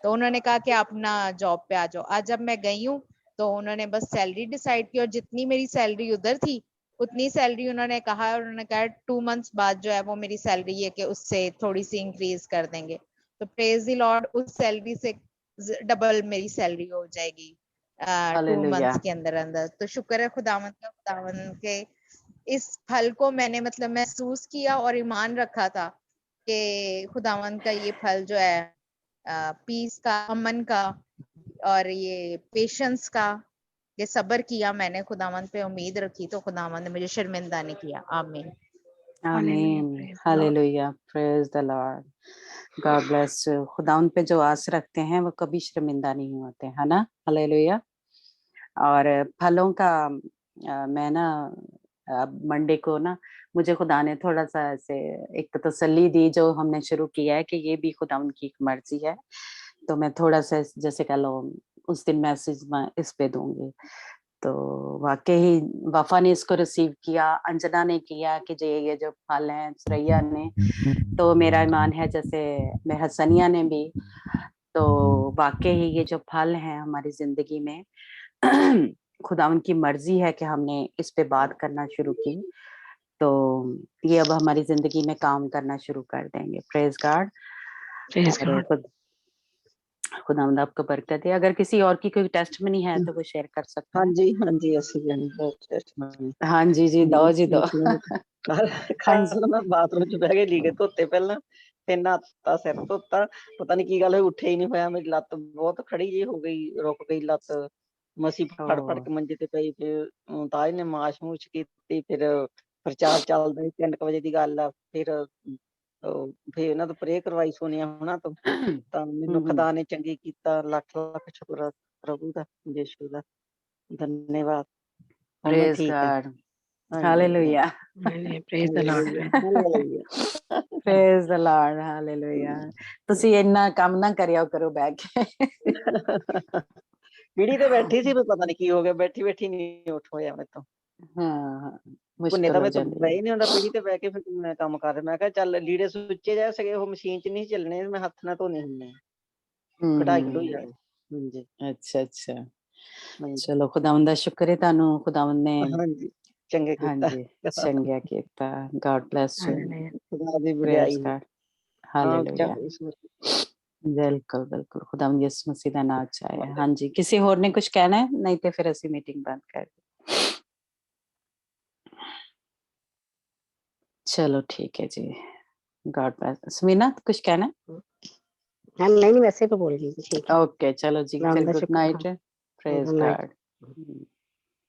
Speaker 7: तो उन्होंने कहा कि आप ना जॉब पे आ जाओ। आज जब मैं गई हूँ तो उन्होंने बस सैलरी डिसाइड की और जितनी मेरी सैलरी उधर थी उतनी सैलरी उन्होंने कहा, और उन्होंने कहा 2 मंथ्स बाद जो है वो मेरी सैलरी है कि उससे थोड़ी सी इंक्रीज कर देंगे। तो प्रेज द लॉर्ड, उस सैलरी से डबल मेरी सैलरी हो जाएगी 2 मंथ्स के अंदर अंदर। तो शुक्र है खुदावन का, खुदावन के इस फल को मैंने मतलब महसूस किया और ईमान रखा था कि खुदावन का ये फल जो है पीस का, अमन का और ये पेशेंस का, ये सब्र किया मैंने, खुदावन पे उम्मीद रखी तो खुदावन ने मुझे शर्मिंदा नहीं किया। आमीन
Speaker 3: आमीन hallelujah praise the Lord God bless you. खुदाउन पे जो आस रखते हैं वो कभी शर्मिंदा नहीं होते, है ना। हालेलुया। और फलों का मैं ना मंडे को ना मुझे खुदा ने थोड़ा सा ऐसे एक तसल्ली दी जो हमने शुरू किया है कि ये भी खुदा उनकी एक मर्जी है। तो मैं थोड़ा सा जैसे कह लो उस दिन मैसेज मैं इस पे दूंगी। तो वाकई वफा ने इसको रिसीव किया, अंजना ने किया कि ये जो फल हैं, सुरैया ने, तो मेरा ईमान है जैसे मैं हसनिया ने भी, तो वाकई ही ये जो फल है हमारी जिंदगी में खुदावन की मर्जी है कि हमने इस पे बात करना शुरू की, तो ये अब हमारी जिंदगी में काम करना शुरू कर देंगे। Praise God.
Speaker 9: Praise
Speaker 3: और
Speaker 9: God.
Speaker 3: खुदावंद आपको बरकत दे। अगर किसी और की कोई टेस्टमनी है तो वो शेयर कर सकता है।
Speaker 9: हाँ जी ਅਸੀਂ ਜਾਨੀ ਬਹੁਤ testimony।
Speaker 3: हाँ जी जी दो जी दो।
Speaker 9: ਕੱਲ
Speaker 3: हाँ जी
Speaker 9: ਕੱਲ ਮੈਂ ਬਾਥਰੂਮ ਚ ਬਹਿ ਕੇ ਲੀੜੇ ਧੋਤੇ ਪਹਿਲਾਂ, ਫਿਰ ਨਹਾਤਾ, ਸਿਰ ਧੋਤਾ, ਪਤਾ ਨਹੀਂ ਕੀ ਗੱਲ ਹੋਈ, ਉੱਠਿਆ ਹੀ ਨਹੀਂ ਹੋਇਆ, ਮੇਰੀ ਲੱਤ ਬਹੁਤ ਖੜੀ ਜਿਹੀ ਹੋ ਗਈ, ਰੁਕ ਗਈ ਲੱਤ, ਮਸੀਂ ਫੜ
Speaker 3: ओ,
Speaker 9: ਕੇ ਮੰਜੇ ਤੇ ਪਈ, ਫਿਰ ਤਾਜ ਨੇ ਮਾਸ਼ ਮੂਸ਼ ਕੀਤੀ, ਫਿਰ ਪ੍ਰਚਾਰ ਚੱਲਦਾ ਸੀ, 3 ਵਜੇ ਦੀ ਗੱਲ ਆ, ਫਿਰ ਫਿਰ ਇਹਨਾਂ ਤੋਂ ਪ੍ਰੇ ਕਰਵਾਈ ਸੋਨੀਆ ਹੋਣਾ ਤੋਂ, ਤਾਂ ਮੈਨੂੰ ਖੁਦਾ ਨੇ ਚੰਗੀ ਕੀਤਾ, ਲੱਖ ਲੱਖ ਸ਼ੁਕਰ ਆ ਪ੍ਰਭੂ ਦਾ, ਯਿਸੂ ਦਾ, ਧੰਨਵਾਦ। ਹੁਣ ਮੈਂ
Speaker 3: प्रेज
Speaker 9: ਠੀਕ ਹਾਂ।
Speaker 3: गॉड।
Speaker 9: ਹਾਂਜੀ
Speaker 3: hallelujah.
Speaker 9: praise the Lord। Hallelujah.
Speaker 3: Praise the Lord. Hallelujah. ਤੁਸੀਂ ਇੰਨਾ ਕੰਮ ਨਾ ਕਰਿਆ ਕਰੋ ਬੈਠ ਕੇ।
Speaker 9: ਪੀੜੀ ਤੇ ਬੈਠੀ ਸੀ, ਪਤਾ ਨਹੀਂ ਕੀ ਹੋ ਗਿਆ, ਬੈਠੀ ਬੈਠੀ ਨਹੀਂ ਉੱਠ ਹੋਇਆ ਮੇਰੇ ਤੋਂ।
Speaker 3: ਹਾਂ
Speaker 9: ਪੁੰਨੇ
Speaker 3: ਮੁਸ਼ਕਲ
Speaker 9: ਤਾਂ
Speaker 3: ਹੋ
Speaker 9: ਮੇਰੇ ਤੋਂ
Speaker 3: ਜਾਂਦੀ
Speaker 9: ਬਹਿ
Speaker 3: ਹੈ।
Speaker 9: ਹੀ ਨਹੀਂ ਹੁੰਦਾ ਪੀੜੀ ਤੇ ਬਹਿ ਕੇ, ਫਿਰ ਮੈਂ ਕੰਮ ਕਰ ਰਿਹਾ, ਮੈਂ ਕਿਹਾ ਚੱਲ ਲੀੜੇ ਸੁੱਚੇ ਜਾ ਸਕੇ, ਉਹ ਮਸ਼ੀਨ ਚ ਨਹੀਂ ਚੱਲਣੇ, ਮੈਂ ਹੱਥ ਨਾਲ ਧੋਣੇ ਹੁੰਦੇ, ਕਢਾਈ ਕਢੂਈ ਵਾਲੇ। ਹਾਂਜੀ
Speaker 3: ਅੱਛਾ ਅੱਛਾ,
Speaker 9: ਹਾਂਜੀ
Speaker 3: ਚਲੋ ਖੁਦਾਵੰਦ ਦਾ ਸ਼ੁਕਰ ਹੈ ਤੁਹਾਨੂੰ, ਖੁਦਾਵੰਦ ਨੇ
Speaker 9: ਹਾਂਜੀ ਚੰਗੇ ਕੀਤਾ।
Speaker 3: ਹਾਂਜੀ ਚੰਗਿਆ ਕੀਤਾ। God bless you.
Speaker 9: ਖੁਦਾ ਦੀ
Speaker 3: प्रेज
Speaker 9: ਵਡਿਆਈ ਹੋ।
Speaker 3: गॉड। हालेलुया।
Speaker 9: ਚੰਗਾ
Speaker 3: ਬਿਲਕੁਲ ਬਿਲकुल ਖੁਦਾਵੰਦ ਯਿਸੂ ਮਸੀਹ ਦਾ ਨਾਮ ਚਾਹਿਆ। ਹਾਂਜੀ ਕਿਸੇ ਹੋਰ ਨੇ ਕੁਝ ਕਹਿਣਾ ਹੈ? ਨਹੀਂ ਤੇ ਫਿਰ ਅਸੀਂ ਮੀਟਿੰਗ ਬੰਦ ਕਰ ਦੇ। चलो ठीक है जी। God bless. समीना कुछ कहना है?
Speaker 10: हाँ नहीं वैसे तो बोल रही थी, ठीक है।
Speaker 3: ओके चलो जी,
Speaker 10: नाम
Speaker 3: फिर
Speaker 10: का
Speaker 3: गुड
Speaker 10: शुक्र।
Speaker 3: नाइट।
Speaker 10: हाँ
Speaker 3: प्रेज
Speaker 10: गुड नाइट।
Speaker 3: गॉड।